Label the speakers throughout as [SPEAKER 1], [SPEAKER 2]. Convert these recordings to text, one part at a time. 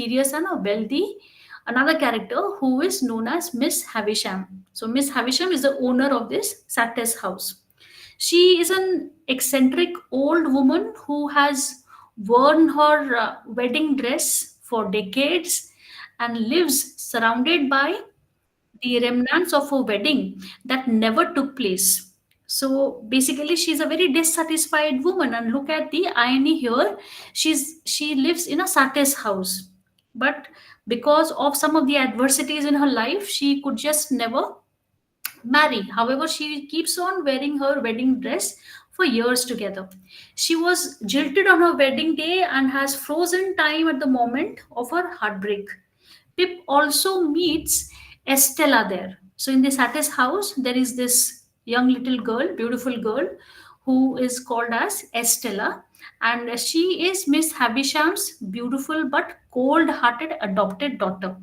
[SPEAKER 1] mysterious and a wealthy another character who is known as Miss Havisham. So Miss Havisham is the owner of this Satis house. She is an eccentric old woman who has worn her wedding dress for decades and lives surrounded by the remnants of a wedding that never took place. So basically, she's a very dissatisfied woman. And look at the irony here. She lives in a Satis house, but because of some of the adversities in her life, she could just never marry. However, she keeps on wearing her wedding dress for years together. She was jilted on her wedding day and has frozen time at the moment of her heartbreak. Pip also meets Estella there. So in this Satis house, there is this young little girl, beautiful girl, who is called as Estella, and she is Miss Havisham's beautiful but cold-hearted adopted daughter.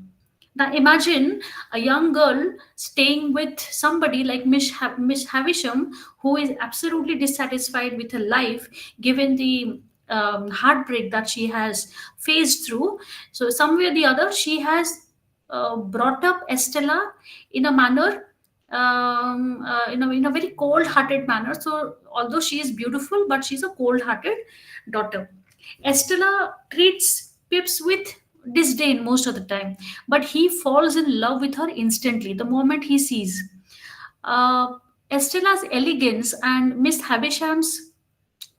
[SPEAKER 1] Now imagine a young girl staying with somebody like Miss Havisham, who is absolutely dissatisfied with her life, given the heartbreak that she has faced through. So somewhere or the other, she has brought up Estella in a manner, in a very cold-hearted manner. So although she is beautiful, but she's a cold-hearted daughter. Estella treats Pips with disdain most of the time, but he falls in love with her instantly the moment he sees. Uh, Estella's elegance and Miss Havisham's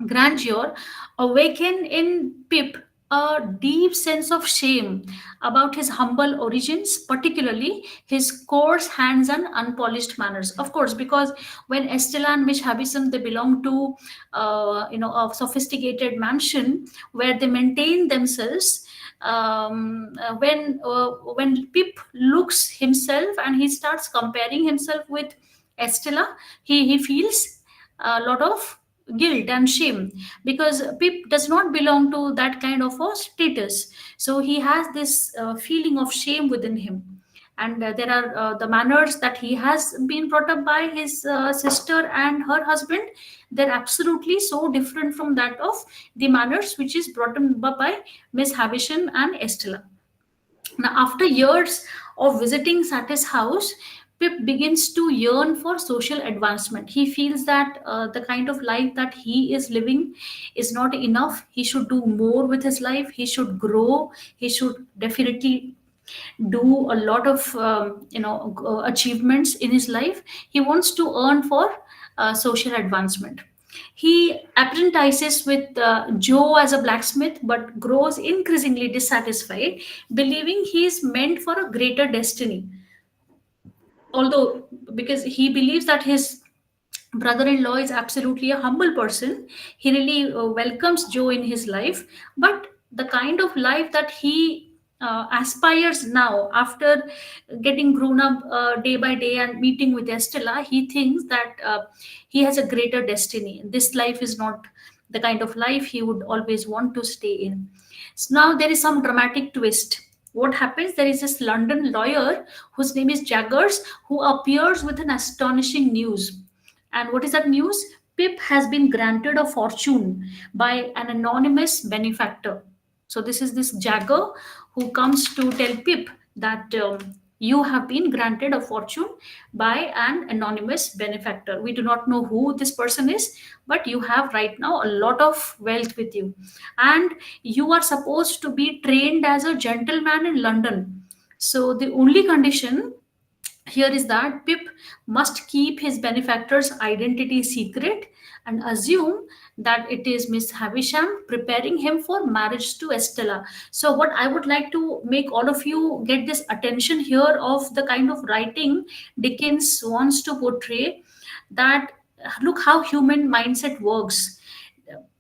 [SPEAKER 1] grandeur awaken in Pip a deep sense of shame about his humble origins, particularly his coarse hands and unpolished manners. Of course, because when Estella and Miss Havisham they belong to, a sophisticated mansion where they maintain themselves. When Pip looks himself and he starts comparing himself with Estella, he feels a lot of guilt and shame because Pip does not belong to that kind of a status. So he has this feeling of shame within him. And there are the manners that he has been brought up by his sister and her husband. They're absolutely so different from that of the manners which is brought up by Miss Havisham and Estella. Now, after years of visiting Satis house, Pip begins to yearn for social advancement. He feels that the kind of life that he is living is not enough. He should do more with his life. He should grow. He should definitely do a lot of achievements in his life. He wants to earn for social advancement. He apprentices with Joe as a blacksmith, but grows increasingly dissatisfied, believing he is meant for a greater destiny. Although, because he believes that his brother-in-law is absolutely a humble person, he really welcomes Joe in his life. But the kind of life that he aspires now, after getting grown up day by day and meeting with Estella, he thinks that he has a greater destiny. This life is not the kind of life he would always want to stay in. So now there is some dramatic twist. What happens? There is this London lawyer whose name is Jaggers who appears with an astonishing news. And what is that news? Pip has been granted a fortune by an anonymous benefactor. So this is this Jagger who comes to tell Pip that you have been granted a fortune by an anonymous benefactor. We do not know who this person is, but you have right now a lot of wealth with you, and you are supposed to be trained as a gentleman in London. So the only condition here is that Pip must keep his benefactor's identity secret and assume that it is Miss Havisham preparing him for marriage to Estella. So, what I would like to make all of you get this attention here of the kind of writing Dickens wants to portray, that look how human mindset works.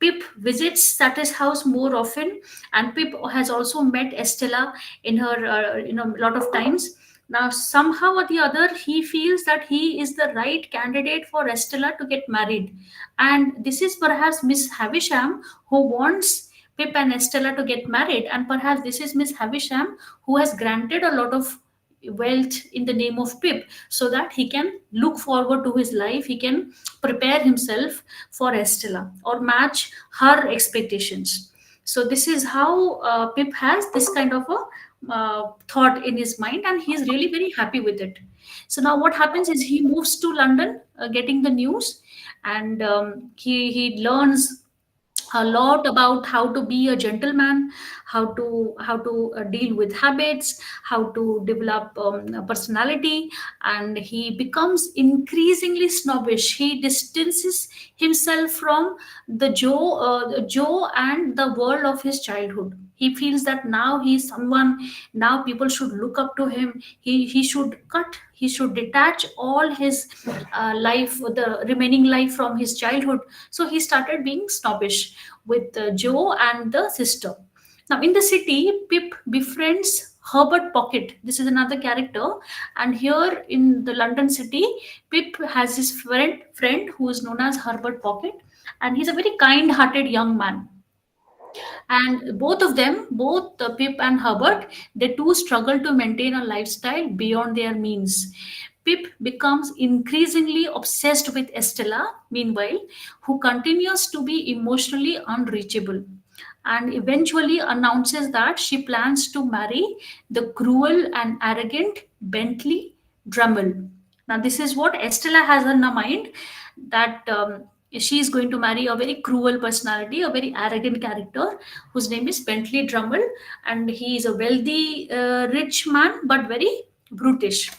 [SPEAKER 1] Pip visits Satis house more often, and Pip has also met Estella in her, a lot of times. Now, somehow or the other, he feels that he is the right candidate for Estella to get married, and this is perhaps Miss Havisham who wants Pip and Estella to get married, and perhaps this is Miss Havisham who has granted a lot of wealth in the name of Pip so that he can look forward to his life, he can prepare himself for Estella or match her expectations. So this is how Pip has this kind of a thought in his mind, and he's really very happy with it. So now what happens is he moves to London, getting the news, and he learns a lot about how to be a gentleman, how to deal with habits, how to develop a personality. And he becomes increasingly snobbish. He distances himself from the Joe and the world of his childhood. He feels that now he's someone, now people should look up to him. He should he should detach all his life, the remaining life, from his childhood. So he started being snobbish with Joe and the sister. Now, in the city, Pip befriends Herbert Pocket. This is another character. And here in the London city, Pip has his friend who is known as Herbert Pocket. And he's a very kind hearted young man. And both of them, both Pip and Herbert, they too struggle to maintain a lifestyle beyond their means. Pip becomes increasingly obsessed with Estella, meanwhile, who continues to be emotionally unreachable, and eventually announces that she plans to marry the cruel and arrogant Bentley Drummel. Now, this is what Estella has in her mind, that she is going to marry a very cruel personality, a very arrogant character whose name is Bentley Drummel, and he is a wealthy, rich man, but very brutish.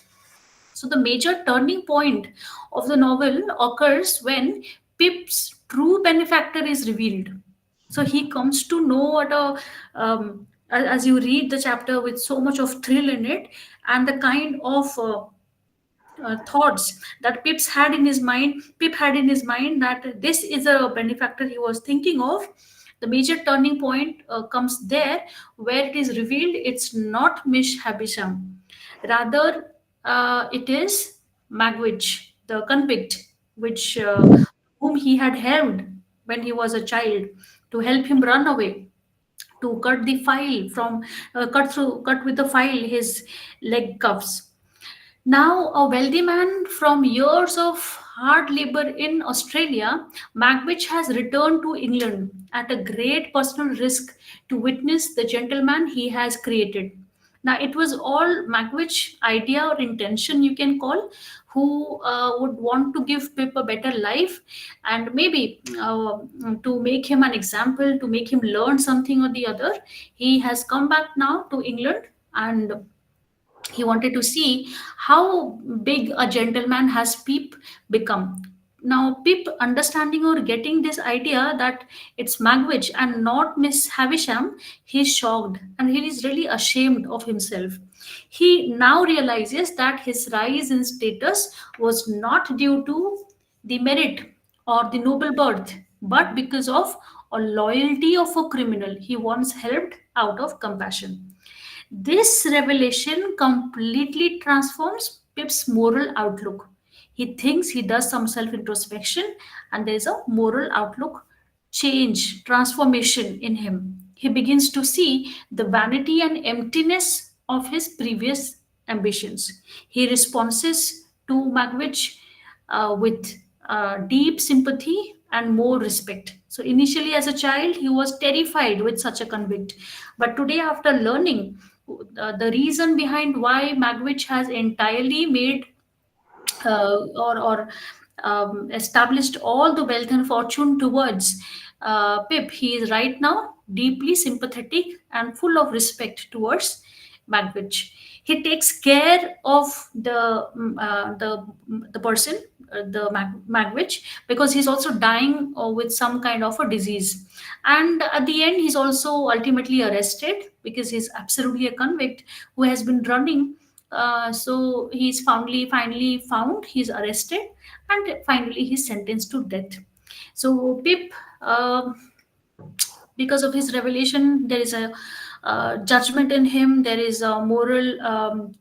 [SPEAKER 1] So the major turning point of the novel occurs when Pip's true benefactor is revealed. So he comes to know what as you read the chapter with so much of thrill in it, and the kind of thoughts that Pip had in his mind, that this is a benefactor he was thinking of. The major turning point comes there, where it is revealed it's not Miss Havisham. Rather, it is Magwitch, the convict, which whom he had helped when he was a child, to help him run away, to cut the file from cut with the file his leg cuffs. Now, a wealthy man from years of hard labor in Australia, Magwitch has returned to England at a great personal risk to witness the gentleman he has created. Now, it was all Magwitch idea or intention, you can call, who would want to give Pip a better life, and maybe to make him an example, to make him learn something or the other. He has come back now to England, and he wanted to see how big a gentleman has Pip become. Now, Pip understanding or getting this idea that it's Magwitch and not Miss Havisham, he's shocked and he is really ashamed of himself. He now realizes that his rise in status was not due to the merit or the noble birth, but because of a loyalty of a criminal he once helped out of compassion. This revelation completely transforms Pip's moral outlook. He thinks, he does some self introspection, and there is a moral outlook change, transformation in him. He begins to see the vanity and emptiness of his previous ambitions. He responds to Magwitch with deep sympathy and more respect. So, initially, as a child, he was terrified with such a convict. But today, after learning the reason behind why Magwitch has entirely made or established all the wealth and fortune towards Pip, he is right now deeply sympathetic and full of respect towards Magwitch. He takes care of the person, Magwitch, because he's also dying with some kind of a disease. And at the end, he's also ultimately arrested because he's absolutely a convict who has been running. So he's finally found, he's arrested, and finally he's sentenced to death. So Pip, because of his revelation, there is a judgment in him, there is a moral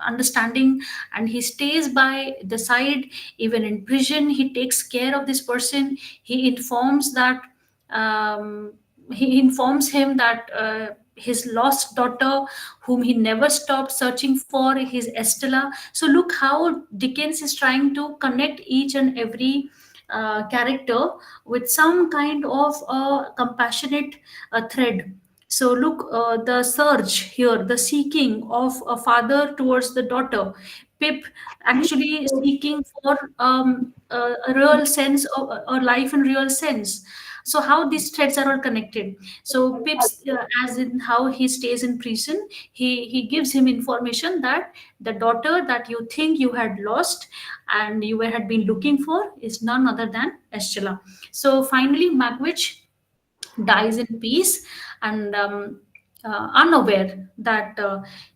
[SPEAKER 1] understanding, and he stays by the side. Even in prison, he takes care of this person. He informs that he informs him that his lost daughter, whom he never stopped searching for, is Estella. So look how Dickens is trying to connect each and every character with some kind of compassionate thread. So look, the search here, the seeking of a father towards the daughter, Pip actually seeking for a real sense of a life in real sense. So how these threads are all connected. So Pip's, as in how he stays in prison, he gives him information that the daughter that you think you had lost and you had been looking for is none other than Estella. So finally, Magwitch dies in peace and unaware that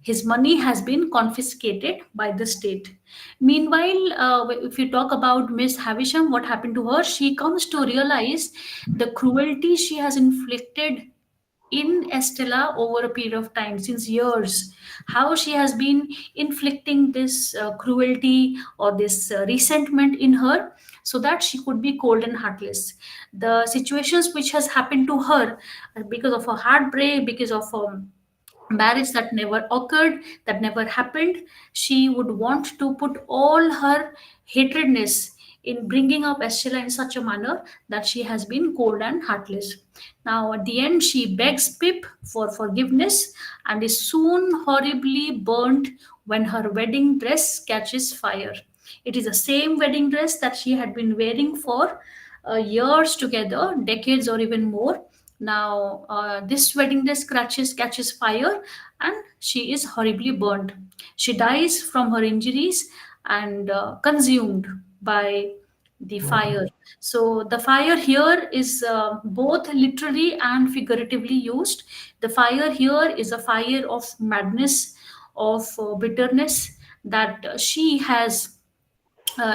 [SPEAKER 1] his money has been confiscated by the state. Meanwhile, if you talk about Miss Havisham, what happened to her? She comes to realize the cruelty she has inflicted in Estella over a period of time, since years, how she has been inflicting this cruelty or this resentment in her so that she could be cold and heartless. The situations which has happened to her because of her heartbreak, because of marriage that never occurred, that never happened, she would want to put all her hatredness in bringing up Estella in such a manner that she has been cold and heartless. Now, at the end, she begs Pip for forgiveness and is soon horribly burnt when her wedding dress catches fire. It is the same wedding dress that she had been wearing for years together, decades or even more. Now, this wedding dress catches fire, and she is horribly burned. She dies from her injuries and consumed by the fire. So, the fire here is both literally and figuratively used. The fire here is a fire of madness, of bitterness that she has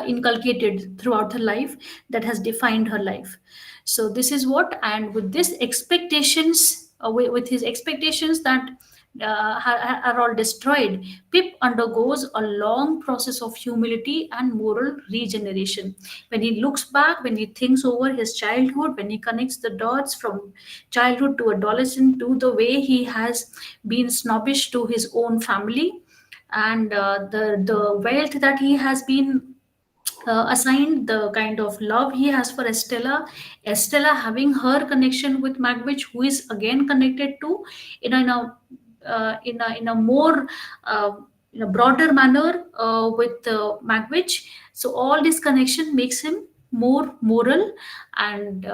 [SPEAKER 1] inculcated throughout her life, that has defined her life. So this is what, and with this expectations, with his expectations that are all destroyed, Pip undergoes a long process of humility and moral regeneration. When he looks back, when he thinks over his childhood, when he connects the dots from childhood to adolescent to the way he has been snobbish to his own family, and the wealth that he has been assigned, the kind of love he has for Estella, Estella having her connection with Magwitch, who is again connected to in a more uh, in a broader manner with Magwitch. So all this connection makes him more moral and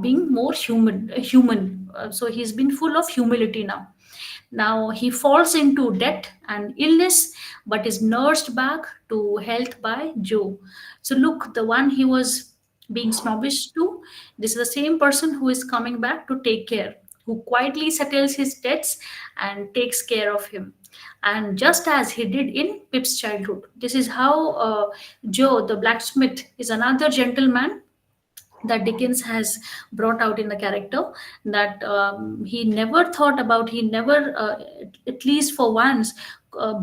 [SPEAKER 1] being more human. So he's been full of humility now. Now he falls into debt and illness, but is nursed back to health by Joe. So look, the one he was being snobbish to, this is the same person who is coming back to take care, who quietly settles his debts and takes care of him. And just as he did in Pip's childhood, this is how Joe, the blacksmith, is another gentleman that Dickens has brought out in the character, that he never thought about, he never, at least for once,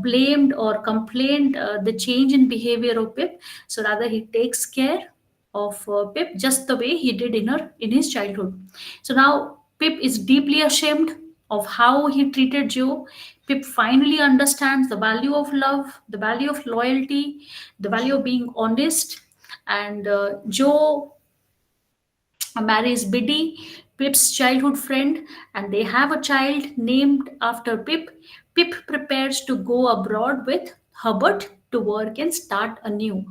[SPEAKER 1] blamed or complained the change in behavior of Pip. So rather, he takes care of Pip just the way he did in his childhood. So now Pip is deeply ashamed of how he treated Joe. Pip finally understands the value of love, the value of loyalty, the value of being honest, and Joe marries Biddy, Pip's childhood friend, and they have a child named after Pip. Pip prepares to go abroad with Hubbard to work and start anew.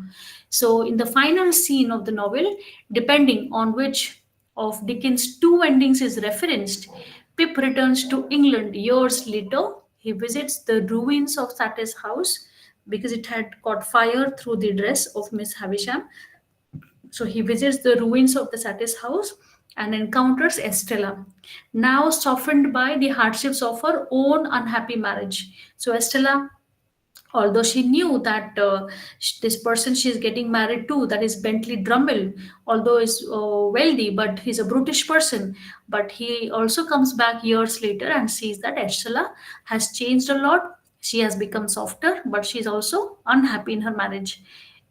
[SPEAKER 1] So, in the final scene of the novel, depending on which of Dickens' two endings is referenced, Pip returns to England years later. He visits the ruins of Satte's house because it had caught fire through the dress of Miss Havisham. So he visits the ruins of the Satis house and encounters Estella, now softened by the hardships of her own unhappy marriage. So Estella, although she knew that this person she is getting married to, that is Bentley Drummond, although is wealthy, but he's a brutish person, but he also comes back years later and sees that Estella has changed a lot. She has become softer, but she's also unhappy in her marriage.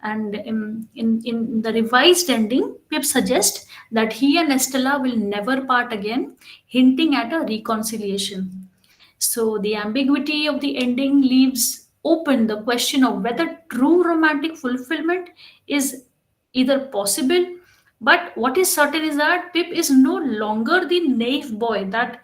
[SPEAKER 1] And in the revised ending, Pip suggests that he and Estella will never part again, hinting at a reconciliation. So the ambiguity of the ending leaves open the question of whether true romantic fulfillment is either possible. But what is certain is that Pip is no longer the naive boy that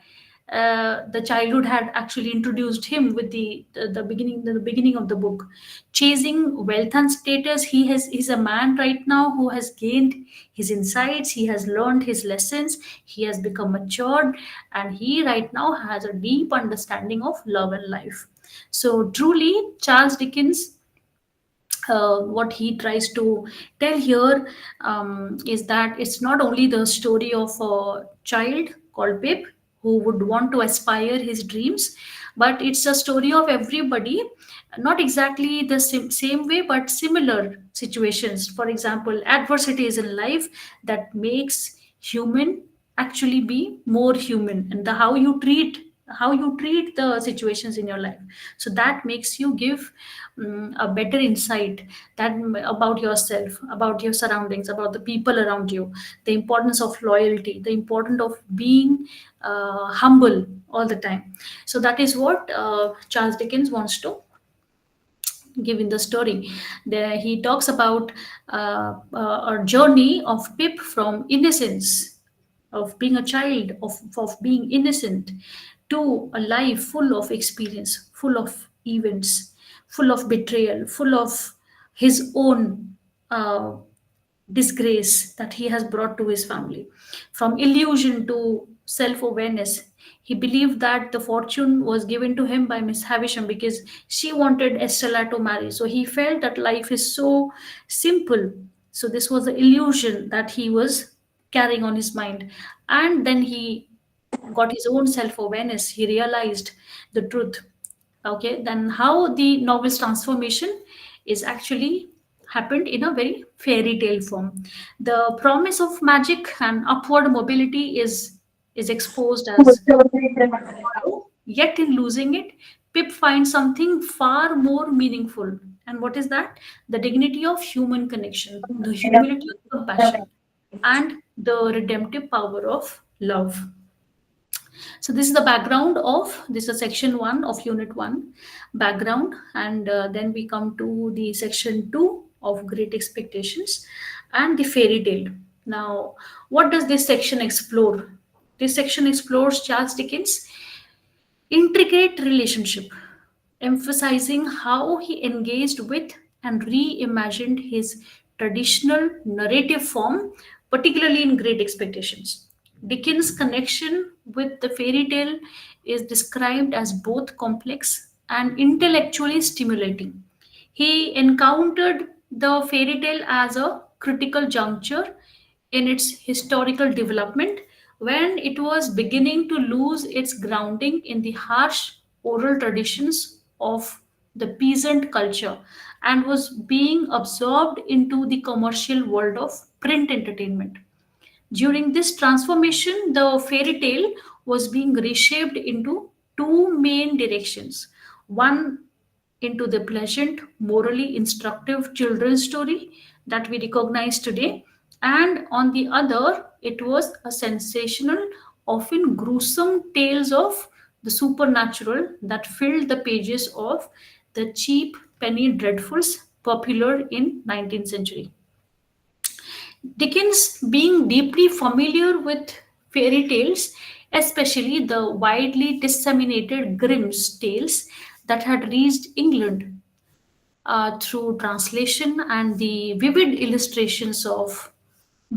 [SPEAKER 1] the childhood had actually introduced him with the beginning of the book. Chasing wealth and status, he's a man right now who has gained his insights, he has learned his lessons, he has become matured, and he right now has a deep understanding of love and life. So truly, Charles Dickens, what he tries to tell here, is that it's not only the story of a child called Pip who would want to aspire his dreams, but it's a story of everybody, not exactly the same way, but similar situations. For example, adversities in life that makes human actually be more human, and the how you treat the situations in your life, so that makes you give a better insight that about yourself, about your surroundings, about the people around you, the importance of loyalty, the importance of being humble all the time. So that is what Charles Dickens wants to give in the story. There he talks about a journey of Pip from innocence, of being a child, of being innocent, to a life full of experience, full of events, full of betrayal, full of his own uh, disgrace that he has brought to his family. From illusion to self awareness, he believed that the fortune was given to him by Miss Havisham because she wanted Estella to marry. So he felt that life is so simple. So this was the illusion that he was carrying on his mind. And then he got his own self awareness. He realized the truth. Okay, then how the novel's transformation is actually happened in a very fairy tale form. The promise of magic and upward mobility is exposed as tomorrow, yet in losing it, Pip finds something far more meaningful. And what is that? The dignity of human connection, the humility of compassion, and the redemptive power of love. So this is the background of this is section 1 of unit 1 background, and then we come to the section 2 of great expectations and the fairy tale. Now, what does this section explore? This section explores Charles Dickens' intricate relationship, emphasizing how he engaged with and reimagined his traditional narrative form, particularly in Great Expectations. Dickens' connection with the fairy tale is described as both complex and intellectually stimulating. He encountered the fairy tale as a critical juncture in its historical development when it was beginning to lose its grounding in the harsh oral traditions of the peasant culture and was being absorbed into the commercial world of print entertainment. During this transformation, the fairy tale was being reshaped into two main directions. One, into the pleasant, morally instructive children's story that we recognize today, and on the other, it was a sensational, often gruesome tales of the supernatural that filled the pages of the cheap penny dreadfuls popular in 19th century. Dickens, being deeply familiar with fairy tales, especially the widely disseminated Grimm's tales that had reached England through translation and the vivid illustrations of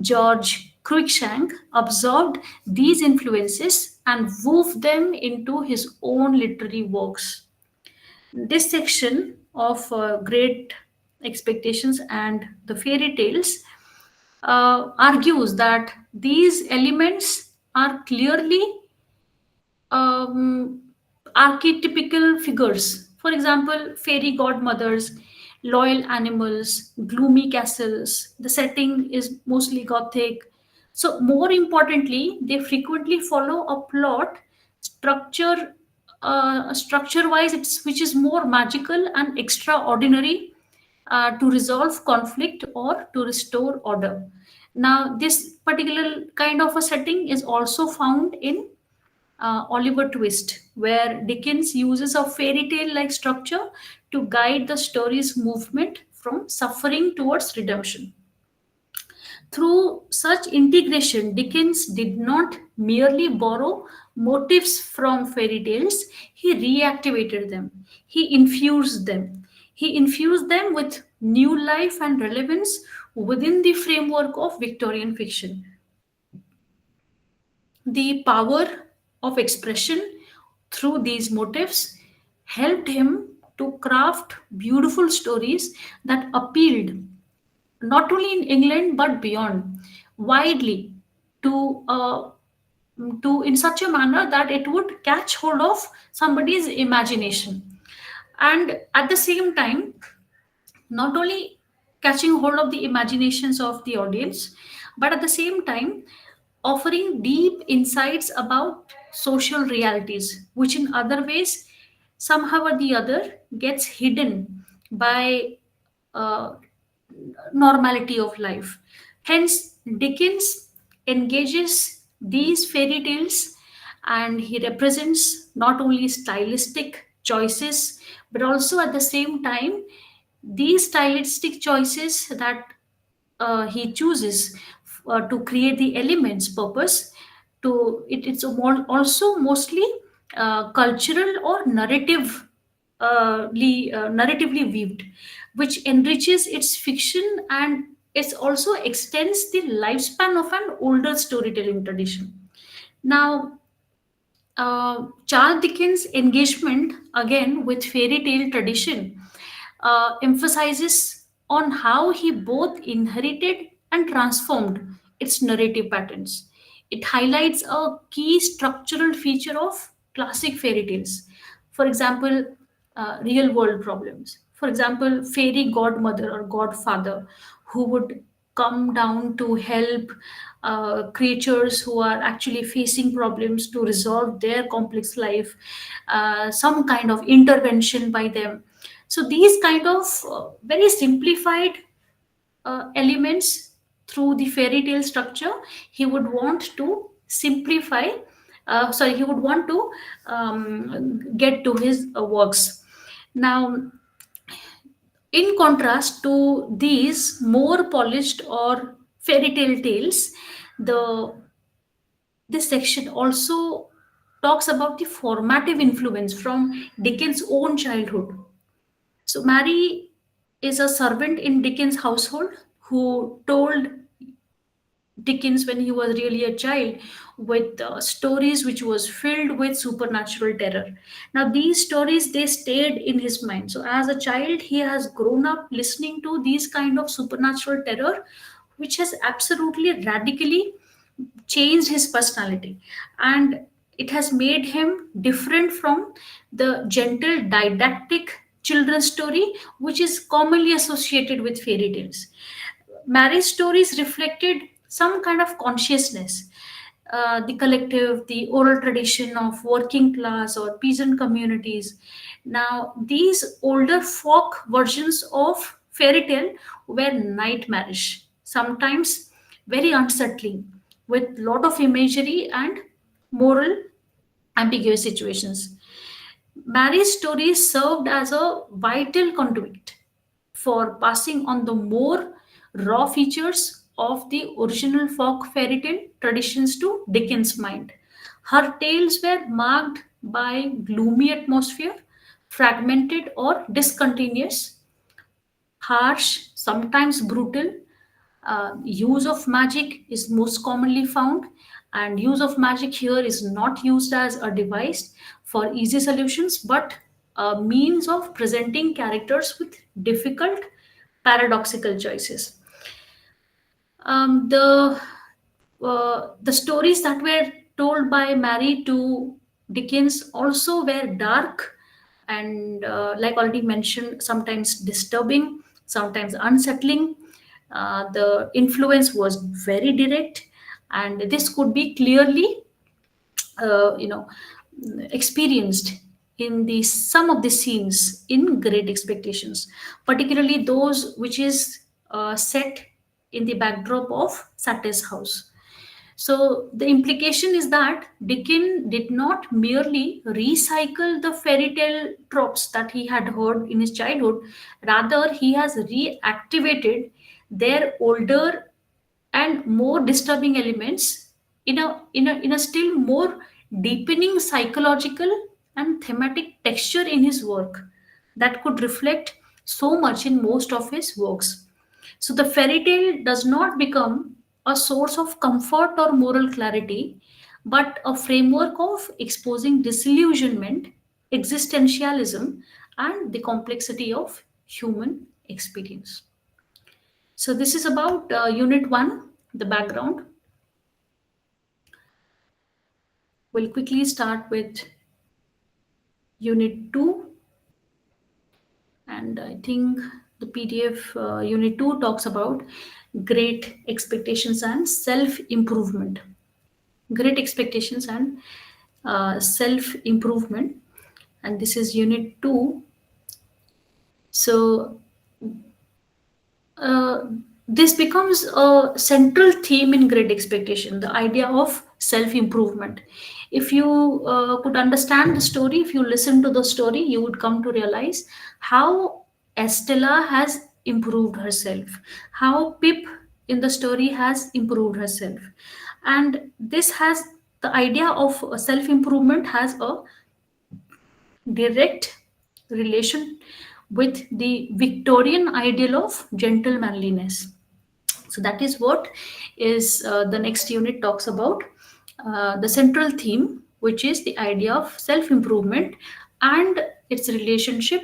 [SPEAKER 1] George Cruikshank, absorbed these influences and wove them into his own literary works. This section of Great Expectations and the Fairy Tales argues that these elements are clearly um, archetypical figures. For example, fairy godmothers, loyal animals, gloomy castles. The setting is mostly gothic. So, more importantly, they frequently follow a plot structure. Structure wise, it's which is more magical and extraordinary to resolve conflict or to restore order. Now, this particular kind of a setting is also found in Oliver Twist, where Dickens uses a fairy tale like structure to guide the story's movement from suffering towards redemption. Through such integration, Dickens did not merely borrow motifs from fairy tales, he reactivated them, he infused them. He infused them with new life and relevance within the framework of Victorian fiction. The power of expression through these motifs helped him to craft beautiful stories that appealed not only in England but beyond, widely, to in such a manner that it would catch hold of somebody's imagination, and at the same time, not only catching hold of the imaginations of the audience, but at the same time offering deep insights about social realities, which in other ways, somehow or the other, gets hidden by uh, normality of life. Hence, Dickens engages these fairy tales and he represents not only stylistic choices but also at the same time these stylistic choices that he chooses to create the elements purpose to it's also mostly cultural or narratively weaved, which enriches its fiction and it also extends the lifespan of an older storytelling tradition. Now, Charles Dickens' engagement again with fairy tale tradition emphasizes on how he both inherited and transformed its narrative patterns. It highlights a key structural feature of classic fairy tales. For example, real world problems. For example, fairy godmother or godfather who would come down to help creatures who are actually facing problems to resolve their complex life, some kind of intervention by them. So these kind of very simplified elements through the fairy tale structure, he would want to simplify. He would want to get to his works. Now, in contrast to these more polished or fairy tale tales, the this section also talks about the formative influence from Dickens' own childhood. So Mary is a servant in Dickens' household who told Dickens when he was really a child with stories which was filled with supernatural terror. Now these stories they stayed in his mind. So as a child he has grown up listening to these kind of supernatural terror which has absolutely radically changed his personality, and it has made him different from the gentle didactic children's story which is commonly associated with fairy tales. Marriage stories reflected some kind of consciousness, the collective, the oral tradition of working class or peasant communities. Now, these older folk versions of fairy tale were nightmarish, sometimes very unsettling, with lot of imagery and moral ambiguous situations. Marriage stories served as a vital conduit for passing on the more raw features of the original folk fairy tale traditions to Dickens' mind. Her tales were marked by gloomy atmosphere, fragmented or discontinuous, harsh, sometimes brutal. Use of magic is most commonly found, and use of magic here is not used as a device for easy solutions, but a means of presenting characters with difficult, paradoxical choices. The stories that were told by Mary to Dickens also were dark and, like already mentioned, sometimes disturbing, sometimes unsettling. The influence was very direct, and this could be clearly, uh, you know, experienced in the some of the scenes in Great Expectations, particularly those which is set in the backdrop of Satyr's house. So the implication is that Dickens did not merely recycle the fairy tale tropes that he had heard in his childhood, rather he has reactivated their older and more disturbing elements in a still more deepening psychological and thematic texture in his work that could reflect so much in most of his works. So the fairy tale does not become a source of comfort or moral clarity, but a framework of exposing disillusionment, existentialism, and the complexity of human experience. So this is about Unit 1, the background. We'll quickly start with Unit 2, and I think the PDF Unit 2 talks about great expectations and self improvement. Great expectations and self improvement, and this is Unit 2. So uh, this becomes a central theme in great expectation, the idea of self improvement. If you could understand the story, if you listen to the story, you would come to realize how Estella has improved herself, how Pip in the story has improved herself. And this has the idea of self improvement has a direct relation with the Victorian ideal of gentle manliness. So that is what is the next unit talks about, the central theme, which is the idea of self improvement and its relationship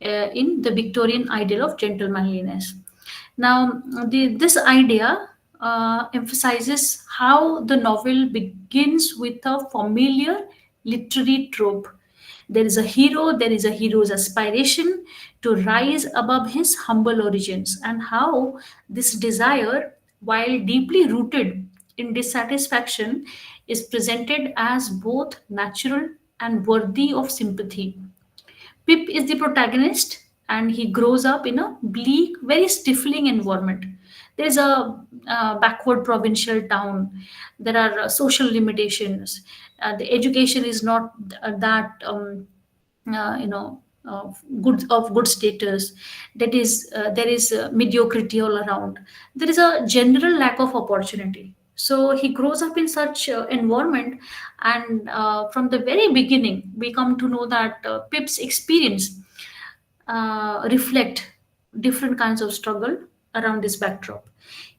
[SPEAKER 1] in the Victorian ideal of gentle manliness. Now, this idea emphasizes how the novel begins with a familiar literary trope. There is a hero, there is a hero's aspiration to rise above his humble origins, and how this desire, while deeply rooted in dissatisfaction, is presented as both natural and worthy of sympathy. Pip is the protagonist, and he grows up in a bleak, very stifling environment. There's a backward provincial town. There are social limitations. The education is not that you know good status. That is there is mediocrity all around. There is a general lack of opportunity. So he grows up in such environment, and from the very beginning, we come to know that Pip's experience reflect different kinds of struggle around this backdrop.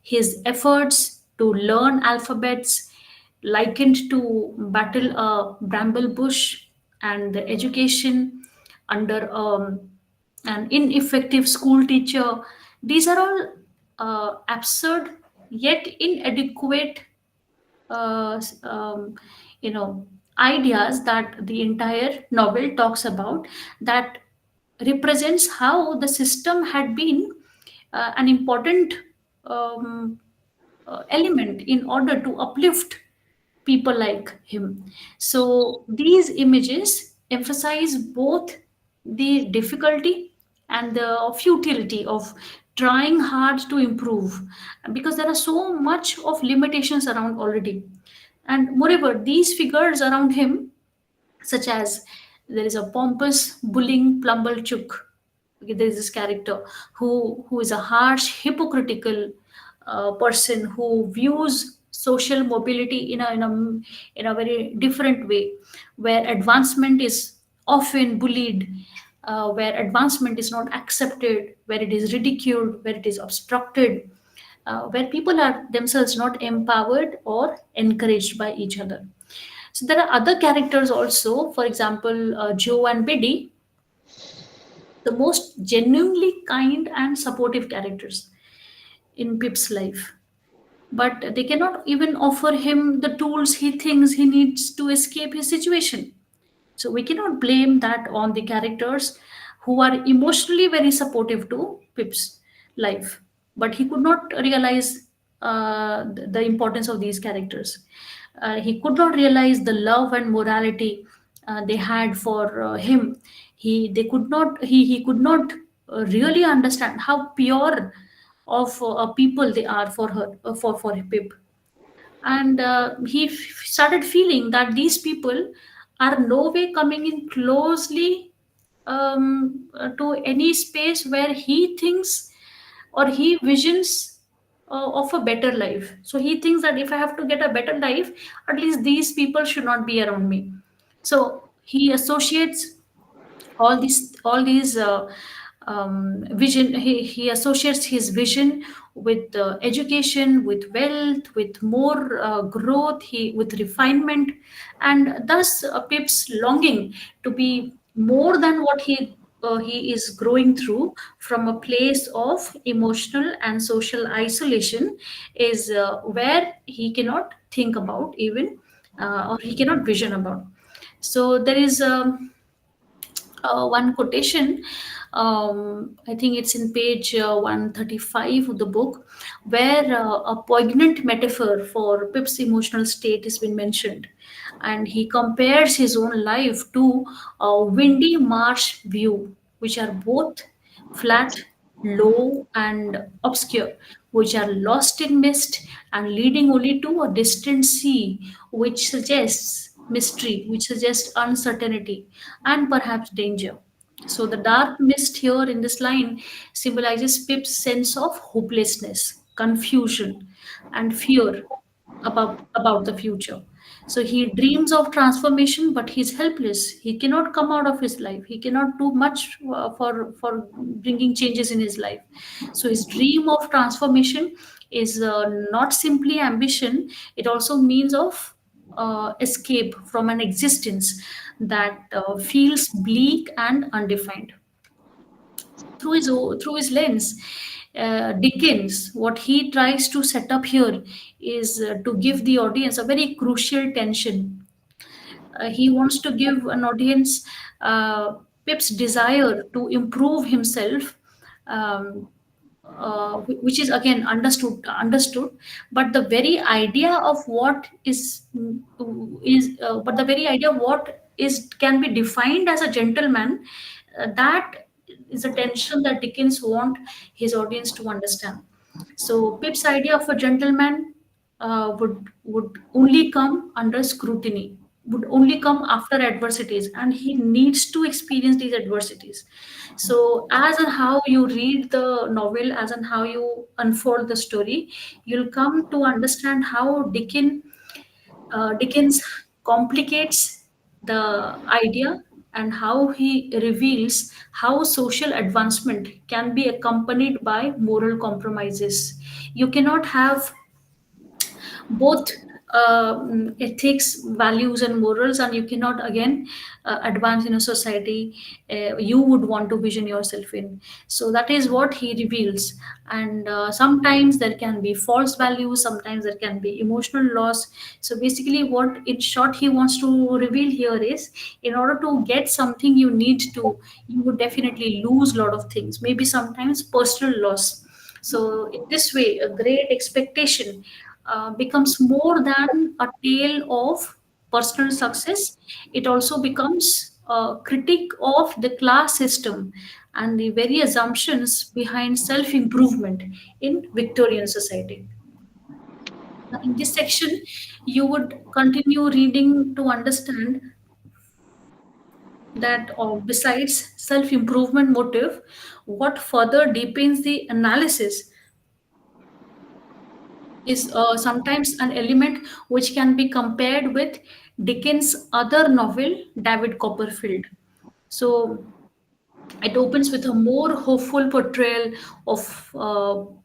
[SPEAKER 1] His efforts to learn alphabets likened to battle a bramble bush, and the education under an ineffective school teacher. These are all absurd yet inadequate uh, s- um, you know ideas that the entire novel talks about, that represents how the system had been an important um, element in order to uplift people like him. So these images emphasize both the difficulty and the futility of trying hard to improve, because there are so much of limitations around already. And moreover, these figures around him, such as there is a pompous bullying Plumblechuk. Okay, there is this character who is a harsh, hypocritical person who views social mobility in a very different way, where advancement is often bullied, where advancement is not accepted, where it is ridiculed, where it is obstructed, where people are themselves not empowered or encouraged by each other. So there are other characters also. For example, Joe and Biddy, the most genuinely kind and supportive characters in Pip's life. But they cannot even offer him the tools he thinks he needs to escape his situation. So we cannot blame that on the characters who are emotionally very supportive to Pip's life. But he could not realize the importance of these characters. He could not realize the love and morality they had for him. He could not really understand how pure of a people they are for her for Pip. And he started feeling that these people are no way coming in closely to any space where he thinks or he visions of a better life. So he thinks that if I have to get a better life, at least these people should not be around me. So he associates all these vision. He associates his vision with education, with wealth, with more growth, with refinement, and thus Pip's longing to be more than what he is growing through from a place of emotional and social isolation is where he cannot think about even, or he cannot vision about. So there is one quotation. I think it's in page 135 of the book, where a poignant metaphor for Pip's emotional state has been mentioned. And he compares his own life to a windy marsh view, which are both flat, low, and obscure, which are lost in mist and leading only to a distant sea, which suggests mystery, which suggests uncertainty and perhaps danger. So the dark mist here in this line symbolizes Pip's sense of hopelessness, confusion, and fear about the future. So he dreams of transformation, but he's helpless. He cannot come out of his life. He cannot do much for bringing changes in his life. So his dream of transformation is not simply ambition. It also means of escape from an existence that feels bleak and undefined. Through his lens, Dickens, what he tries to set up here is to give the audience a very crucial tension. He wants to give an audience Pip's desire to improve himself, um, which is again understood, but the very idea of what is but the very idea of what is can be defined as a gentleman, that is a tension that Dickens want his audience to understand. So Pip's idea of a gentleman would only come under scrutiny, would only come after adversities, and he needs to experience these adversities. So, as and how you read the novel, as and how you unfold the story, you'll come to understand how Dickens complicates the idea, and how he reveals how social advancement can be accompanied by moral compromises. You cannot have both ethics, values, and morals, and you cannot again advance in a society you would want to vision yourself in. So that is what he reveals. And sometimes there can be false values, sometimes there can be emotional loss. So basically, what in short he wants to reveal here is, in order to get something you would definitely lose a lot of things, maybe sometimes personal loss. So, in this way, a great expectation becomes more than a tale of personal success. It also becomes a critique of the class system and the very assumptions behind self improvement in Victorian society. Now, in this section, you would continue reading to understand that besides self improvement motive, what further deepens the analysis is sometimes an element which can be compared with Dickens' other novel, David Copperfield. So it opens with a more hopeful portrayal of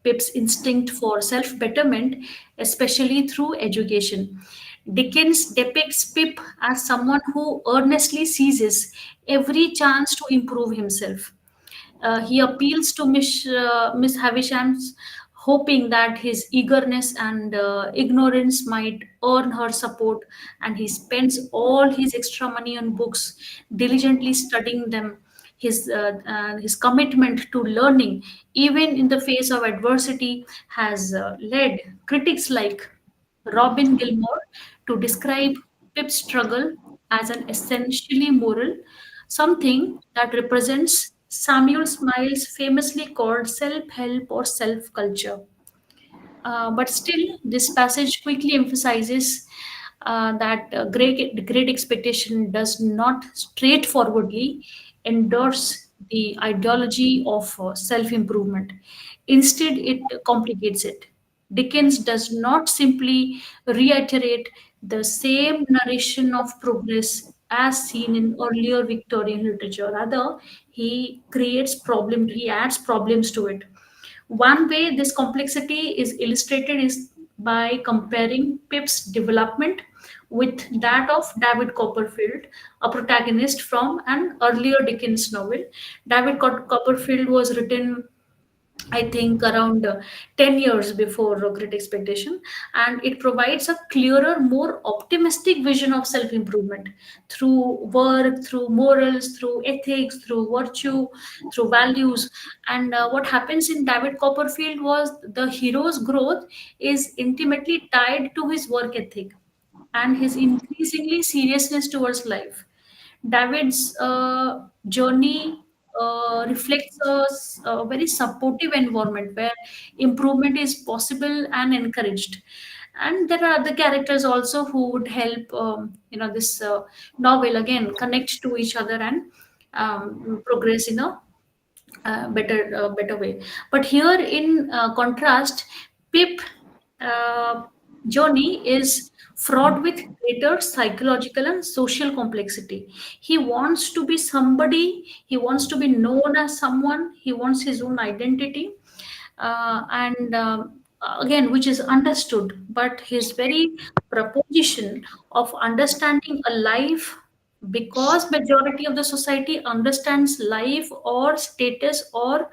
[SPEAKER 1] Pip's instinct for self betterment, especially through education. Dickens depicts Pip as someone who earnestly seizes every chance to improve himself. He appeals to Miss Havisham's, hoping that his eagerness and ignorance might earn her support, and he spends all his extra money on books, diligently studying them. His commitment to learning, even in the face of adversity, has led critics like Robin Gilmore to describe Pip's struggle as an essentially moral, something that represents Samuel Smiles famously called self help or self culture. But still, this passage quickly emphasizes that great expectation does not straightforwardly endorse the ideology of self improvement. Instead, it complicates it. Dickens does not simply reiterate the same narration of progress as seen in earlier Victorian literature. Rather, he adds problems to it. One way this complexity is illustrated is by comparing Pip's development with that of David Copperfield, a protagonist from an earlier Dickens novel. Copperfield was written, I think, around 10 years before Great Expectation, and it provides a clearer, more optimistic vision of self improvement through work, through morals, through ethics, through virtue, through values. And what happens in David Copperfield was the hero's growth is intimately tied to his work ethic and his increasingly seriousness towards life. David's journey reflects a very supportive environment where improvement is possible and encouraged. And there are other characters also who would help, this novel again connect to each other and progress in a better way. But here, in contrast, Pip uh, journey is fraught with greater psychological and social complexity. He wants to be somebody. He wants to be known as someone. He wants his own identity, and again, which is understood. But his very proposition of understanding a life, because majority of the society understands life or status or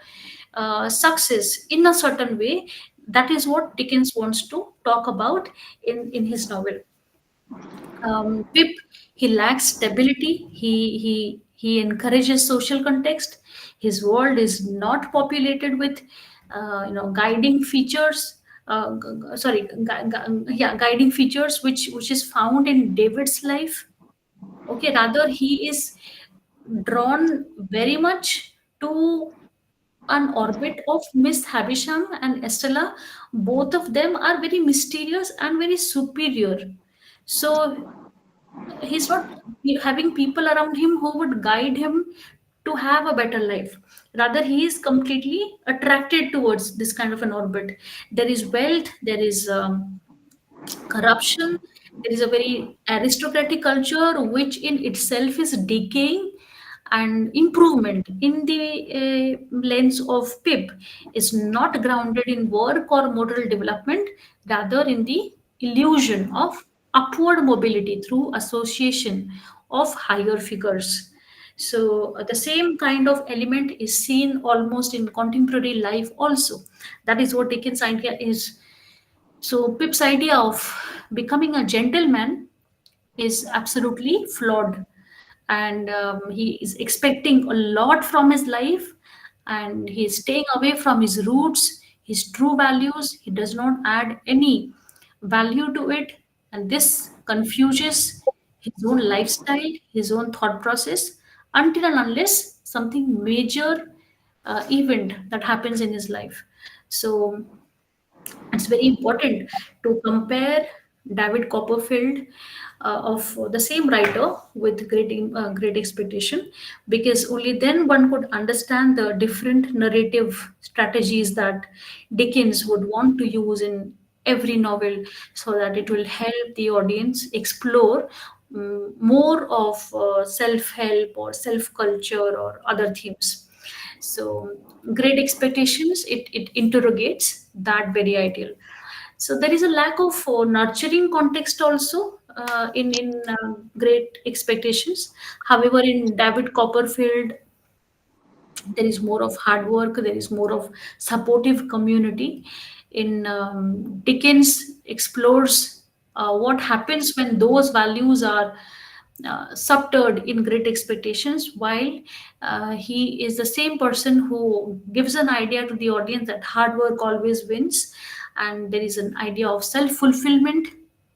[SPEAKER 1] success in a certain way, that is what Dickens wants to talk about in his novel. Pip, he lacks stability. He encourages social context. His world is not populated with guiding features. Guiding features which is found in David's life. Okay, rather he is drawn very much to an orbit of Miss Havisham and Estella. Both of them are very mysterious and very superior. So he's not having people around him who would guide him to have a better life. Rather, he is completely attracted towards this kind of an orbit. There is wealth, there is corruption, there is a very aristocratic culture which in itself is decaying, and improvement in the lens of Pip is not grounded in work or moral development, rather in the illusion of upward mobility through association of higher figures. So the same kind of element is seen almost in contemporary life also. That is what Dickens' idea is. So Pip's idea of becoming a gentleman is absolutely flawed, and he is expecting a lot from his life, and he is staying away from his roots, his true values. He does not add any value to it, and this confuses his own lifestyle, his own thought process, until and unless something major event that happens in his life. So it's very important to compare David Copperfield of the same writer with Great Expectation, because only then one could understand the different narrative strategies that Dickens would want to use in every novel, so that it will help the audience explore more of self-help or self-culture or other themes. So, Great Expectations, it interrogates that very ideal. So there is a lack of nurturing context also in Great Expectations. However, in David Copperfield, there is more of hard work, there is more of supportive community. In Dickens explores what happens when those values are subterred in Great Expectations, while he is the same person who gives an idea to the audience that hard work always wins, and there is an idea of self fulfillment,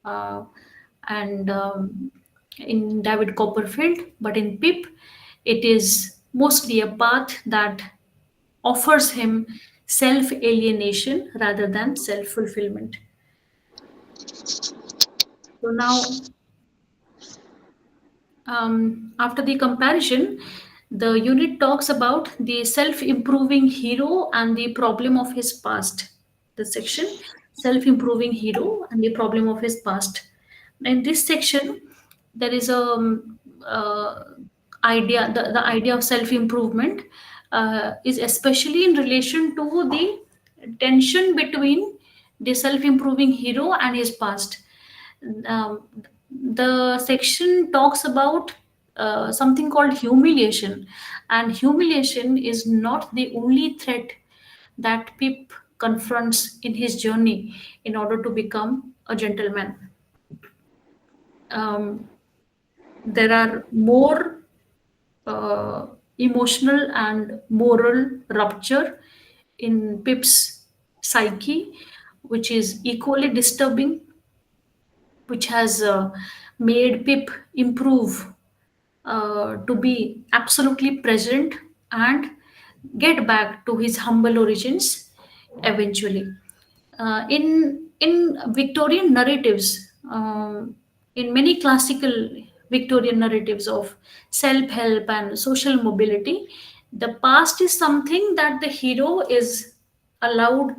[SPEAKER 1] uh, and in David Copperfield. But in Pip, it is mostly a path that offers him self alienation rather than self fulfillment. So now, after the comparison, the unit talks about the self improving hero and the problem of his past. The section. self improving hero and the problem of his past. In this section, there is a idea, the idea of self improvement is especially in relation to the tension between the self improving hero and his past. um, the section talks about something called humiliation, and humiliation is not the only threat that Pip confronts in his journey in order to become a gentleman. Um, there are more uh, emotional and moral rupture in Pip's psyche, which is equally disturbing, which has made Pip improve to be absolutely present and get back to his humble origins eventually. In Victorian narratives, in many classical Victorian narratives of self-help and social mobility, the past is something that the hero is allowed,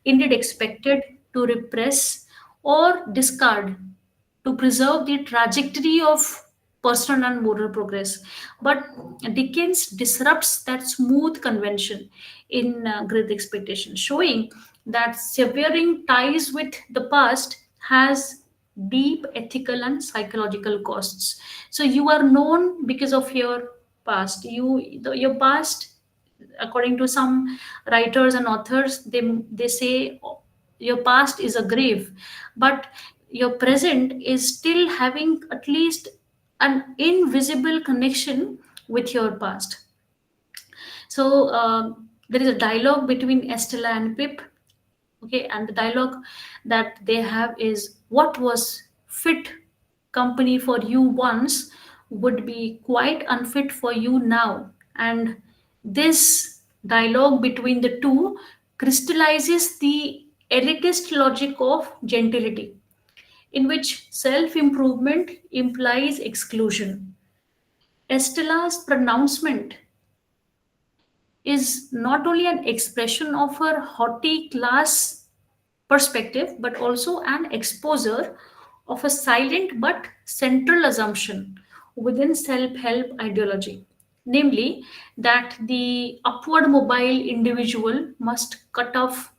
[SPEAKER 1] indeed expected, to repress or discard to preserve the trajectory of personal and moral progress. But Dickens disrupts that smooth convention in Great Expectation, showing that severing ties with the past has deep ethical and psychological costs. So you are known because of your past. Your past, according to some writers and authors, they say your past is a grave, but your present is still having at least an invisible connection with your past. So there is a dialogue between Estella and Pip. Okay, and the dialogue that they have is, what was fit company for you once would be quite unfit for you now. And this dialogue between the two crystallizes the elitist logic of gentility, in which self improvement implies exclusion. Estella's pronouncement is not only an expression of her haughty class perspective, but also an exposure of a silent but central assumption within self help ideology, namely, that the upward mobile individual must cut off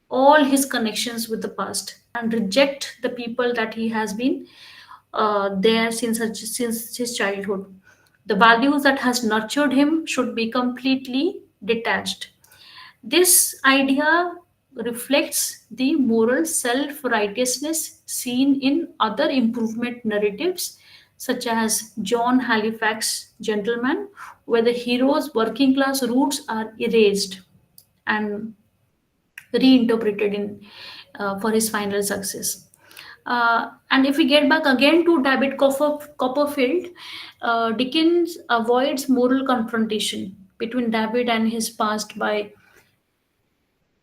[SPEAKER 1] all his connections with the past and reject the people that he has been there since his childhood. The values that has nurtured him should be completely detached. This idea reflects the moral self righteousness seen in other improvement narratives, such as John Halifax Gentleman, where the hero's working class roots are erased and reinterpreted for his final success. And if we get back again to Copperfield, Dickens avoids moral confrontation between David and his past by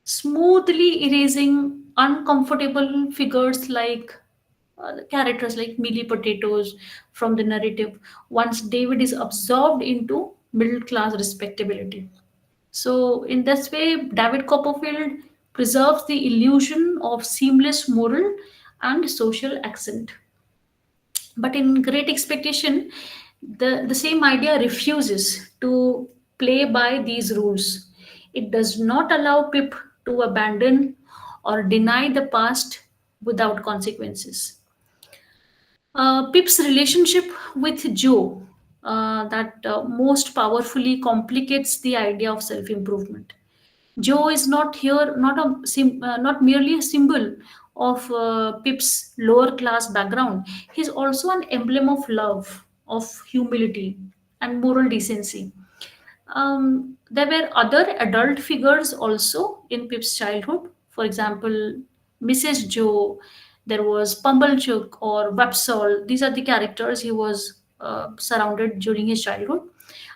[SPEAKER 1] smoothly erasing uncomfortable figures like characters like mealy potatoes from the narrative once David is absorbed into middle class respectability. So, in this way, David Copperfield preserves the illusion of seamless moral and social accent. But in Great Expectation, the same idea refuses to play by these rules. It does not allow Pip to abandon or deny the past without consequences. Pip's relationship with Joe that most powerfully complicates the idea of self improvement. Joe is not here, not merely a symbol of Pip's lower class background. He's also an emblem of love, of humility, and moral decency. There were other adult figures also in Pip's childhood. For example, Mrs. Joe, there was Pumblechook or Wapsol. These are the characters he was surrounded during his childhood.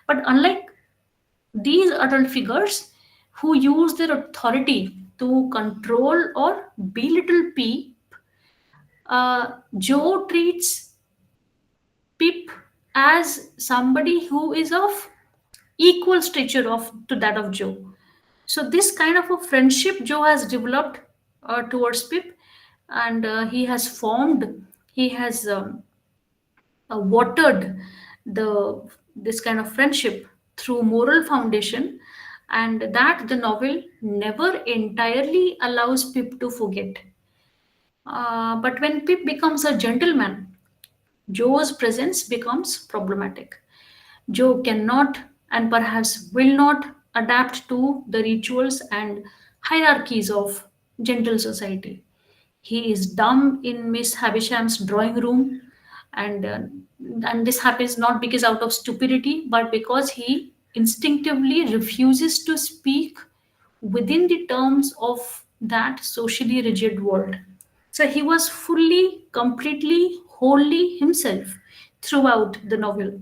[SPEAKER 1] But unlike these adult figures who use their authority to control or belittle Pip, Joe treats Pip as somebody who is of equal stature of to that of Joe. So this kind of a friendship Joe has developed towards Pip, and he has formed, he has watered the this kind of friendship through moral foundation, and that the novel never entirely allows Pip to forget. But when Pip becomes a gentleman, Joe's presence becomes problematic. Joe cannot and perhaps will not adapt to the rituals and hierarchies of gentle society. He is dumb in Miss Havisham's drawing room, and uh, and this happens not because out of stupidity, but because he instinctively refuses to speak within the terms of that socially rigid world. So he was fully, completely, wholly himself throughout the novel.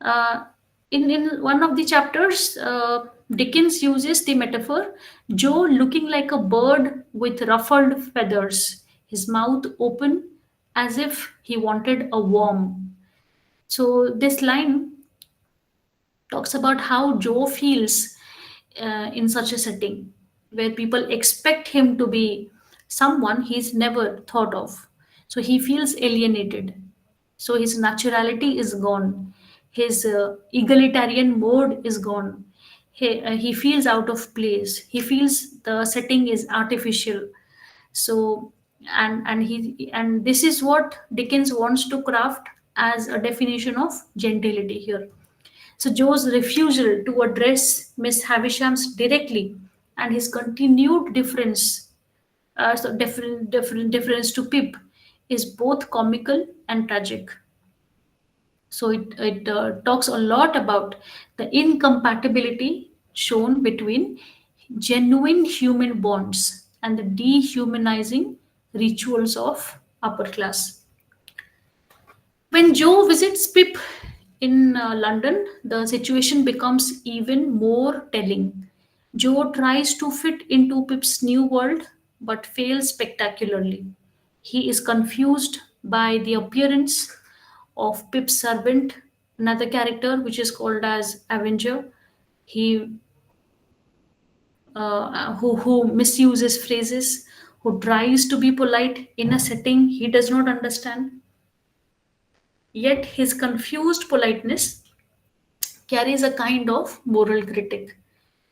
[SPEAKER 1] Uh, in one of the chapters, Dickens uses the metaphor Joe looking like a bird with ruffled feathers, his mouth open as if he wanted a worm. So, this line talks about how Joe feels in such a setting where people expect him to be someone he's never thought of. So he feels alienated. So his naturality is gone. His egalitarian mode is gone. He feels out of place. He feels the setting is artificial. So and this is what Dickens wants to craft as a definition of gentility here. So Joe's refusal to address Miss Havisham's directly and his continued difference to Pip is both comical and tragic. So it talks a lot about the incompatibility shown between genuine human bonds and the dehumanizing rituals of upper class. When Joe visits Pip in London, the situation becomes even more telling. Joe tries to fit into Pip's new world but fails spectacularly. He is confused by the appearance of Pip's servant, another character which is called as Avenger. He who misuses phrases, who tries to be polite in a setting he does not understand. Yet his confused politeness carries a kind of moral critic.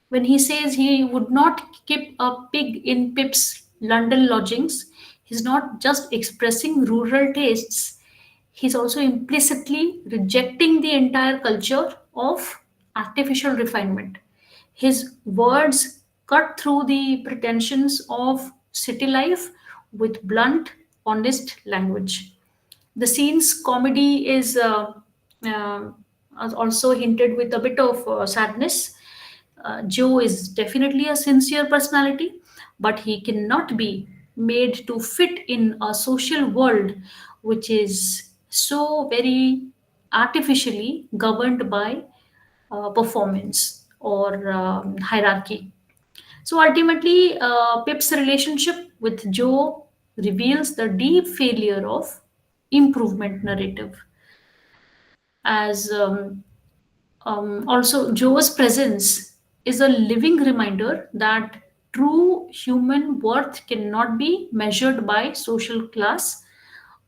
[SPEAKER 1] When he says he would not keep a pig in Pip's London lodgings, he's not just expressing rural tastes, he's also implicitly rejecting the entire culture of artificial refinement. His words cut through the pretensions of city life with blunt, honest language. The scene's comedy is uh, also hinted with a bit of sadness. Joe is definitely a sincere personality, but he cannot be made to fit in a social world which is so very artificially governed by performance or hierarchy. So ultimately, Pip's relationship with Joe reveals the deep failure of improvement narrative. As Also, Joe's presence is a living reminder that true human worth cannot be measured by social class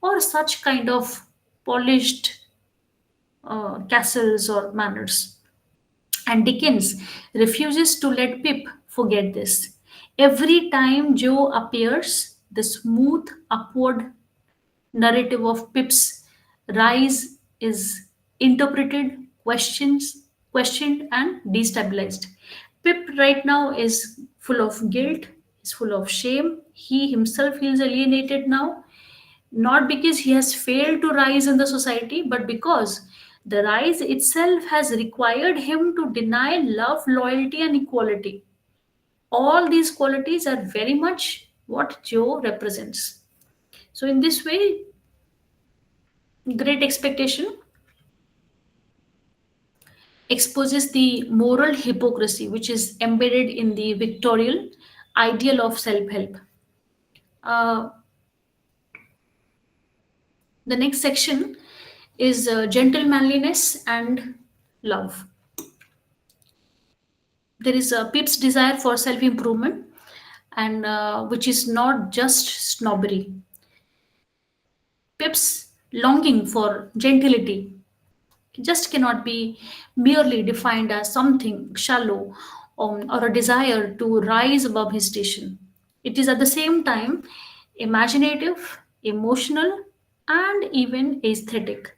[SPEAKER 1] or such kind of polished castles or manners. And Dickens refuses to let Pip forget this. Every time Joe appears, the smooth upward narrative of Pip's rise is interpreted, questioned, and destabilized. Pip right now is full of guilt, is full of shame. He himself feels alienated now, not because he has failed to rise in the society, but because the rise itself has required him to deny love, loyalty, and equality. All these qualities are very much what Joe represents. So, in this way, Great Expectation exposes the moral hypocrisy which is embedded in the Victorian ideal of self help. Uh, the next section is gentle manliness and love. There is Pip's desire for self improvement. and which is not just snobbery. Pip's longing for gentility just cannot be merely defined as something shallow, or a desire to rise above his station. It is at the same time imaginative, emotional, and even aesthetic.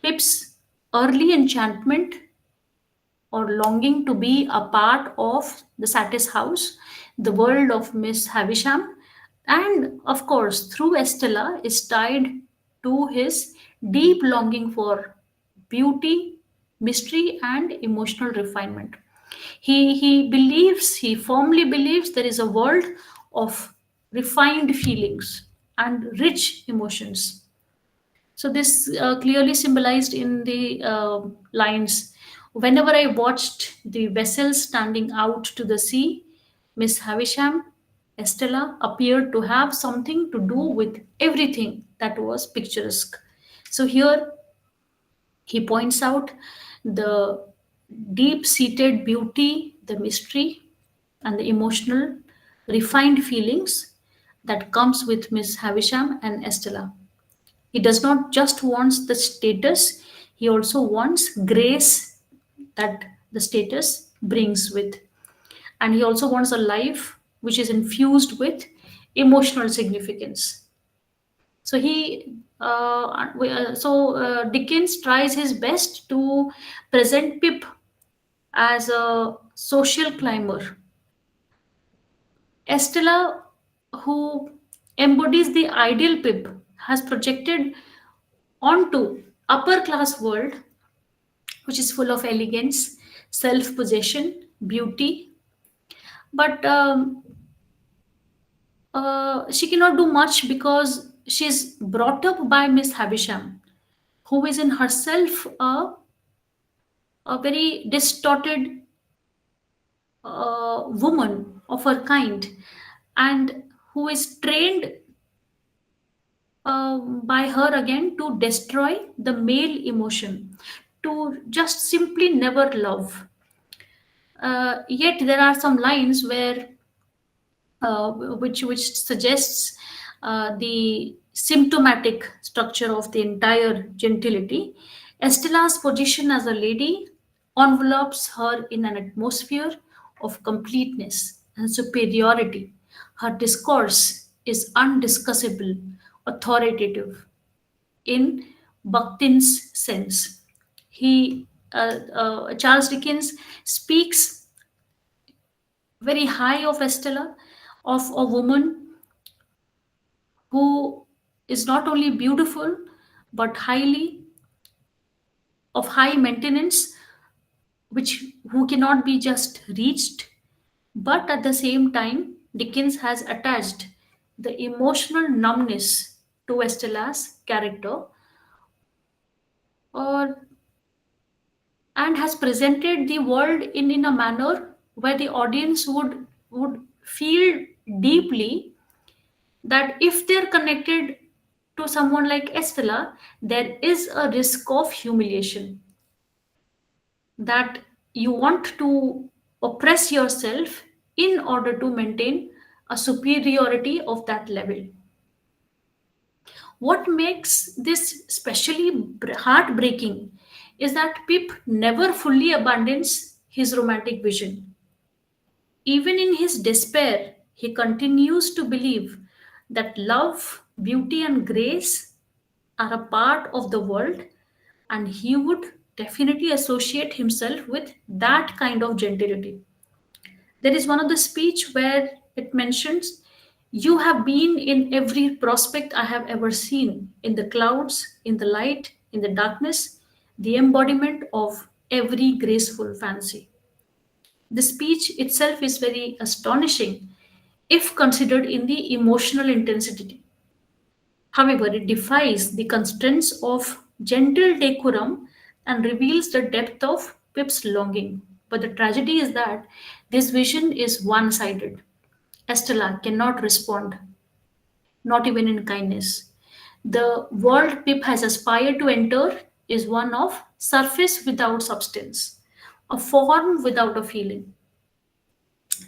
[SPEAKER 1] Pip's early enchantment or longing to be a part of the Satis house, the world of Miss Havisham, and of course, through Estella, is tied to his deep longing for beauty, mystery, and emotional refinement. He firmly believes there is a world of refined feelings and rich emotions. So this clearly symbolized in the lines. Whenever I watched the vessels standing out to the sea, Miss Havisham, Estella appeared to have something to do with everything that was picturesque. So here he points out the deep seated beauty, the mystery, and the emotional, refined feelings that comes with Miss Havisham and Estella. He does not just want the status, he also wants grace that the status brings with. And he also wants a life which is infused with emotional significance. So Dickens tries his best to present Pip as a social climber. Estella, who embodies the ideal Pip, has projected onto upper class world which is full of elegance, self possession, beauty. But she cannot do much because she's brought up by Miss Havisham, who is in herself a very distorted woman of her kind, and who is trained by her again to destroy the male emotion, to just simply never love. Yet there are some lines where which suggests the symptomatic structure of the entire gentility. Estella's position as a lady envelopes her in an atmosphere of completeness and superiority. Her discourse is undiscussable, authoritative in Bakhtin's sense. Charles Dickens speaks very high of Estella, of a woman who is not only beautiful but highly of high maintenance, which who cannot be just reached. But at the same time, Dickens has attached the emotional numbness to Estella's character, or and has presented the world in a manner where the audience would feel deeply that if they're connected to someone like Estella, there is a risk of humiliation, that you want to oppress yourself in order to maintain a superiority of that level. What makes this especially heartbreaking is that Pip never fully abandons his romantic vision. Even in his despair, he continues to believe that love, beauty, and grace are a part of the world, and he would definitely associate himself with that kind of gentility. There is one of the speech where it mentions, "You have been in every prospect I have ever seen, in the clouds, in the light, in the darkness, the embodiment of every graceful fancy." The speech itself is very astonishing if considered in the emotional intensity. However, it defies the constraints of gentle decorum and reveals the depth of Pip's longing. But the tragedy is that this vision is one sided. Estella cannot respond, not even in kindness. The world Pip has aspired to enter is one of surface without substance, a form without a feeling.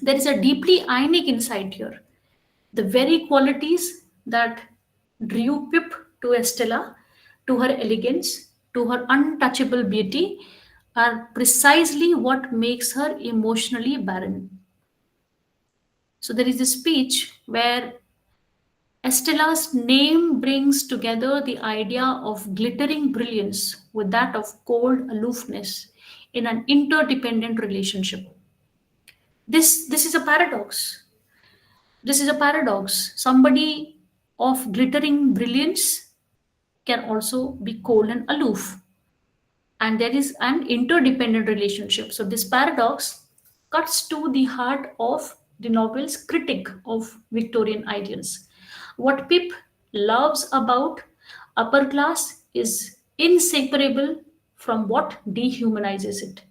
[SPEAKER 1] There is a deeply ionic insight here. The very qualities that drew Pip to Estella, to her elegance, to her untouchable beauty, are precisely what makes her emotionally barren. So there is a speech where Estella's name brings together the idea of glittering brilliance with that of cold aloofness in an interdependent relationship. This is a paradox. This is a paradox. Somebody of glittering brilliance can also be cold and aloof, and there is an interdependent relationship. So this paradox cuts to the heart of the novel's critic of Victorian ideals. What Pip loves about upper class is inseparable from what dehumanizes it.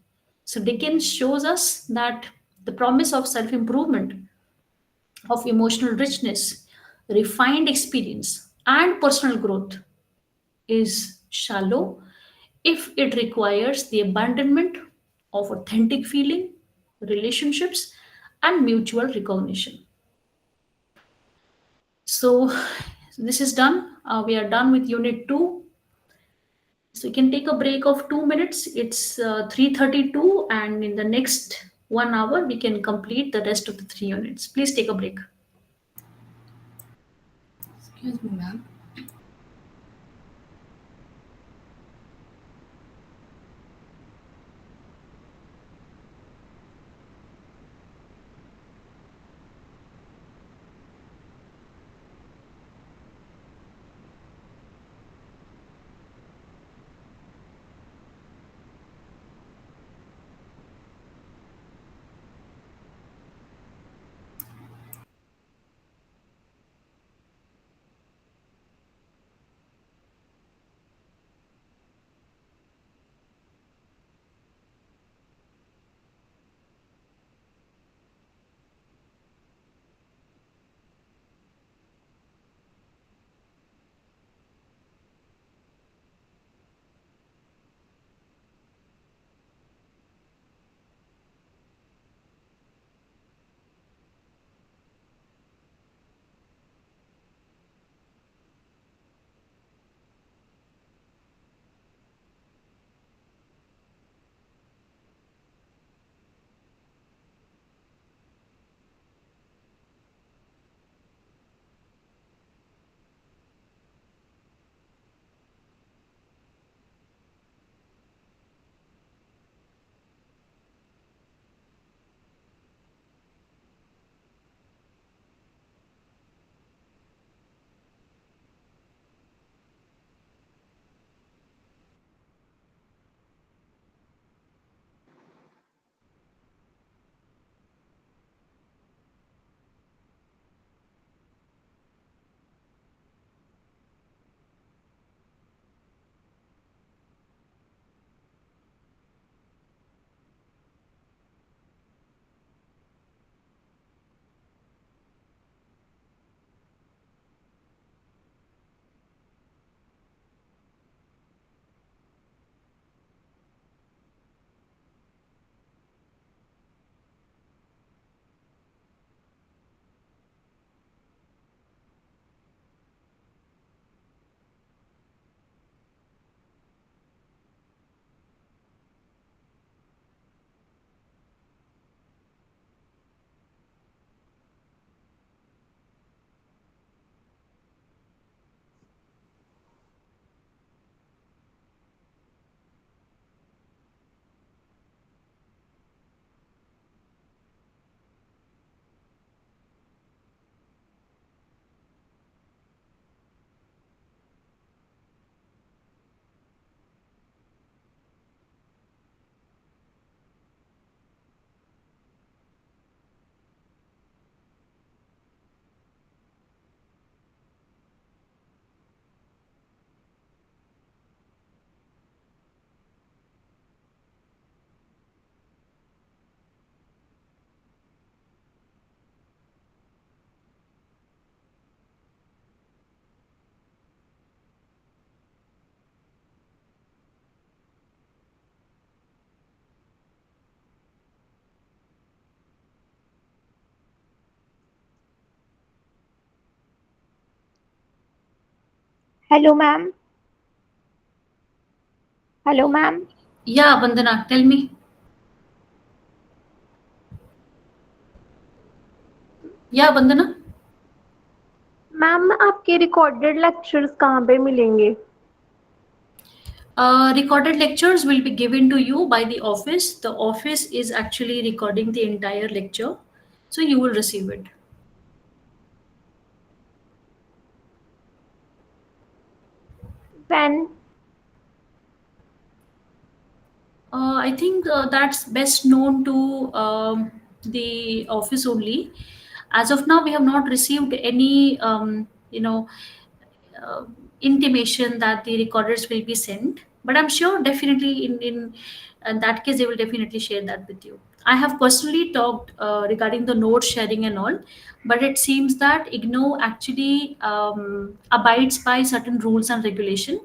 [SPEAKER 1] So Dickens shows us that the promise of self improvement, of emotional richness, refined experience, and personal growth is shallow if it requires the abandonment of authentic feeling, relationships, and mutual recognition. So, this is done. We are done with Unit 2. So, you can take a break of 2 minutes. It's 3:32, and in the next 1 hour, we can complete the rest of the 3 units. Please take a break.
[SPEAKER 2] Excuse me, ma'am.
[SPEAKER 3] Hello, ma'am. Hello, ma'am.
[SPEAKER 1] Yeah, Vandana, tell me. Yeah, Vandana.
[SPEAKER 3] Ma'am आपके recorded lectures कहाँ पे मिलेंगे?
[SPEAKER 1] Recorded lectures will be given to you by the office. The office is actually recording the entire lecture, so you will receive it.
[SPEAKER 3] When?
[SPEAKER 1] I think that's best known to the office only. As of now, we have not received any, uh, intimation that the recorders will be sent. But I'm sure definitely in that case they will definitely share that with you. I have personally talked regarding the note sharing and all, but it seems that IGNO actually abides by certain rules and regulation.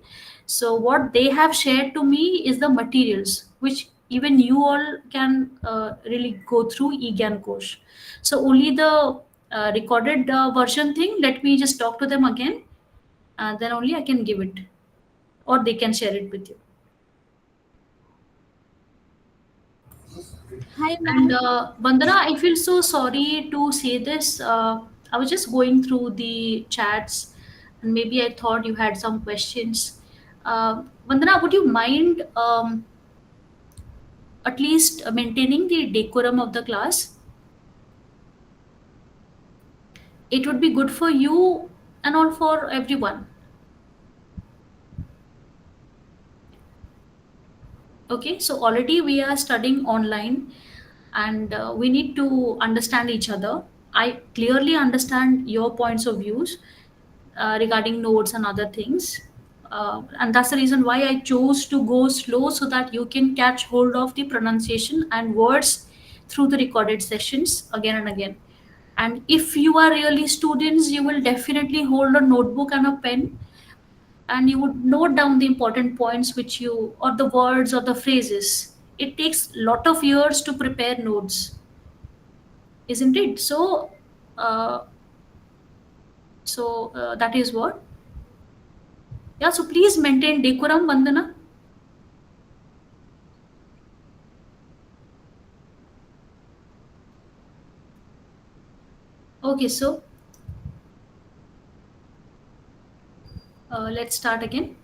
[SPEAKER 1] So what they have shared to me is the materials which even you all can really go through eGyan course. So only the recorded version thing. Let me just talk to them again, and then only I can give it, or they can share it with you.
[SPEAKER 2] Hi,
[SPEAKER 1] And
[SPEAKER 2] ma'am.
[SPEAKER 1] Vandana, I feel so sorry to say this. I was just going through the chats, and maybe I thought you had some questions. Vandana, would you mind at least maintaining the decorum of the class? It would be good for you and all for everyone. Okay, so already we are studying online, and we need to understand each other. I clearly understand your points of views regarding notes and other things, and that's the reason why I chose to go slow so that you can catch hold of the pronunciation and words through the recorded sessions again and again. And if you are really students, you will definitely hold a notebook and a pen, and you would note down the important points which you, or the words or the phrases. It takes lot of years to prepare notes, isn't it? Uh, that is what. Yeah, so please maintain decorum, Vandana. Okay, so let's start again.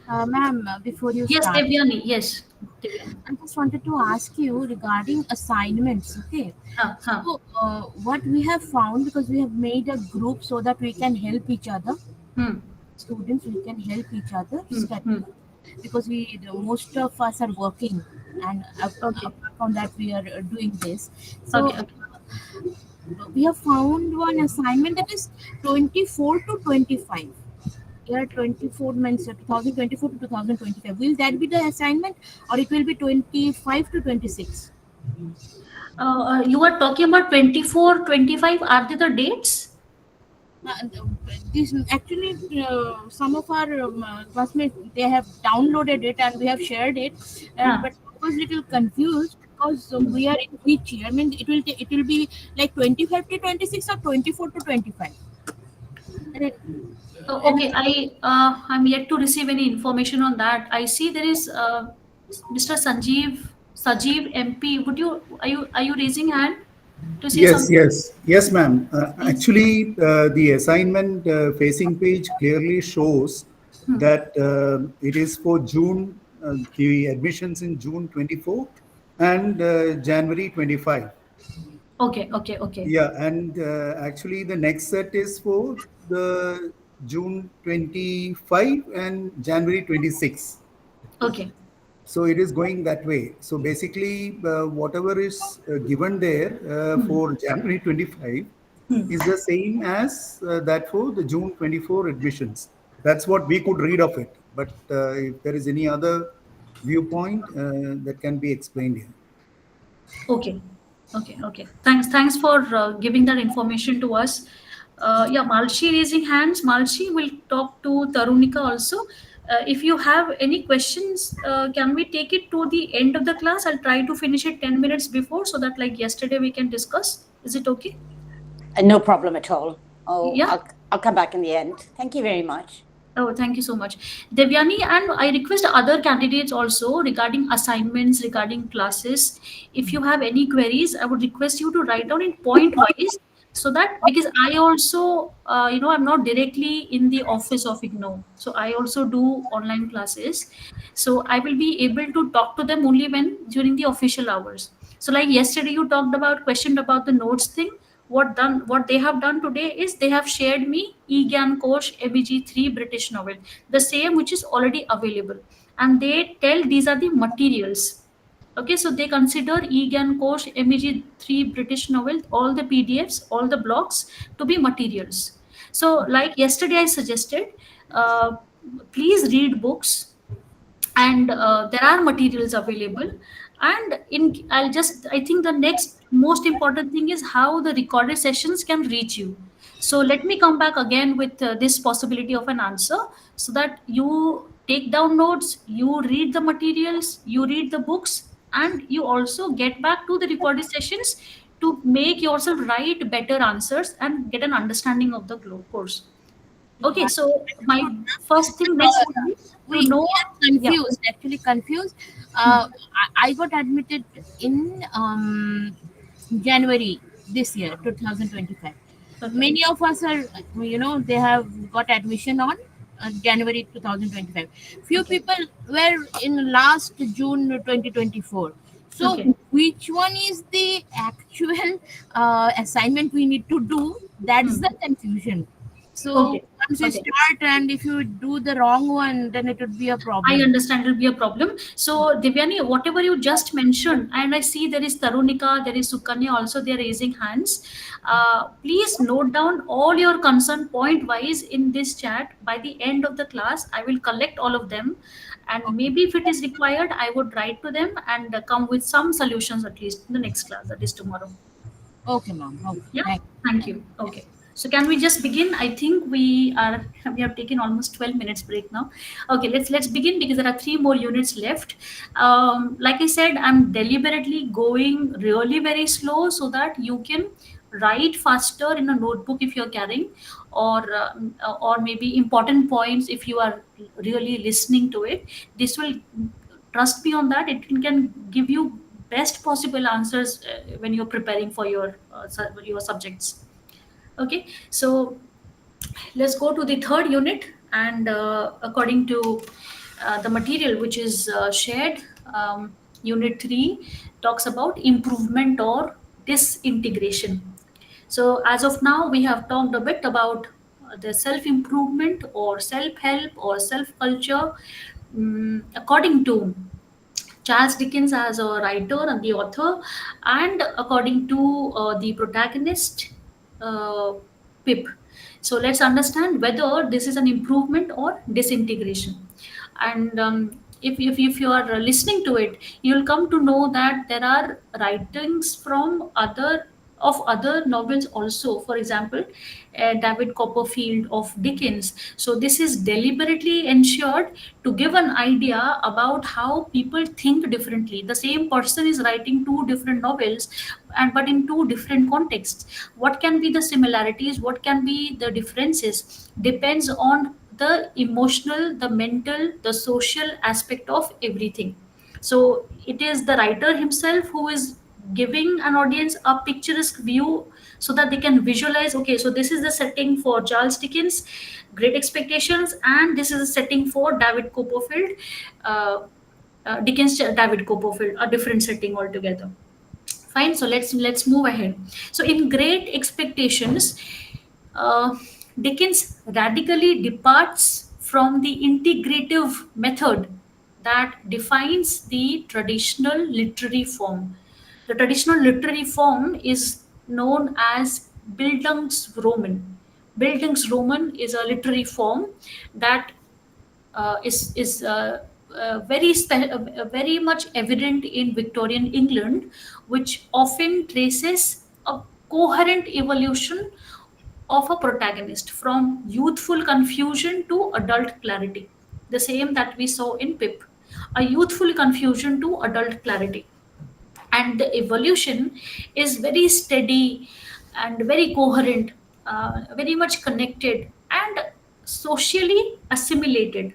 [SPEAKER 2] Ma'am, before you
[SPEAKER 1] Yes,
[SPEAKER 2] start,
[SPEAKER 1] Devyani. Yes, Devyani.
[SPEAKER 2] I just wanted to ask you regarding assignments. Okay.
[SPEAKER 1] Huh, huh.
[SPEAKER 2] So, what we have found, because we have made a group so that we can help each other,
[SPEAKER 1] Hmm.
[SPEAKER 2] students, we can help each other
[SPEAKER 1] Hmm.
[SPEAKER 2] study,
[SPEAKER 1] Hmm.
[SPEAKER 2] because most of us are working, and
[SPEAKER 1] Okay.
[SPEAKER 2] apart from that, we are doing this. So,
[SPEAKER 1] Okay. Okay.
[SPEAKER 2] we have found one assignment that is 24 to 25. Year 24 means 2024 to 2025. Will that be the assignment, or it will be 25 to 26?
[SPEAKER 1] You are talking about 24, 25. Are they the dates?
[SPEAKER 2] And, this actually, some of our classmates, they have downloaded it and we have shared it, and
[SPEAKER 1] Huh.
[SPEAKER 2] but I was little confused because we are in which year. I mean, it will be like 25 to 26 or 24 to 25. And
[SPEAKER 1] Okay, I'm yet to receive any information on that. I see there is Mr. Sajeev MP. Would you are you raising hand to say
[SPEAKER 4] Yes,
[SPEAKER 1] something?
[SPEAKER 4] yes, yes, ma'am.
[SPEAKER 1] Please.
[SPEAKER 4] Actually, the assignment facing page clearly shows
[SPEAKER 1] Hmm.
[SPEAKER 4] that it is for June, the admissions in June 24 and January 25.
[SPEAKER 1] Okay, okay, okay,
[SPEAKER 4] Yeah, and actually, the next set is for the June 25 and January 26.
[SPEAKER 1] okay.
[SPEAKER 4] So it is going that way. So basically, whatever is given there for January 25 is the same as that for the June 24 admissions. That's what we could read of it. But if there is any other viewpoint, that can be explained here.
[SPEAKER 1] Okay, okay, okay. Thanks for giving that information to us. Yeah, Malshi raising hands. Malshi will talk to Tarunika also. If you have any questions, can we take it to the end of the class? I'll try to finish it 10 minutes before so that, like yesterday, we can discuss. Is it okay?
[SPEAKER 5] No problem at all. Oh,
[SPEAKER 1] Yeah.
[SPEAKER 5] I'll come back in the end. Thank you very much.
[SPEAKER 1] Oh, thank you so much, Devyani. And I request other candidates also regarding assignments, regarding classes. If you have any queries, I would request you to write down in point wise, so that because I also, I'm not directly in the office of IGNO, so I also do online classes. So I will be able to talk to them only when during the official hours. So like yesterday, you talked about questioned about the notes thing. What they have done today is they have shared me eGAN course MEG-3 British novel, the same which is already available, and they tell these are the materials. Okay, so they consider eGAN course MEG-3 British novel, all the PDFs, all the blocks to be materials. So like yesterday I suggested, uh, please read books, and there are materials available. And in I think the next most important thing is how the recorded sessions can reach you. So let me come back again with this possibility of an answer, so that you take down notes, you read the materials, you read the books, and you also get back to the recorded sessions to make yourself write better answers and get an understanding of the course. Okay,
[SPEAKER 2] I
[SPEAKER 1] so my
[SPEAKER 2] understood, ma'am.
[SPEAKER 1] first thing
[SPEAKER 2] Uh,
[SPEAKER 1] next would be to know.
[SPEAKER 2] we are
[SPEAKER 1] Yeah.
[SPEAKER 2] confused, actually confused.
[SPEAKER 1] Hmm.
[SPEAKER 2] I got admitted in January this year, 2025.
[SPEAKER 1] Okay.
[SPEAKER 2] Many of us are, they have got admission on January 2025. Few
[SPEAKER 1] Okay.
[SPEAKER 2] people were in last June 2024. So,
[SPEAKER 1] Okay.
[SPEAKER 2] which one is the actual assignment we need to do? That's the
[SPEAKER 1] Hmm.
[SPEAKER 2] confusion. So,
[SPEAKER 1] Okay.
[SPEAKER 2] once you
[SPEAKER 1] Okay.
[SPEAKER 2] start and if you do the wrong one, then it would be a
[SPEAKER 1] I
[SPEAKER 2] problem.
[SPEAKER 1] understand it will be a problem. So, Divyani, whatever you just mentioned, and I see there is Tarunika, there is Sukanya also, they are raising hands. Please note down all your concern point wise in this chat. By the end of the class, I will collect all of them. And maybe if it is required, I would write to them and come with some solutions at least in the next class, that is tomorrow.
[SPEAKER 2] Okay, ma'am. Okay.
[SPEAKER 1] Yeah,
[SPEAKER 2] Thank
[SPEAKER 1] thank
[SPEAKER 2] you.
[SPEAKER 1] you. Okay. So can we just begin? I think we have taken almost 12 minutes break now. Okay, let's begin because there are three more units left. Like I said, I'm deliberately going really very slow so that you can write faster in a notebook if you're carrying, or maybe important points if you are really listening to it. This will, trust me on that, it can give you best possible answers when you're preparing for your subjects. Okay, so let's go to the third unit. And according to the material which is shared, unit 3 talks about improvement or disintegration. So as of now we have talked a bit about the self improvement or self help or self culture. According to Charles Dickens as a writer and the author, and according to the protagonist, uh, Pip. So let's understand whether this is an improvement or disintegration. And if you are listening to it, you'll come to know that there are writings from other novels also. For example, David Copperfield of Dickens. So this is deliberately ensured to give an idea about how people think differently. The same person is writing two different novels, and but in two different contexts. What can be the similarities? What can be the differences? Depends on the emotional, the mental, the social aspect of everything. So it is the writer himself who is giving an audience a picturesque view so that they can visualize, okay, so this is the setting for Charles Dickens, Great Expectations, and this is a setting for David Copperfield, uh, Dickens, David Copperfield, a different setting altogether. Fine, so let's move ahead. So in Great Expectations, uh, Dickens radically departs from the integrative method that defines the traditional literary form. The traditional literary form is known as Bildungsroman. Bildungsroman is a literary form that is very much evident in Victorian England, which often traces a coherent evolution of a protagonist from youthful confusion to adult clarity. The same that we saw in Pip, a youthful confusion to adult clarity. And the evolution is very steady and very coherent, very much connected and socially assimilated.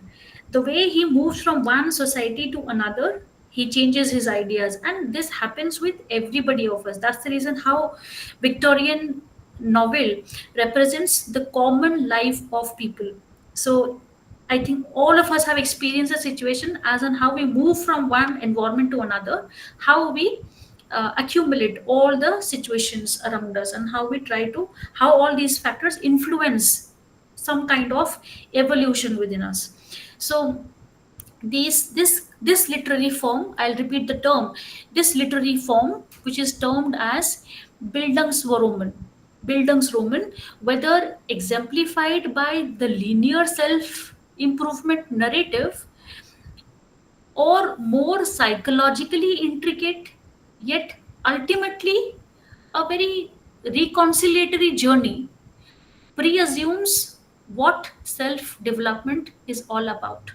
[SPEAKER 1] The way he moves from one society to another, he changes his ideas, and this happens with everybody of us. That's the reason how Victorian novel represents the common life of people. So I think all of us have experienced a situation as in how we move from one environment to another, how we accumulate all the situations around us, and how we try to, how all these factors influence some kind of evolution within us. So this literary form, I'll repeat the term, this literary form, which is termed as Bildungsroman, Bildungsroman, whether exemplified by the linear self improvement narrative or more psychologically intricate, yet ultimately a very reconciliatory journey, preassumes what self development is all about,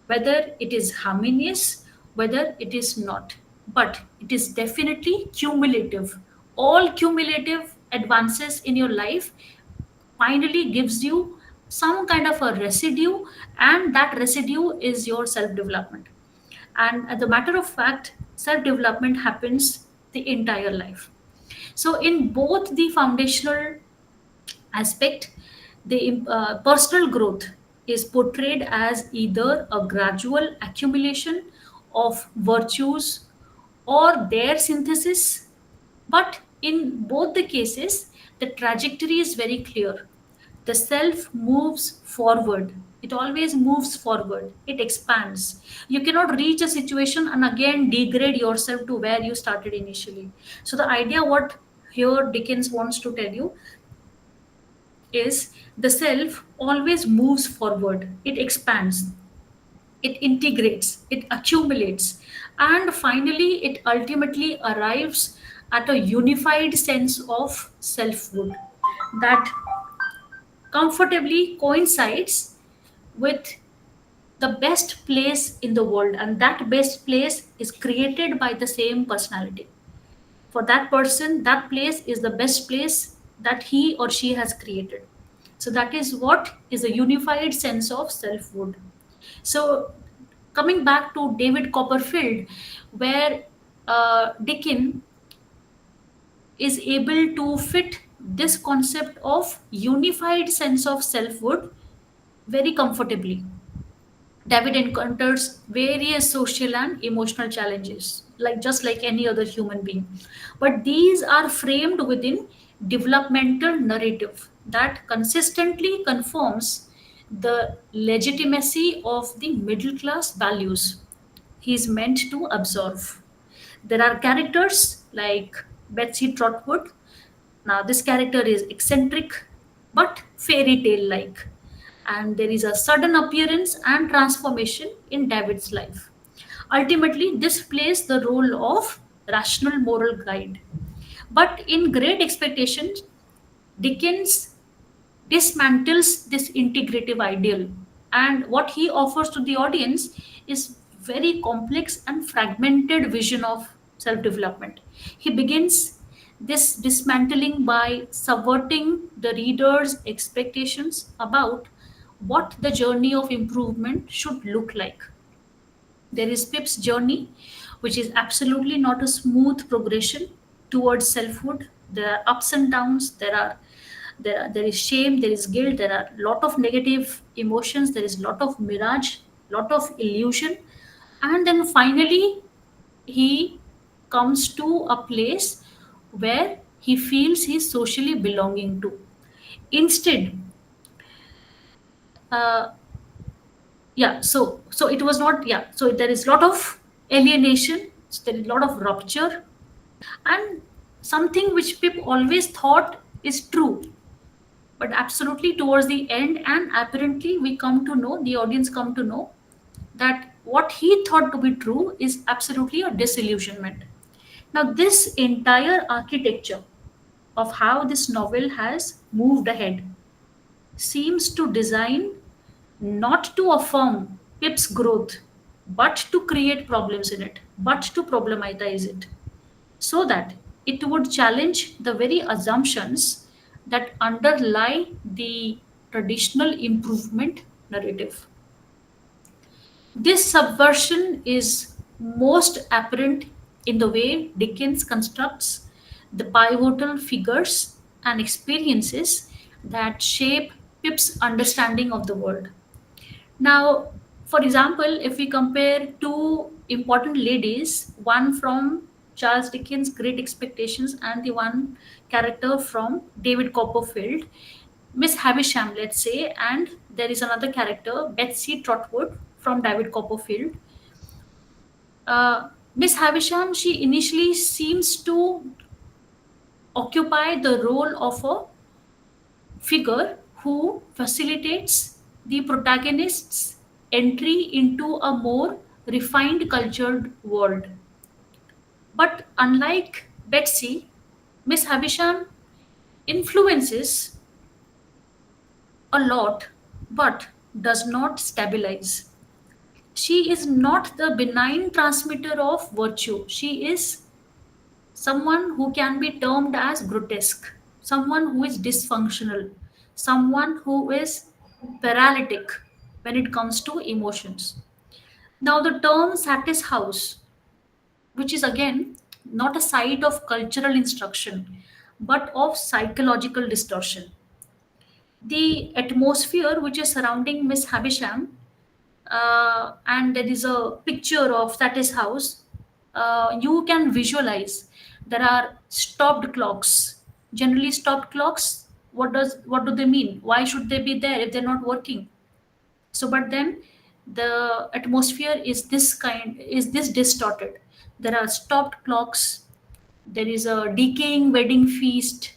[SPEAKER 1] whether it is harmonious, whether it is not. But it is definitely cumulative. All cumulative advances in your life finally gives you some kind of a residue, and that residue is your self development. And as a matter of fact, self development happens the entire life. So, in both the foundational aspect, the personal growth is portrayed as either a gradual accumulation of virtues or their synthesis. But in both the cases, the trajectory is very clear. The self moves forward. It always moves forward. It expands. You cannot reach a situation and again degrade yourself to where you started initially. So the idea what here Dickens wants to tell you is the self always moves forward. It expands, it integrates, it accumulates, and finally it ultimately arrives at a unified sense of selfhood that comfortably coincides with the best place in the world, and that best place is created by the same personality. For that person, that place is the best place that he or she has created. So that is what is a unified sense of selfhood. So coming back to David Copperfield, where Dickens is able to fit this concept of unified sense of selfhood very comfortably. David encounters various social and emotional challenges, like just like any other human being. But these are framed within developmental narrative that consistently confirms the legitimacy of the middle class values he is meant to absorb. There are characters like Betsy Trotwood. Now, this character is eccentric but fairy tale like, and there is a sudden appearance and transformation in David's life. Ultimately, this plays the role of rational moral guide. But in Great Expectations, Dickens dismantles this integrative ideal, and what he offers to the audience is very complex and fragmented vision of self development. He begins this dismantling by subverting the reader's expectations about what the journey of improvement should look like. There is Pip's journey, which is absolutely not a smooth progression towards selfhood. There are ups and downs. There is shame. There is guilt. There are a lot of negative emotions. There is a lot of mirage, lot of illusion, and then finally he comes to a place where he feels he's socially belonging to. Instead, uh, so it was not, so there is a lot of alienation, so there is a lot of rupture, and something which Pip always thought is true, but absolutely towards the end and apparently we come to know, the audience come to know, that what he thought to be true is absolutely a disillusionment. Now this entire architecture of how this novel has moved ahead seems to design not to affirm Pip's growth, but to create problems in it, but to problematize it, so that it would challenge the very assumptions that underlie the traditional improvement narrative. This subversion is most apparent in the way Dickens constructs the pivotal figures and experiences that shape Pip's understanding of the world. Now, for example, if we compare two important ladies, one from Charles Dickens' Great Expectations and the one character from David Copperfield, Miss Havisham, let's say, and there is another character, Betsy Trotwood from David Copperfield. Miss Havisham, she initially seems to occupy the role of a figure who facilitates the protagonist's entry into a more refined cultured world. But unlike Betsy, Miss Havisham influences a lot but does not stabilize. She is not the benign transmitter of virtue. She is someone who can be termed as grotesque, someone who is dysfunctional, someone who is paralytic when it comes to emotions. Now, the term satis house, which is again not a site of cultural instruction but of psychological distortion. The atmosphere which is surrounding Miss Havisham, and there is a picture of Satis house, you can visualize there are stopped clocks. Generally, stopped clocks. What do they mean? Why should they be there if they're not working? So, but then the atmosphere is this distorted. There are stopped clocks. There is a decaying wedding feast.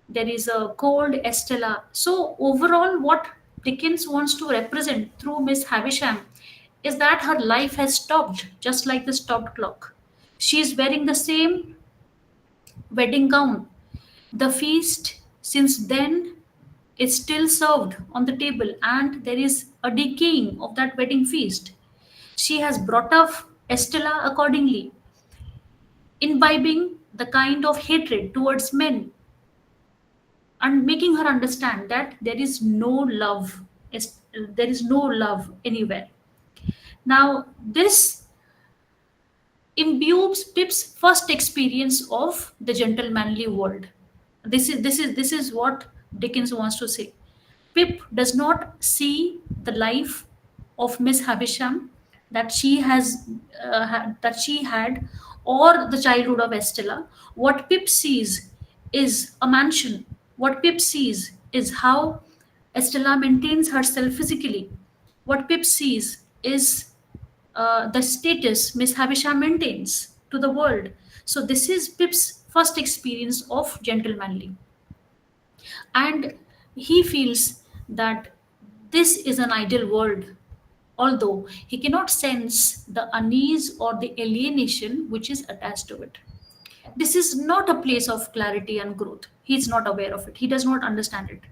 [SPEAKER 1] There is a cold Estella. So, overall, what Dickens wants to represent through Miss Havisham is that her life has stopped, just like the stopped clock. She is wearing the same wedding gown. The feast, since then, is still served on the table, and there is a decaying of that wedding feast. She has brought up Estella accordingly, imbibing the kind of hatred towards men and making her understand that there is no love, there is no love anywhere. Now, this imbues Pip's first experience of the gentlemanly world. This is what Dickens wants to say. Pip does not see the life of Miss Havisham that she had, or the childhood of Estella. What Pip sees is a mansion. What Pip sees is how Estella maintains herself physically. What Pip sees is the status Miss Havisham maintains to the world. So this is Pip's first experience of gentlemanly, and he feels that this is an ideal world, although he cannot sense the unease or the alienation which is attached to it. This is not a place of clarity and growth. He is not aware of it, he does not understand it.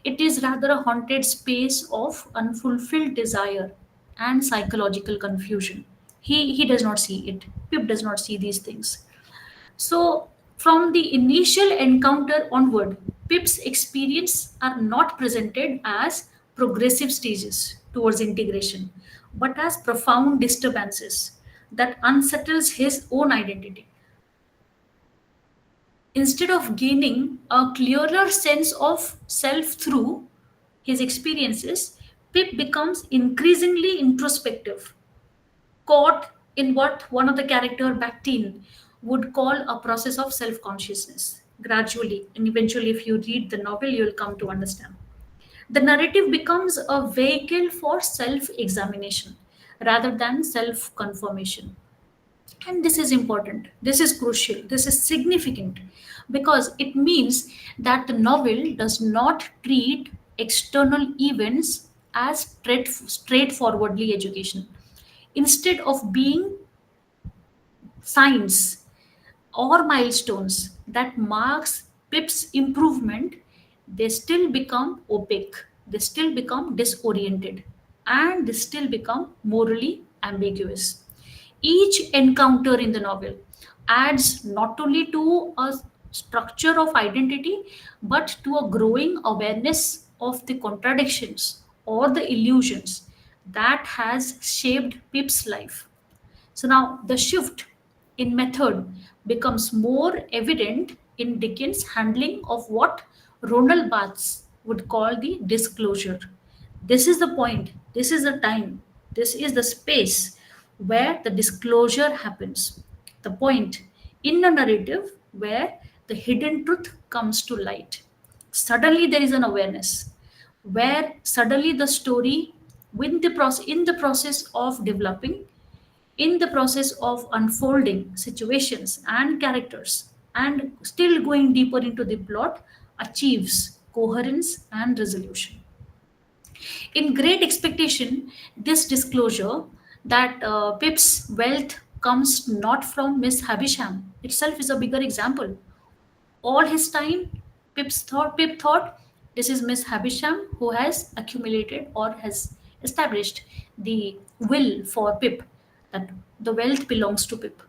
[SPEAKER 1] It is rather a haunted space of unfulfilled desire and psychological confusion. He does not see it. Pip does not see these things. So, from the initial encounter onward, Pip's experience are not presented as progressive stages towards integration, but as profound disturbances that unsettles his own identity. Instead of gaining a clearer sense of self through his experiences, Pip becomes increasingly introspective, caught in what one of the character Bakhtin would call a process of self-consciousness. Gradually and eventually, if you read the novel, you will come to understand. The narrative becomes a vehicle for self-examination rather than self-confirmation. And this is important, this is crucial, this is significant, because it means that the novel does not treat external events as straightforwardly education. Instead of being signs or milestones that marks Pip's improvement, they still become opaque, they still become disoriented, and they still become morally ambiguous. Each encounter in the novel adds not only to a structure of identity but to a growing awareness of the contradictions or the illusions that has shaped Pip's life. So now the shift in method becomes more evident in Dickens' handling of what Ronald Barthes would call the disclosure. This is the point, this is the time, this is the space where the disclosure happens. The point in a narrative where the hidden truth comes to light. Suddenly there is an awareness where suddenly the story in the process of developing, in the process of unfolding situations and characters, and still going deeper into the plot, achieves coherence and resolution. In Great Expectation, this disclosure that Pip's wealth comes not from Miss Havisham itself is a bigger example. All his time, Pip thought this is Miss Havisham who has accumulated or has established the will for Pip, that the wealth belongs to Pip.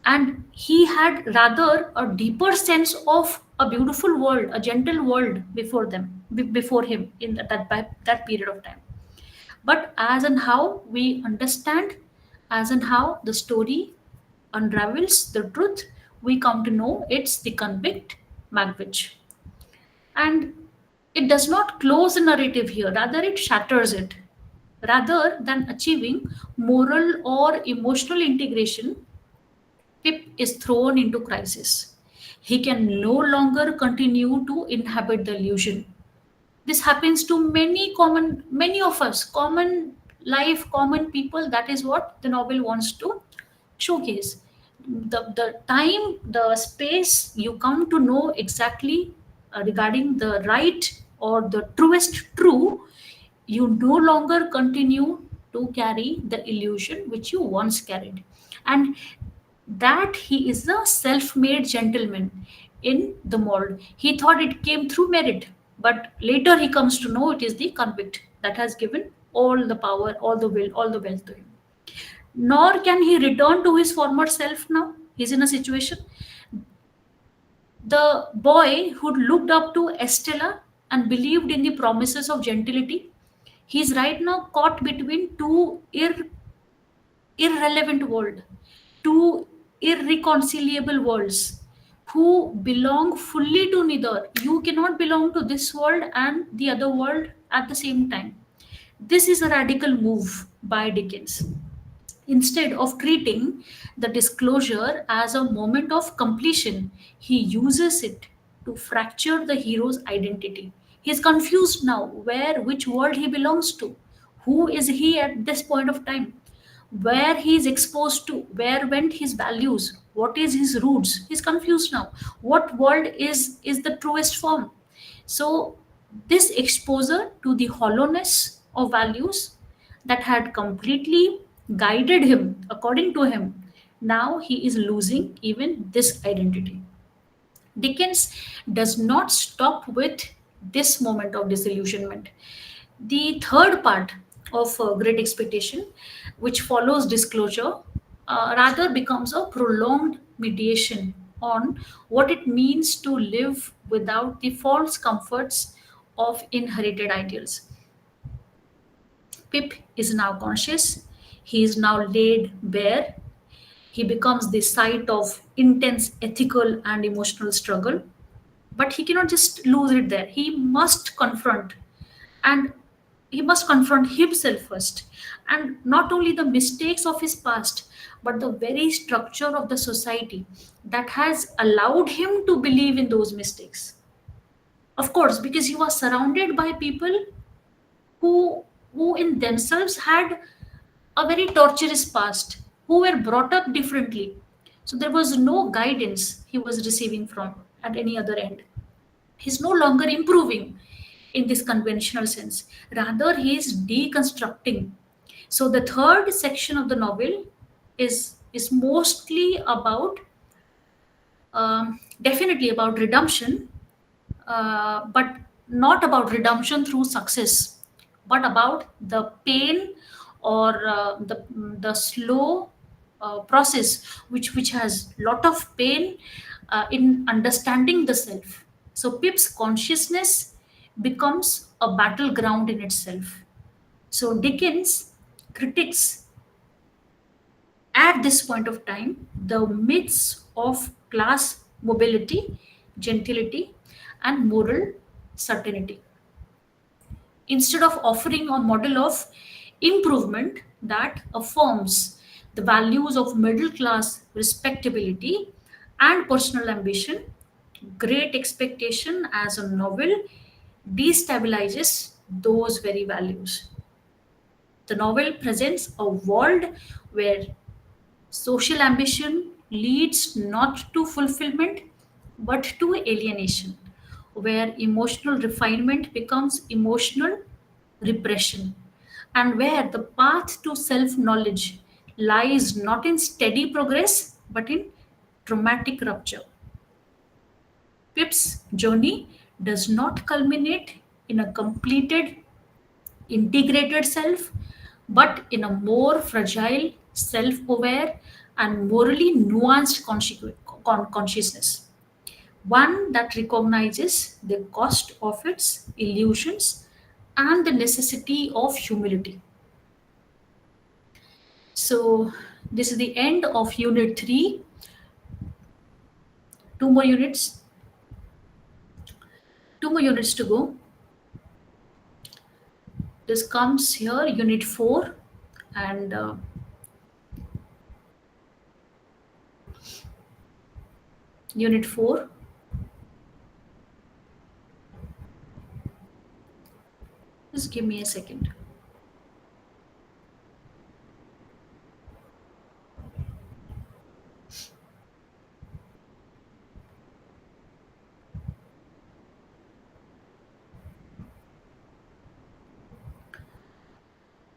[SPEAKER 1] And he had rather a deeper sense of a beautiful world, a gentle world before before him in that period of time. But as and how we understand, as and how the story unravels the truth, we come to know it's the convict Magwitch. And it does not close the narrative here, rather, it shatters it. Rather than achieving moral or emotional integration, Pip is thrown into crisis. He can no longer continue to inhabit the illusion. This happens to many of us, common life, common people. That is what the novel wants to showcase. The time, the space you come to know exactly regarding the right or the truest true, you no longer continue to carry the illusion which you once carried. And that he is a self-made gentleman in the mold. He thought it came through merit, but later he comes to know it is the convict that has given all the power, all the will, all the wealth to him. Nor can he return to his former self now. He's in a situation. The boy who looked up to Estella and believed in the promises of gentility, he's right now caught between two irrelevant worlds, two irreconcilable worlds who belong fully to neither. You cannot belong to this world and the other world at the same time. This is a radical move by Dickens. Instead of treating the disclosure as a moment of completion, he uses it to fracture the hero's identity. He is confused now which world he belongs to. Who is he at this point of time? Where he is exposed to, where went his values, what is his roots? He's confused now. What world is the truest form? So this exposure to the hollowness of values that had completely guided him according to him, now he is losing even this identity. Dickens does not stop with this moment of disillusionment. The third part of Great Expectation, which follows disclosure, rather becomes a prolonged mediation on what it means to live without the false comforts of inherited ideals. Pip is now conscious, he is now laid bare, he becomes the site of intense ethical and emotional struggle. But he cannot just lose it there. And he must confront himself first. And not only the mistakes of his past, but the very structure of the society that has allowed him to believe in those mistakes. Of course, because he was surrounded by people who who in themselves had a very torturous past, who were brought up differently. So there was no guidance he was receiving from at any other end. He's no longer improving in this conventional sense. Rather, he is deconstructing. So the third section of the novel is mostly about definitely about redemption, but not about redemption through success, but about the pain or the slow process which has lot of pain in understanding the self. So Pip's consciousness becomes a battleground in itself. So Dickens critics at this point of time the myths of class mobility, gentility, and moral certainty. Instead of offering a model of improvement that affirms the values of middle class respectability and personal ambition, Great Expectation as a novel destabilizes those very values. The novel presents a world where social ambition leads not to fulfillment but to alienation, where emotional refinement becomes emotional repression, and where the path to self knowledge lies not in steady progress but in traumatic rupture. Pip's journey does not culminate in a completed, integrated self, but in a more fragile, self aware, and morally nuanced consciousness. One that recognizes the cost of its illusions and the necessity of humility. So, this is the end of Unit 3. Two more units, two more units to go. This comes here, Unit 4, and Unit 4. Just give me a second.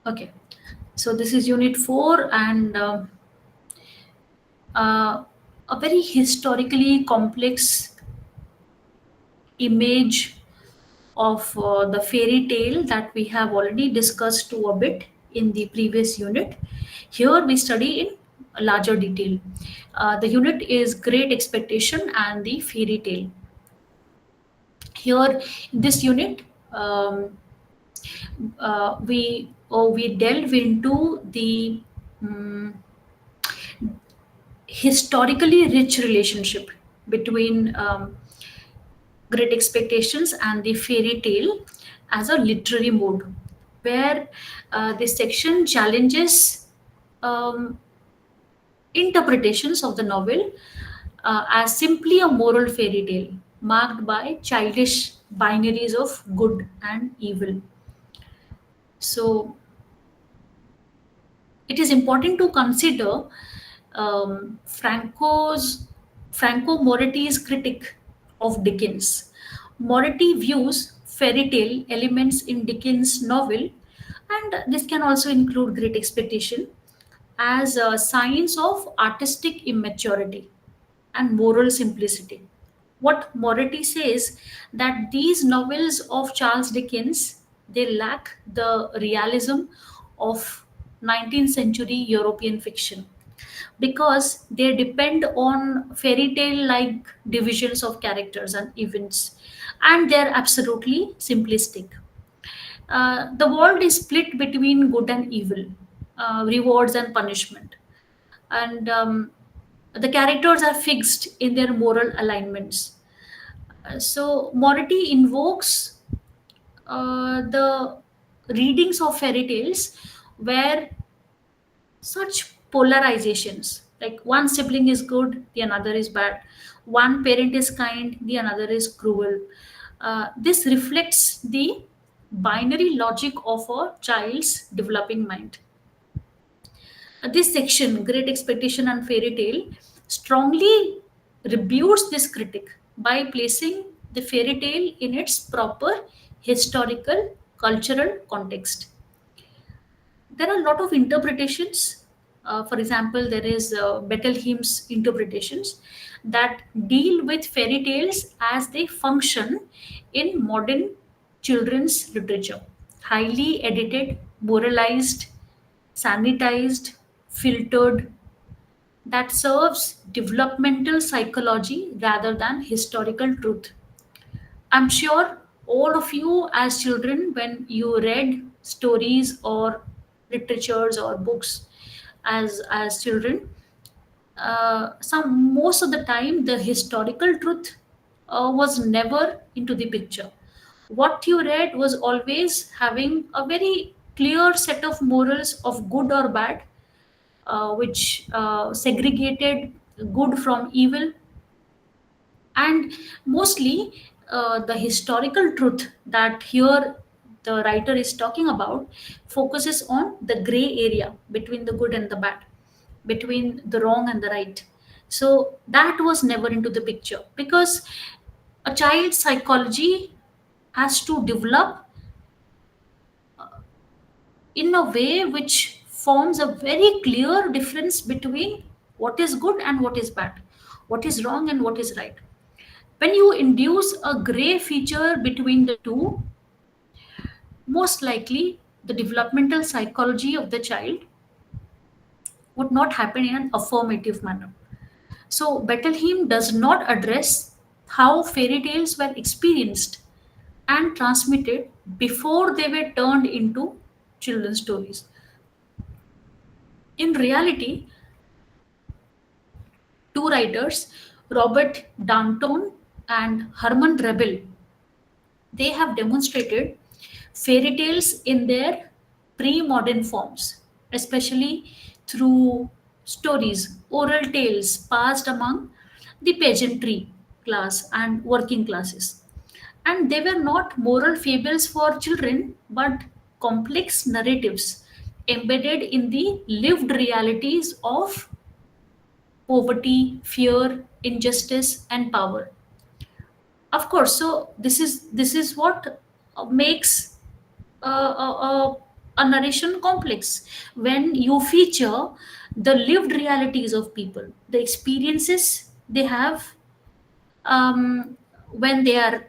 [SPEAKER 1] Okay, so this is Unit 4, and a very historically complex image of the fairy tale that we have already discussed to a bit in the previous unit. Here we study in a larger detail. The unit is Great Expectation and the Fairy Tale. Here in this unit, we delve into the historically rich relationship between Great Expectations and the Fairy Tale as a literary mode, where this section challenges um, interpretations of the novel as simply a moral fairy tale marked by childish binaries of good and evil. So it is important to consider Franco Moretti's critique of Dickens. Moretti views fairy tale elements in Dickens' novel, and this can also include Great Expectation, as signs of artistic immaturity and moral simplicity. What Moretti says that these novels of Charles Dickens, they lack the realism of 19th century European fiction because they depend on fairy tale like divisions of characters and events, and they're absolutely simplistic. The world is split between good and evil, rewards and punishment, and the characters are fixed in their moral alignments. So Moretti invokes the readings of fairy tales where such polarizations, like one sibling is good, the another is bad, one parent is kind, the another is cruel. This reflects the binary logic of a child's developing mind. This section, Great Expectation and Fairy Tale, strongly rebukes this critic by placing the fairy tale in its proper historical cultural context. There are a lot of interpretations. For example, there is Bettelheim's interpretations that deal with fairy tales as they function in modern children's literature. Highly edited, moralized, sanitized, filtered, that serves developmental psychology rather than historical truth. I'm sure all of you, as children, when you read stories or literatures or books as children, some most of the time the historical truth was never into the picture. What you read was always having a very clear set of morals of good or bad, which segregated good from evil. And mostly the historical truth that here the writer is talking about focuses on the gray area between the good and the bad, between the wrong and the right. So that was never into the picture, because a child's psychology has to develop in a way which forms a very clear difference between what is good and what is bad, what is wrong and what is right. When you induce a gray feature between the two, most likely the developmental psychology of the child would not happen in an affirmative manner. So, Bettelheim does not address how fairy tales were experienced and transmitted before they were turned into children's stories. In reality, two writers, Robert Danton and Herman Rebel, they have demonstrated fairy tales in their pre modern forms, especially through stories, oral tales passed among the peasantry class and working classes. And they were not moral fables for children, but complex narratives embedded in the lived realities of poverty, fear, injustice, and power. Of course, so this is what makes a narration complex, when you feature the lived realities of people, the experiences they have, when they are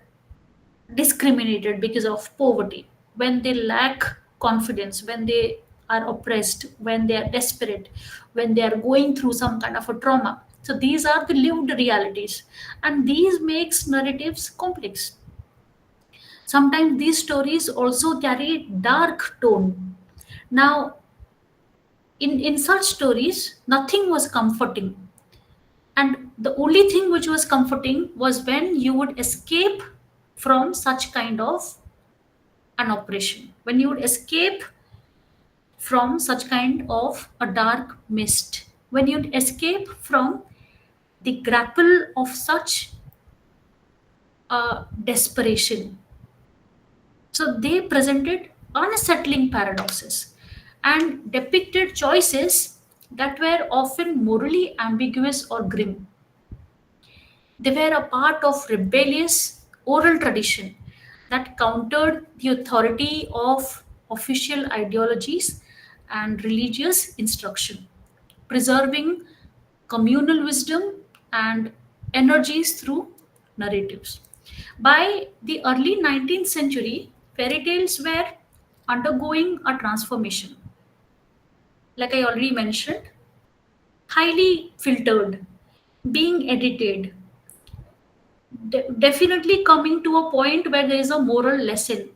[SPEAKER 1] discriminated because of poverty, when they lack confidence, when they are oppressed, when they are desperate, when they are going through some kind of a trauma. So these are the lived realities, and these makes narratives complex. Sometimes these stories also carry dark tone. Now, in such stories, nothing was comforting. And the only thing which was comforting was when you would escape from such kind of an oppression, when you would escape from such kind of a dark mist, when you'd escape from the grapple of such desperation. So they presented unsettling paradoxes and depicted choices that were often morally ambiguous or grim. They were a part of rebellious oral tradition that countered the authority of official ideologies and religious instruction, preserving communal wisdom and energies through narratives. By the early 19th century, fairy tales were undergoing a transformation. Like I already mentioned, highly filtered, being edited, definitely coming to a point where there is a moral lesson,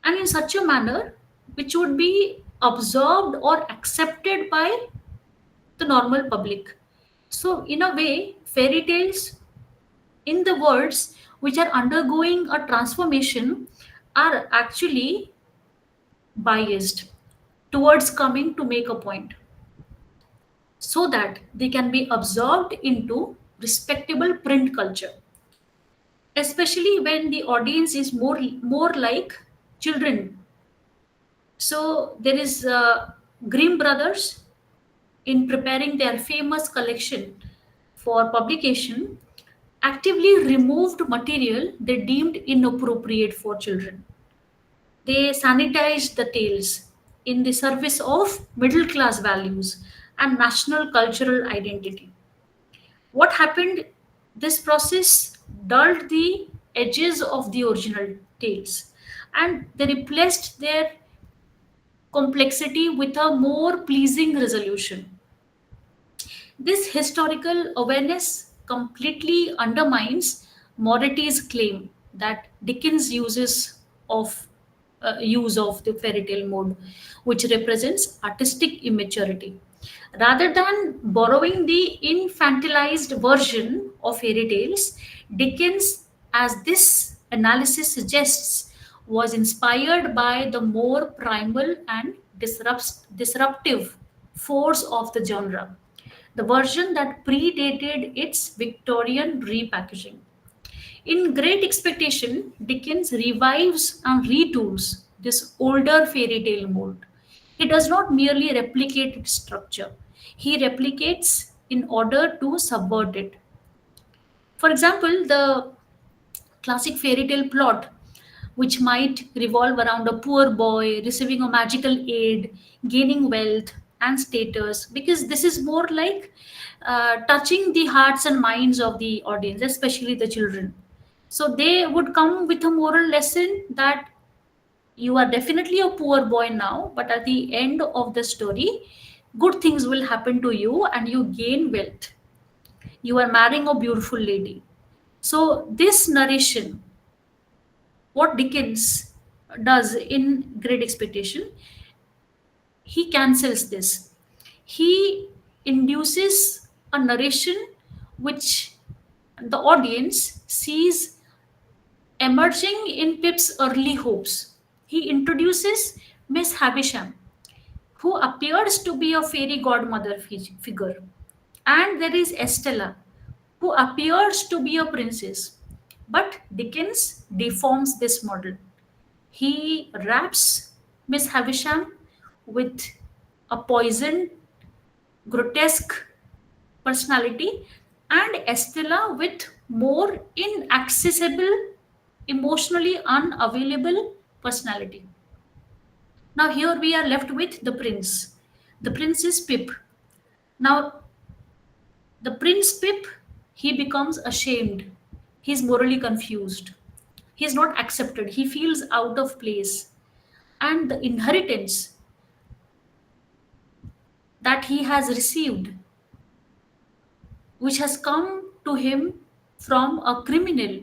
[SPEAKER 1] and in such a manner which would be absorbed or accepted by the normal public. So, in a way, fairy tales in the words which are undergoing a transformation are actually biased towards coming to make a point, so that they can be absorbed into respectable print culture, especially when the audience is more like children. So there is Grimm brothers, in preparing their famous collection for publication, actively removed material they deemed inappropriate for children. They sanitized the tales in the service of middle class values and national cultural identity. What happened? This process dulled the edges of the original tales, and they replaced their complexity with a more pleasing resolution. This historical awareness completely undermines Moretti's claim that Dickens' uses of use of the fairy tale mode, which represents artistic immaturity. Rather than borrowing the infantilized version of fairy tales, Dickens, as this analysis suggests, was inspired by the more primal and disruptive force of the genre, the version that predated its Victorian repackaging. In Great Expectation, Dickens revives and retools this older fairy tale mode. He does not merely replicate its structure, he replicates in order to subvert it. For example, the classic fairy tale plot, which might revolve around a poor boy receiving a magical aid, gaining wealth and status, because this is more like touching the hearts and minds of the audience, especially the children. So they would come with a moral lesson that you are definitely a poor boy now, but at the end of the story, good things will happen to you and you gain wealth. You are marrying a beautiful lady. So, this narration, what Dickens does in Great Expectation, he cancels this. He induces a narration which the audience sees emerging in Pip's early hopes. He introduces Miss Havisham, who appears to be a fairy godmother figure. And there is Estella, who appears to be a princess. But Dickens deforms this model. He wraps Miss Havisham with a poisoned, grotesque personality, and Estella with more inaccessible, emotionally unavailable personality. Now, here we are left with the prince. The prince is Pip. Now, the prince Pip, he becomes ashamed. He's morally confused. He's not accepted. He feels out of place. And the inheritance that he has received, which has come to him from a criminal,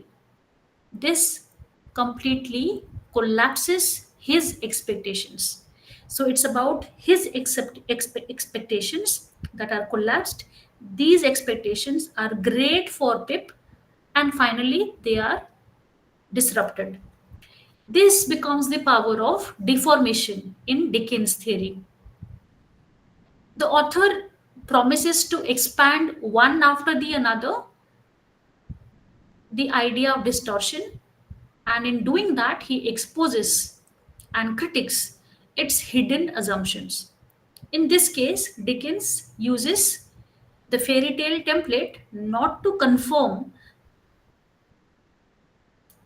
[SPEAKER 1] this completely collapses his expectations. So it's about his expectations that are collapsed. These expectations are great for Pip, and finally they are disrupted. This becomes the power of deformation in Dickens' theory. The author promises to expand one after the another the idea of distortion, and in doing that, he exposes and critiques its hidden assumptions. In this case, Dickens uses the fairy tale template not to confirm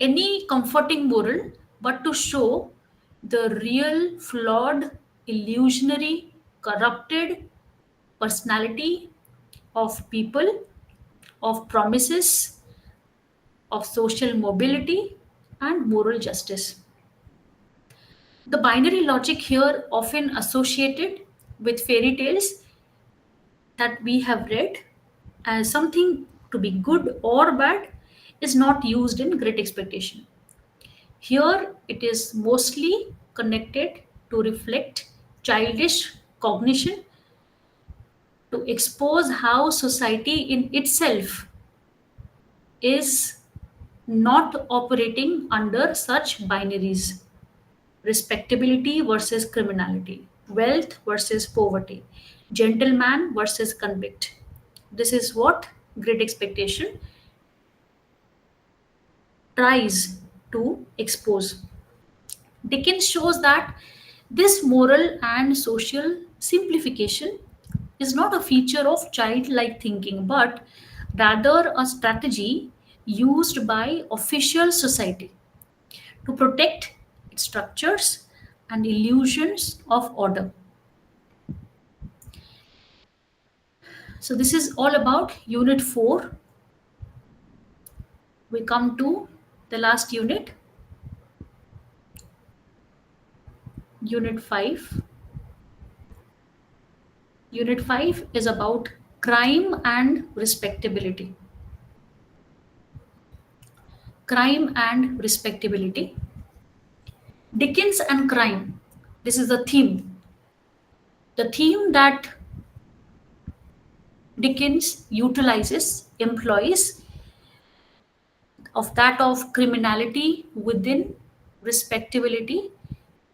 [SPEAKER 1] any comforting moral, but to show the real, flawed, illusionary, corrupted personality of people, of promises, of social mobility, and moral justice. The binary logic here, often associated with fairy tales that we have read as something to be good or bad, is not used in Great Expectation. Here, it is mostly connected to reflect childish cognition, to expose how society in itself is not operating under such binaries: respectability versus criminality, wealth versus poverty, gentleman versus convict. This is what Great Expectation tries to expose. Dickens shows that this moral and social simplification is not a feature of childlike thinking, but rather a strategy used by official society to protect its structures and illusions of order. So, this is all about Unit 4. We come to the last unit, Unit 5. Unit 5 is about crime and respectability. Crime and respectability. Dickens and crime. This is the theme. The theme that Dickens utilizes, employs, of that of criminality within respectability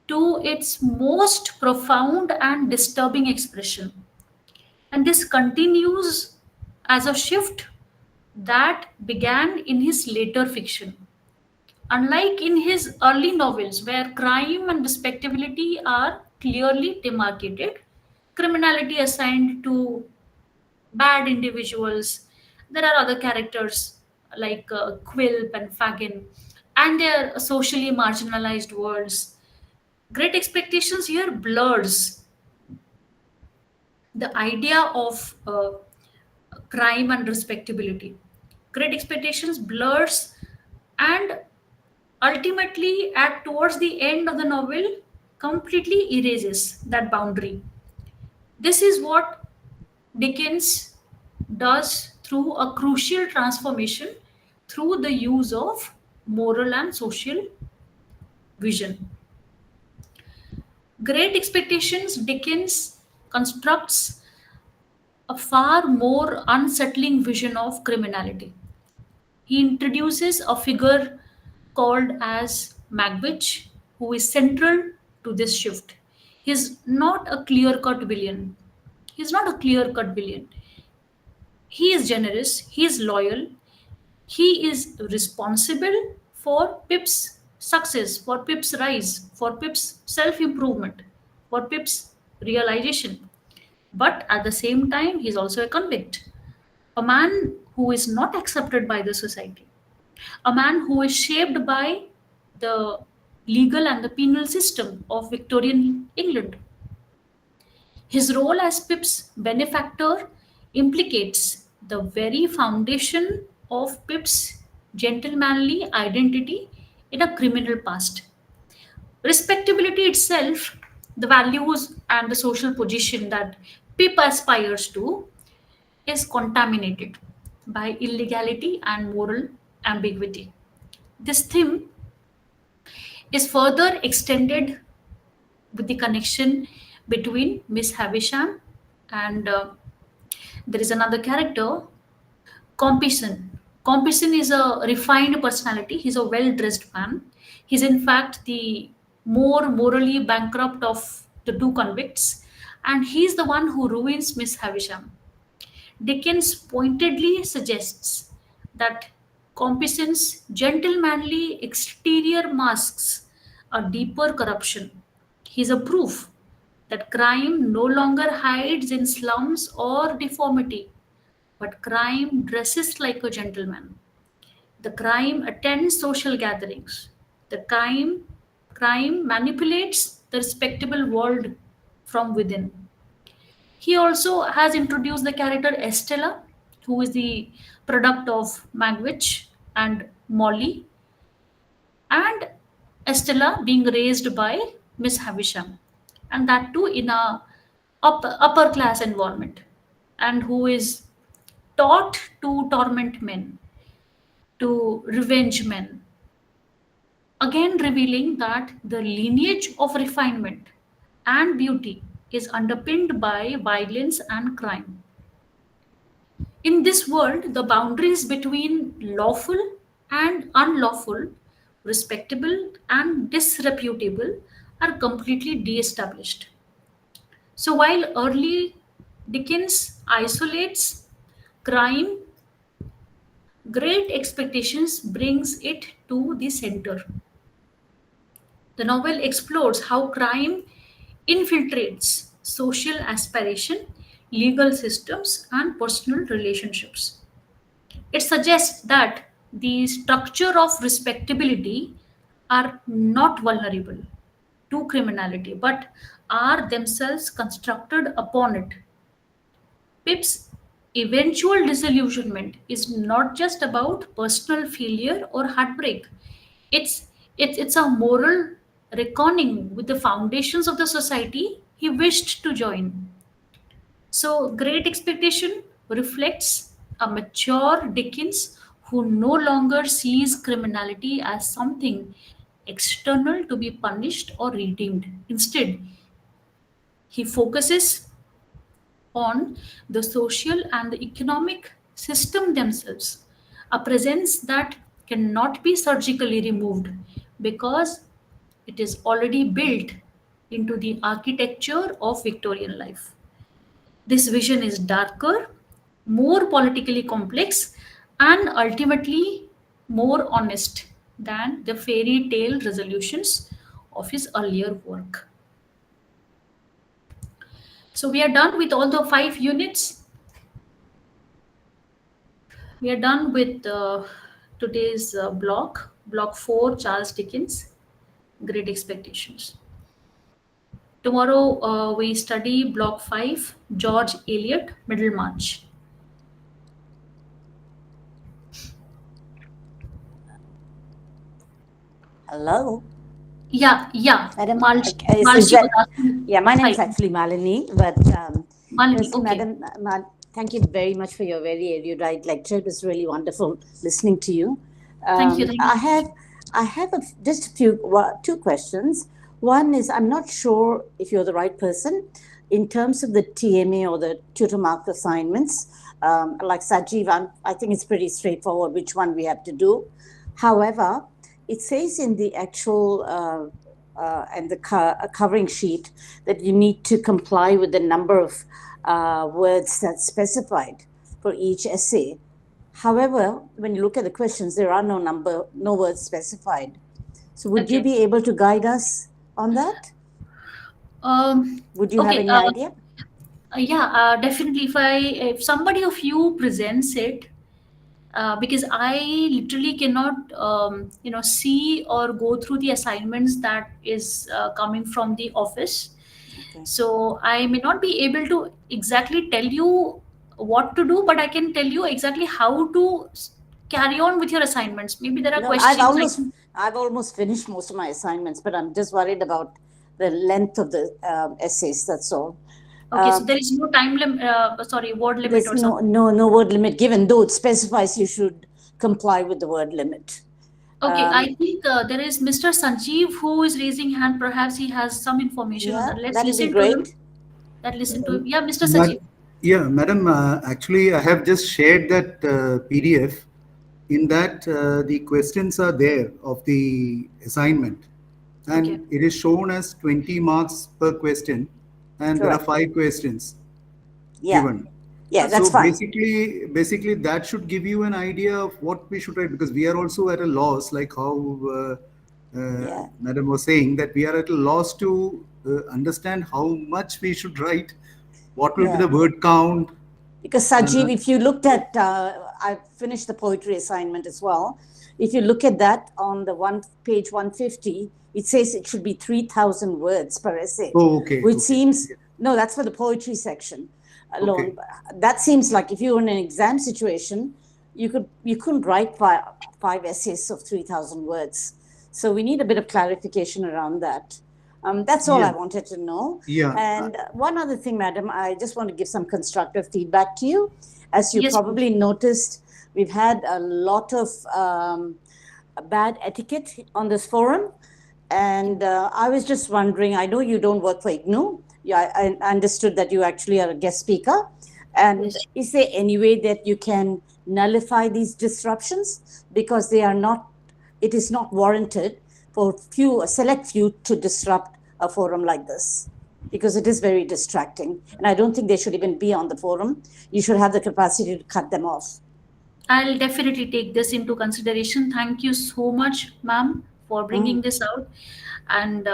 [SPEAKER 1] to its most profound and disturbing expression. And this continues as a shift that began in his later fiction. Unlike in his early novels, where crime and respectability are clearly demarcated, criminality assigned to bad individuals, there are other characters like Quilp and Fagin, and their socially marginalized worlds. Great Expectations here blurs the idea of crime and respectability. Great Expectations blurs and ultimately, at towards the end of the novel, completely erases that boundary. This is what Dickens does through a crucial transformation through the use of moral and social vision. Great Expectations, Dickens constructs a far more unsettling vision of criminality. He introduces a figure called as Magwitch, who is central to this shift. He's not a clear cut villain. He's not a clear cut villain. He is generous, he is loyal, he is responsible for Pip's success, for Pip's rise, for Pip's self improvement, for Pip's realization. But at the same time, he's also a convict, a man who is not accepted by the society, a man who is shaped by the legal and the penal system of Victorian England. His role as Pip's benefactor implicates the very foundation of Pip's gentlemanly identity in a criminal past. Respectability itself, the values and the social position that Pip aspires to, is contaminated by illegality and moral ambiguity. This theme is further extended with the connection between Miss Havisham and there is another character, Compeyson. Compeyson is a refined personality. He's a well-dressed man. He's in fact the more morally bankrupt of the two convicts, and he's the one who ruins Miss Havisham. Dickens pointedly suggests that Compeyson's gentlemanly exterior masks a deeper corruption. He's a proof that crime no longer hides in slums or deformity, but crime dresses like a gentleman. The crime attends social gatherings. The crime manipulates the respectable world from within. He also has introduced the character Estella, who is the product of Magwitch and Molly, and Estella being raised by Miss Havisham, and that too in a upper class environment, and who is taught to torment men, to revenge men, again revealing that the lineage of refinement and beauty is underpinned by violence and crime. In this world, the boundaries between lawful and unlawful, respectable and disreputable, are completely de established. So, while early Dickens isolates crime, Great Expectations brings it to the center. The novel explores how crime infiltrates social aspiration, legal systems, and personal relationships. It suggests that the structure of respectability are not vulnerable to criminality but are themselves constructed upon it. Pip's eventual disillusionment is not just about personal failure or heartbreak. It's a moral reckoning with the foundations of the society he wished to join. So, Great Expectation reflects a mature Dickens who no longer sees criminality as something external to be punished or redeemed. Instead, he focuses on the social and the economic system themselves, a presence that cannot be surgically removed because it is already built into the architecture of Victorian life. This vision is darker, more politically complex, and ultimately more honest than the fairy tale resolutions of his earlier work. So, we are done with all the 5 units. We are done with today's block 4, Charles Dickens, Great Expectations. Tomorrow we study block 5, George Eliot, Middlemarch.
[SPEAKER 5] Hello,
[SPEAKER 1] Yeah.
[SPEAKER 5] madam. Is
[SPEAKER 1] Malshi was
[SPEAKER 5] that?
[SPEAKER 1] asking.
[SPEAKER 5] Yeah, my name is
[SPEAKER 1] Hi,
[SPEAKER 5] actually Malini, but
[SPEAKER 1] Malini.
[SPEAKER 5] yes,
[SPEAKER 1] Okay.
[SPEAKER 5] madam. Thank you very much for your very erudite lecture. It was really wonderful listening to you.
[SPEAKER 1] Thank you. Thank you
[SPEAKER 5] I
[SPEAKER 1] so much.
[SPEAKER 5] have, just a few, two questions. One is, I'm not sure if you're the right person in terms of the TMA or the tutor marked assignments. Like Sajiv, I think it's pretty straightforward which one we have to do. However, it says in the actual and the covering sheet that you need to comply with the number of words that's specified for each essay. However, when you look at the questions, there are no words specified. So, would you
[SPEAKER 1] Okay.
[SPEAKER 5] be able to guide us on that? Would you have
[SPEAKER 1] Okay.
[SPEAKER 5] any idea?
[SPEAKER 1] Yeah. Definitely. If somebody of you presents it, because I literally cannot, see or go through the assignments that is coming from the office.
[SPEAKER 5] Okay.
[SPEAKER 1] So I may not be able to exactly tell you what to do, but I can tell you exactly how to carry on with your assignments. Maybe there are
[SPEAKER 5] No,
[SPEAKER 1] questions like,
[SPEAKER 5] I've almost finished most of my assignments, but I'm just worried about the length of the essays. That's all.
[SPEAKER 1] okay, so
[SPEAKER 5] Um,
[SPEAKER 1] there is no time limit, sorry, word limit
[SPEAKER 5] there's
[SPEAKER 1] or something.
[SPEAKER 5] no word limit given, though it specifies you should comply with the word limit.
[SPEAKER 1] Okay,
[SPEAKER 5] Um,
[SPEAKER 1] I think there is Mr. Sanjeev who is raising hand. Perhaps he has some information on
[SPEAKER 5] yeah,
[SPEAKER 1] that. Let's
[SPEAKER 5] that'll be
[SPEAKER 1] listen to him.
[SPEAKER 5] great.
[SPEAKER 1] Let's listen to him. Yeah, Mr.
[SPEAKER 4] But
[SPEAKER 1] Sanjeev.
[SPEAKER 4] yeah, madam, actually, I have just shared that PDF. In that, the questions are there of the assignment,
[SPEAKER 1] Okay.
[SPEAKER 4] and it is shown as 20 marks per question, and there are
[SPEAKER 5] Correct.
[SPEAKER 4] 5 questions
[SPEAKER 5] Yeah,
[SPEAKER 4] given.
[SPEAKER 5] yeah,
[SPEAKER 1] Okay.
[SPEAKER 5] that's
[SPEAKER 4] So
[SPEAKER 5] fine.
[SPEAKER 4] basically, that should give you an idea of what we should write, because we are also at a loss, like how
[SPEAKER 5] Yeah,
[SPEAKER 4] Madam was saying, that we are at a loss to understand how much we should write, what will be
[SPEAKER 5] yeah.
[SPEAKER 4] the word count.
[SPEAKER 5] Because
[SPEAKER 4] Uh,
[SPEAKER 5] Sajiv, if you looked at, I finished the poetry assignment as well. If you look at that on the one page 150, it says it should be 3,000 words per essay,
[SPEAKER 4] oh, okay,
[SPEAKER 5] which
[SPEAKER 4] okay,
[SPEAKER 5] seems, no, that's for the poetry section
[SPEAKER 4] okay.
[SPEAKER 5] alone. That seems like if you were in an exam situation, you couldn't write five essays of 3,000 words. So we need a bit of clarification around that. That's all
[SPEAKER 4] Yeah,
[SPEAKER 5] I wanted to know.
[SPEAKER 4] yeah.
[SPEAKER 5] And one other thing, madam, I just want to give some constructive feedback to you. As you
[SPEAKER 1] Yes, please.
[SPEAKER 5] probably noticed, we've had a lot of bad etiquette on this forum. And I was just wondering, I know you don't work for IGNU. Yeah, I understood that you actually are a guest speaker. And
[SPEAKER 1] Yes.
[SPEAKER 5] is there any way that you can nullify these disruptions? Because they are not, it is not warranted for a select few to disrupt a forum like this, because it is very distracting. And I don't think they should even be on the forum. You should have the capacity to cut them off.
[SPEAKER 1] I'll definitely take this into consideration. Thank you so much, ma'am, for bringing
[SPEAKER 5] Mm.
[SPEAKER 1] this out. And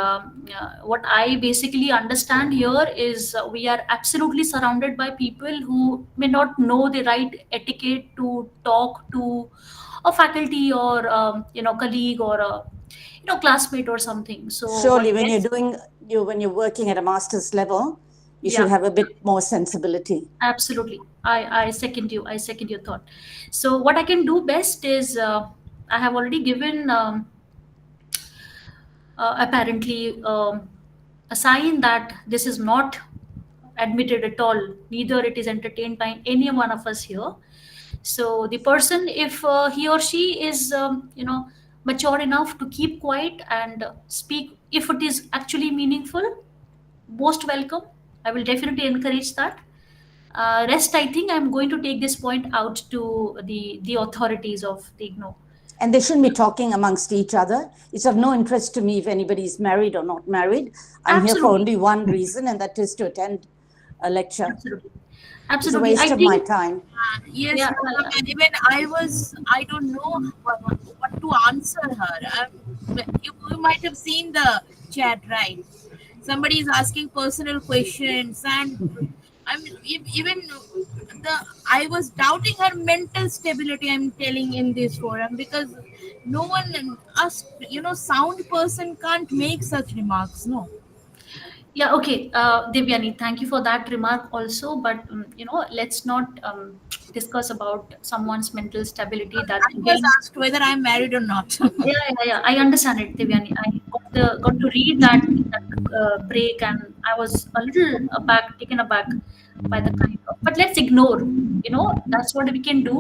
[SPEAKER 1] what I basically understand here is we are absolutely surrounded by people who may not know the right etiquette to talk to a faculty or colleague or a classmate or something. So
[SPEAKER 5] Surely,
[SPEAKER 1] what
[SPEAKER 5] when you're
[SPEAKER 1] best?
[SPEAKER 5] when you're working at a master's level, you should
[SPEAKER 1] Yeah.
[SPEAKER 5] have a bit more sensibility.
[SPEAKER 1] Absolutely. I second you. I second your thought. So what I can do best is I have already given apparently a sign that this is not admitted at all. Neither it is entertained by any one of us here. So the person, if he or she is, mature enough to keep quiet and speak if it is actually meaningful. Most welcome. I will definitely encourage that. Rest, I think I'm going to take this point out to the authorities of the IGNO.
[SPEAKER 5] And they shouldn't be talking amongst each other. It's of no interest to me if anybody is married or not married. I'm here for
[SPEAKER 1] Absolutely,
[SPEAKER 5] only one reason, and that is to attend a lecture.
[SPEAKER 1] absolutely,
[SPEAKER 5] It's a
[SPEAKER 1] absolutely.
[SPEAKER 5] waste
[SPEAKER 1] I
[SPEAKER 5] of my
[SPEAKER 1] think,
[SPEAKER 5] time.
[SPEAKER 2] Yes,
[SPEAKER 1] yeah,
[SPEAKER 2] ma'am, and even I don't know what to answer her. You might have seen the chat, right? Somebody is asking personal questions, and even the I was doubting her mental stability. I'm telling in this forum because no one, us, sound person can't make such remarks. No,
[SPEAKER 1] yeah, okay, Devyani, thank you for that remark also. But let's not discuss about someone's mental stability. That
[SPEAKER 2] I was
[SPEAKER 1] again,
[SPEAKER 2] asked whether I'm married or not.
[SPEAKER 1] yeah, yeah, yeah. I understand it, Devyani. I got to read that break, and I was a little taken aback by the kind of. But let's ignore. That's what we can do.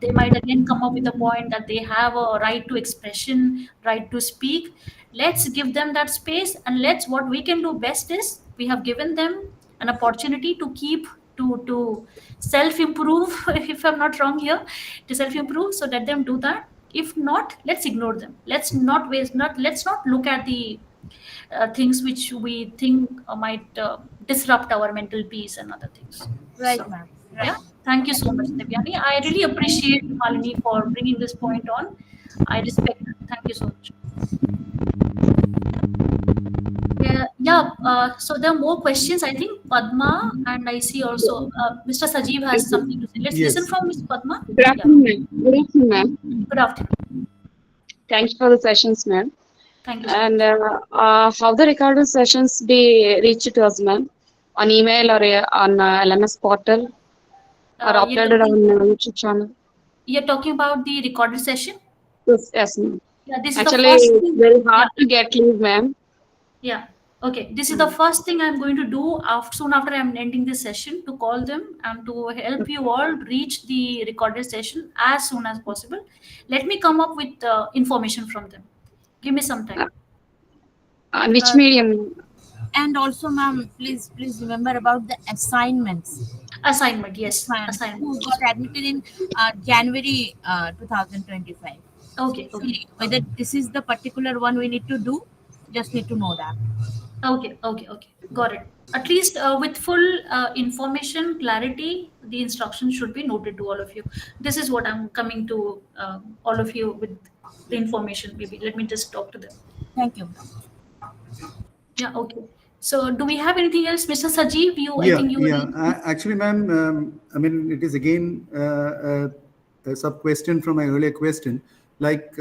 [SPEAKER 1] They might again come up with a point that they have a right to expression, right to speak. Let's give them that space, and let's what we can do best is we have given them an opportunity to keep to self improve. If I'm not wrong here, to self improve. So let them do that. If not, let's ignore them. Let's not look at the things which we think might disrupt our mental peace and other things.
[SPEAKER 2] Right,
[SPEAKER 1] So
[SPEAKER 2] ma'am.
[SPEAKER 1] yeah,
[SPEAKER 2] Right.
[SPEAKER 1] thank you so much, Devyani. I really appreciate Malini for bringing this point on. I respect that. Thank you so much. Yeah, yeah. So there are more questions. I think Padma, and I see also Mr. Sajeev has something to say. Let's listen
[SPEAKER 4] Yes.
[SPEAKER 1] from Miss Padma.
[SPEAKER 6] Good
[SPEAKER 1] Yeah.
[SPEAKER 6] afternoon, ma'am. Good afternoon, ma'am.
[SPEAKER 1] Good afternoon.
[SPEAKER 6] Thanks for the sessions, ma'am.
[SPEAKER 1] Thank you so
[SPEAKER 6] And
[SPEAKER 1] much.
[SPEAKER 6] how the recorded sessions be reached to us, ma'am? On email or on LMS portal or
[SPEAKER 1] Uh, you're
[SPEAKER 6] uploaded
[SPEAKER 1] talking
[SPEAKER 6] on YouTube channel?
[SPEAKER 1] you're talking about the recorded session.
[SPEAKER 6] Yes, yes, ma'am.
[SPEAKER 1] Yeah, this is the
[SPEAKER 6] Actually,
[SPEAKER 1] first
[SPEAKER 6] it's
[SPEAKER 1] thing.
[SPEAKER 6] very
[SPEAKER 1] Yeah,
[SPEAKER 6] hard to get leave, ma'am.
[SPEAKER 1] yeah. Okay, this is the
[SPEAKER 6] Mm.
[SPEAKER 1] first thing I'm going to do soon after I'm ending this session, to call them and to help you all reach the recorded session as soon as possible. Let me come up with information from them. Give me some time.
[SPEAKER 6] Uh, on which
[SPEAKER 1] Uh,
[SPEAKER 6] medium?
[SPEAKER 2] And also, ma'am, please remember about the assignments.
[SPEAKER 1] Assignment, yes,
[SPEAKER 2] Fine. Who
[SPEAKER 1] assignment.
[SPEAKER 2] got admitted in January 2025.
[SPEAKER 1] Okay, okay,
[SPEAKER 2] See whether this is the particular one we need to do. Just need to know that.
[SPEAKER 1] okay, okay, okay. Got it. At least with full information, clarity, the instructions should be noted to all of you. This is what I'm coming to all of you with the information. Maybe let me just talk to them.
[SPEAKER 2] Thank you.
[SPEAKER 1] Yeah, okay. So do we have anything else, Mr. Sajeev? I
[SPEAKER 4] Yeah,
[SPEAKER 1] think you
[SPEAKER 4] yeah.
[SPEAKER 1] will.
[SPEAKER 4] Actually, ma'am, I mean, it is again a sub question from my earlier question. Like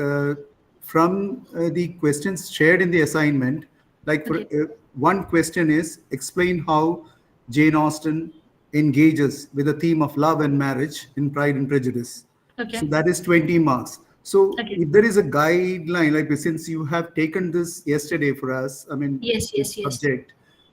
[SPEAKER 4] from the questions shared in the assignment, like for
[SPEAKER 1] Okay,
[SPEAKER 4] one question is explain how Jane Austen engages with the theme of love and marriage in Pride and Prejudice. So
[SPEAKER 1] okay,
[SPEAKER 4] that is 20 marks. So
[SPEAKER 1] okay.
[SPEAKER 4] if there is a guideline, like since you have taken this yesterday for us, I mean,
[SPEAKER 1] Yes,
[SPEAKER 4] this
[SPEAKER 1] yes, yes.
[SPEAKER 4] subject,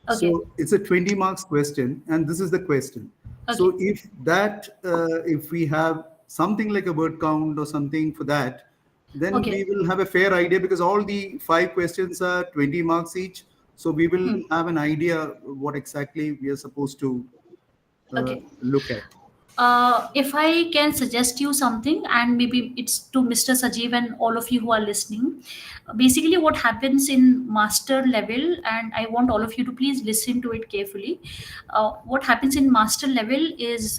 [SPEAKER 1] Okay,
[SPEAKER 4] so it's a 20 marks question, and this is the question.
[SPEAKER 1] okay,
[SPEAKER 4] So if we have something like a word count or something for that, then
[SPEAKER 1] okay.
[SPEAKER 4] we will have a fair idea because all the five questions are 20 marks each. So we will
[SPEAKER 1] Hmm.
[SPEAKER 4] have an idea what exactly we are supposed to
[SPEAKER 1] Okay.
[SPEAKER 4] look at.
[SPEAKER 1] If I can suggest you something, and maybe it's to Mr. Sajeev and all of you who are listening. Basically, what happens in master level, and I want all of you to please listen to it carefully. What happens in master level is,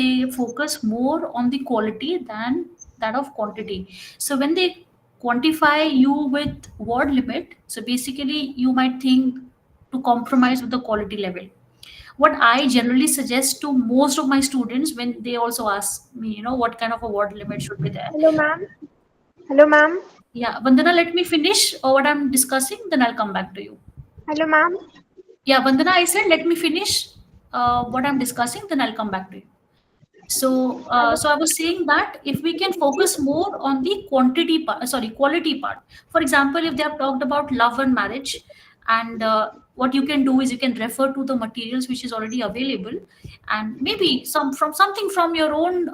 [SPEAKER 1] they focus more on the quality than that of quantity. So when they quantify you with word limit, so basically you might think to compromise with the quality level. What I generally suggest to most of my students when they also ask me, what kind of a word limit should be there.
[SPEAKER 3] Hello, ma'am. Hello, ma'am.
[SPEAKER 1] Yeah, Vandana, let me finish what I'm discussing, then I'll come back to you.
[SPEAKER 3] Hello, ma'am.
[SPEAKER 1] Yeah, Vandana, I said let me finish what I'm discussing, then I'll come back to you. So I was saying that if we can focus more on the quality part. For example, if they have talked about love and marriage, and what you can do is you can refer to the materials which is already available, and maybe something from your own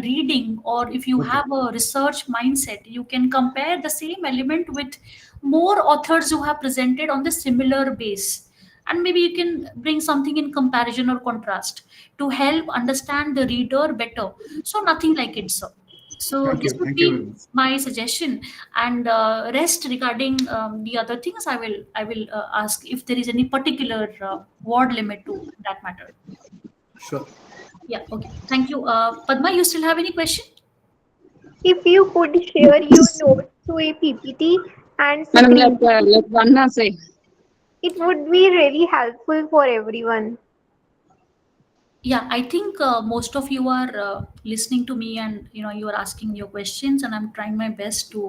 [SPEAKER 1] reading, or if you
[SPEAKER 4] Okay.
[SPEAKER 1] have a research mindset, you can compare the same element with more authors who have presented on the similar base, and maybe you can bring something in comparison or contrast to help understand the reader better. So nothing like it, sir. So
[SPEAKER 4] Thank
[SPEAKER 1] this
[SPEAKER 4] you.
[SPEAKER 1] would
[SPEAKER 4] Thank you very
[SPEAKER 1] be
[SPEAKER 4] much.
[SPEAKER 1] my suggestion, and rest regarding the other things, I will ask if there is any particular word limit to that matter.
[SPEAKER 4] Sure.
[SPEAKER 1] Yeah, okay, thank you. Padma, you still have any question?
[SPEAKER 3] If you could share your notes through a PPT and
[SPEAKER 6] Madam,
[SPEAKER 3] screen,
[SPEAKER 6] let Vanna say.
[SPEAKER 3] it would be really helpful for everyone.
[SPEAKER 1] Yeah, I think most of you are listening to me, and you are asking your questions, and I'm trying my best to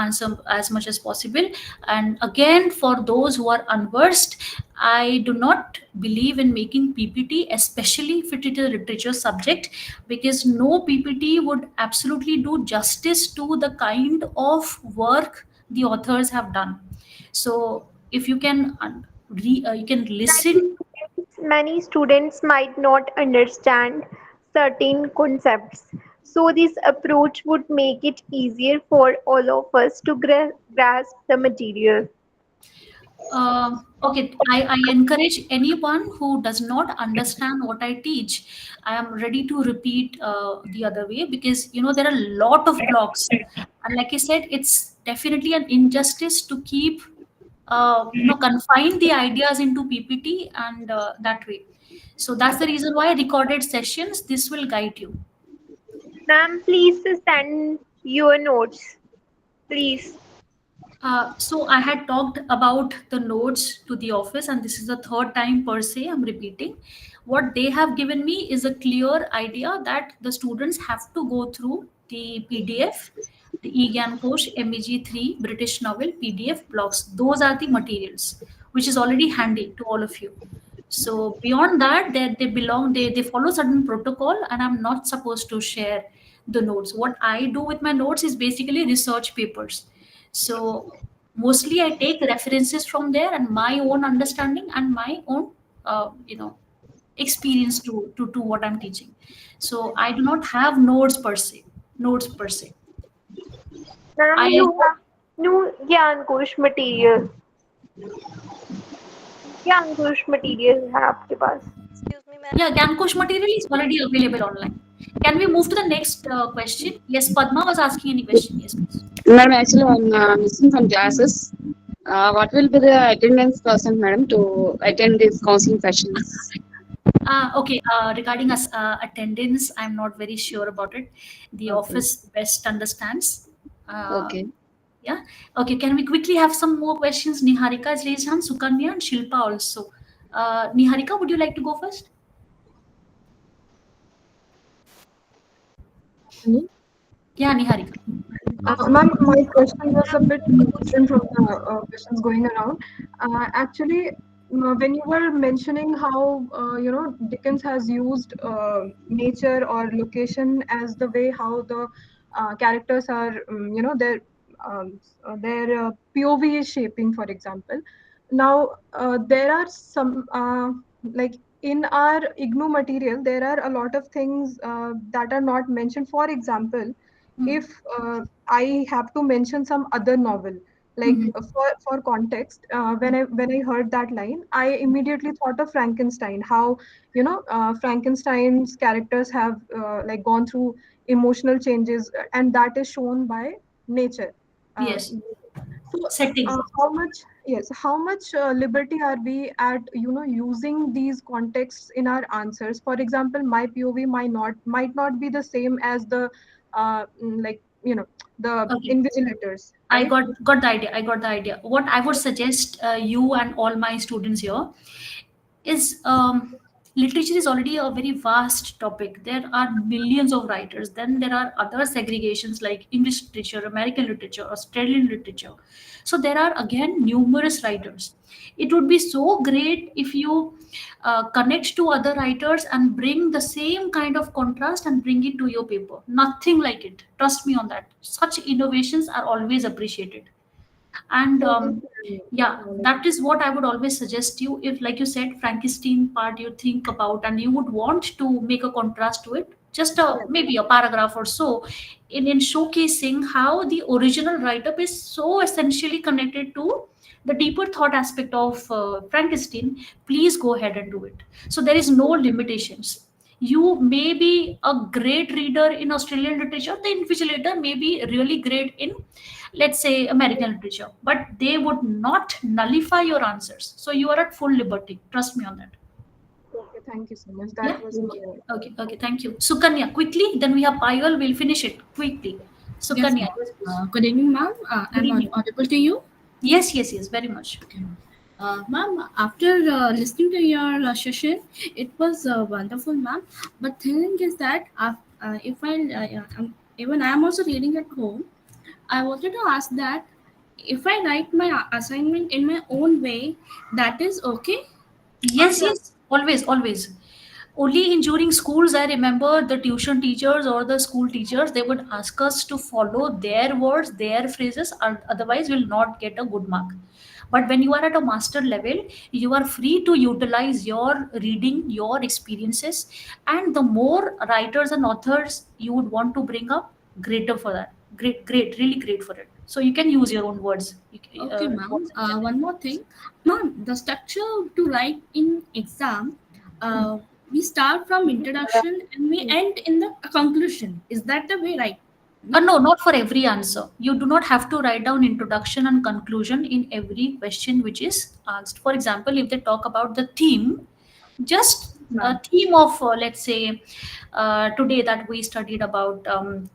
[SPEAKER 1] answer as much as possible. And again, for those who are unversed, I do not believe in making PPT, especially if it is a literature subject, because no PPT would absolutely do justice to the kind of work the authors have done. So if you can you can listen.
[SPEAKER 3] Many students might not understand certain concepts. So, this approach would make it easier for all of us to grasp the material.
[SPEAKER 1] Okay, I encourage anyone who does not understand what I teach. I am ready to repeat the other way, because there are a lot of blocks, and like I said, it's definitely an injustice to keep confine the ideas into PPT, and that way. So that's the reason why recorded sessions, this will guide you.
[SPEAKER 3] Ma'am, please send your notes, please.
[SPEAKER 1] So I had talked about the notes to the office, and this is the third time per se I'm repeating. What they have given me is a clear idea that the students have to go through the PDF, the eGAN Kosh, MEG-3, British novel, PDF blocks. Those are the materials, which is already handy to all of you. So beyond that, they belong, they follow certain protocol, and I'm not supposed to share the notes. What I do with my notes is basically research papers. So mostly I take references from there, and my own understanding and my own experience to what I'm teaching. So I do not have notes per se.
[SPEAKER 3] Ma'am,
[SPEAKER 1] I
[SPEAKER 3] you have new ज्ञान material. ज्ञान material है आपके पास.
[SPEAKER 7] Excuse me,
[SPEAKER 1] Yeah,
[SPEAKER 7] ma'am.
[SPEAKER 1] Gankosh material is already available online. Can we move to the next question? Yes, Padma was asking any question. Yes, please.
[SPEAKER 6] Madam, actually, I'm missing some classes. What will be the attendance percent, madam, to attend these counseling sessions?
[SPEAKER 1] Okay, regarding us attendance, I'm not very sure about it. The
[SPEAKER 6] Okay.
[SPEAKER 1] office best understands. Uh,
[SPEAKER 6] Okay.
[SPEAKER 1] yeah. Okay, can we quickly have some more questions? Niharika has raised hand, Sukanya and Shilpa also. Niharika, would you like to go first?
[SPEAKER 8] Me?
[SPEAKER 1] Yeah, Niharika.
[SPEAKER 8] Ma'am, my question was a bit different from the questions going around. Actually, when you were mentioning how Dickens has used nature or location as the way how the characters are, their POV is shaping, for example. Now, there are some like in our IGNU material, there are a lot of things that are not mentioned. For example,
[SPEAKER 1] Hmm.
[SPEAKER 8] if I have to mention some other novel, like
[SPEAKER 1] Hmm.
[SPEAKER 8] for context, when I heard that line, I immediately thought of Frankenstein. How Frankenstein's characters have like gone through emotional changes, and that is shown by nature. Uh,
[SPEAKER 1] Yes.
[SPEAKER 8] so,
[SPEAKER 1] Setting.
[SPEAKER 8] how much, yes, how much liberty are we at, using these contexts in our answers? For example, my POV might not be the same as the, like, the
[SPEAKER 1] Okay.
[SPEAKER 8] invigilators,
[SPEAKER 1] I
[SPEAKER 8] right?
[SPEAKER 1] got the idea. I got the idea. What I would suggest you and all my students here is literature is already a very vast topic. There are millions of writers. Then there are other segregations like English literature, American literature, Australian literature. So there are again numerous writers. It would be so great if you connect to other writers and bring the same kind of contrast and bring it to your paper. Nothing like it. Trust me on that. Such innovations are always appreciated. And
[SPEAKER 8] So this can
[SPEAKER 1] yeah,
[SPEAKER 8] knowledge.
[SPEAKER 1] that is what I would always suggest you. If, like you said, Frankenstein part you think about and you would want to make a contrast to it, just a
[SPEAKER 8] Yes.
[SPEAKER 1] maybe a paragraph or so, in showcasing how the original write-up is so essentially connected to the deeper thought aspect of Frankenstein, please go ahead and do it. So there is no limitations. You may be a great reader in Australian literature, the invigilator may be really great in, let's say, American literature, but they would not nullify your answers. So you are at full liberty. Trust me on that.
[SPEAKER 8] Okay, thank you so much.
[SPEAKER 1] Yeah.
[SPEAKER 8] That was my
[SPEAKER 1] Okay. Okay. Okay. Thank you. Sukanya, quickly. Then we have Payal. We'll finish it quickly.
[SPEAKER 2] Yes,
[SPEAKER 1] Sukanya,
[SPEAKER 2] ma'am.
[SPEAKER 1] yes, please.
[SPEAKER 2] Good evening, ma'am.
[SPEAKER 1] Good
[SPEAKER 2] I'm
[SPEAKER 1] evening.
[SPEAKER 2] audible to you.
[SPEAKER 1] Yes. Yes. Yes. Very much.
[SPEAKER 2] Okay, ma'am. Ma'am, after listening to your session, it was wonderful, ma'am. But thing is that if even I am also reading at home, I wanted to ask that if I write my assignment in my own way, that is okay or
[SPEAKER 1] Yes. Yes. Always. Always. Only in during schools, I remember the tuition teachers or the school teachers, they would ask us to follow their words, their phrases, and otherwise we'll not get a good mark. But when you are at a master level, you are free to utilize your reading, your experiences, and the more writers and authors you would want to bring up, greater for that. Great, great, really great for it. So you can use your own words.
[SPEAKER 2] Okay, ma'am.
[SPEAKER 1] Words in general.
[SPEAKER 2] One more thing, ma'am. The structure to write in exam, uh, we start from introduction and we end in the conclusion. Is that the way, right? No.
[SPEAKER 1] No, not for every answer. You do not have to write down introduction and conclusion in every question which is asked. For example, if they talk about the theme, just a
[SPEAKER 2] Ma'am.
[SPEAKER 1] theme of, let's say, today that we studied about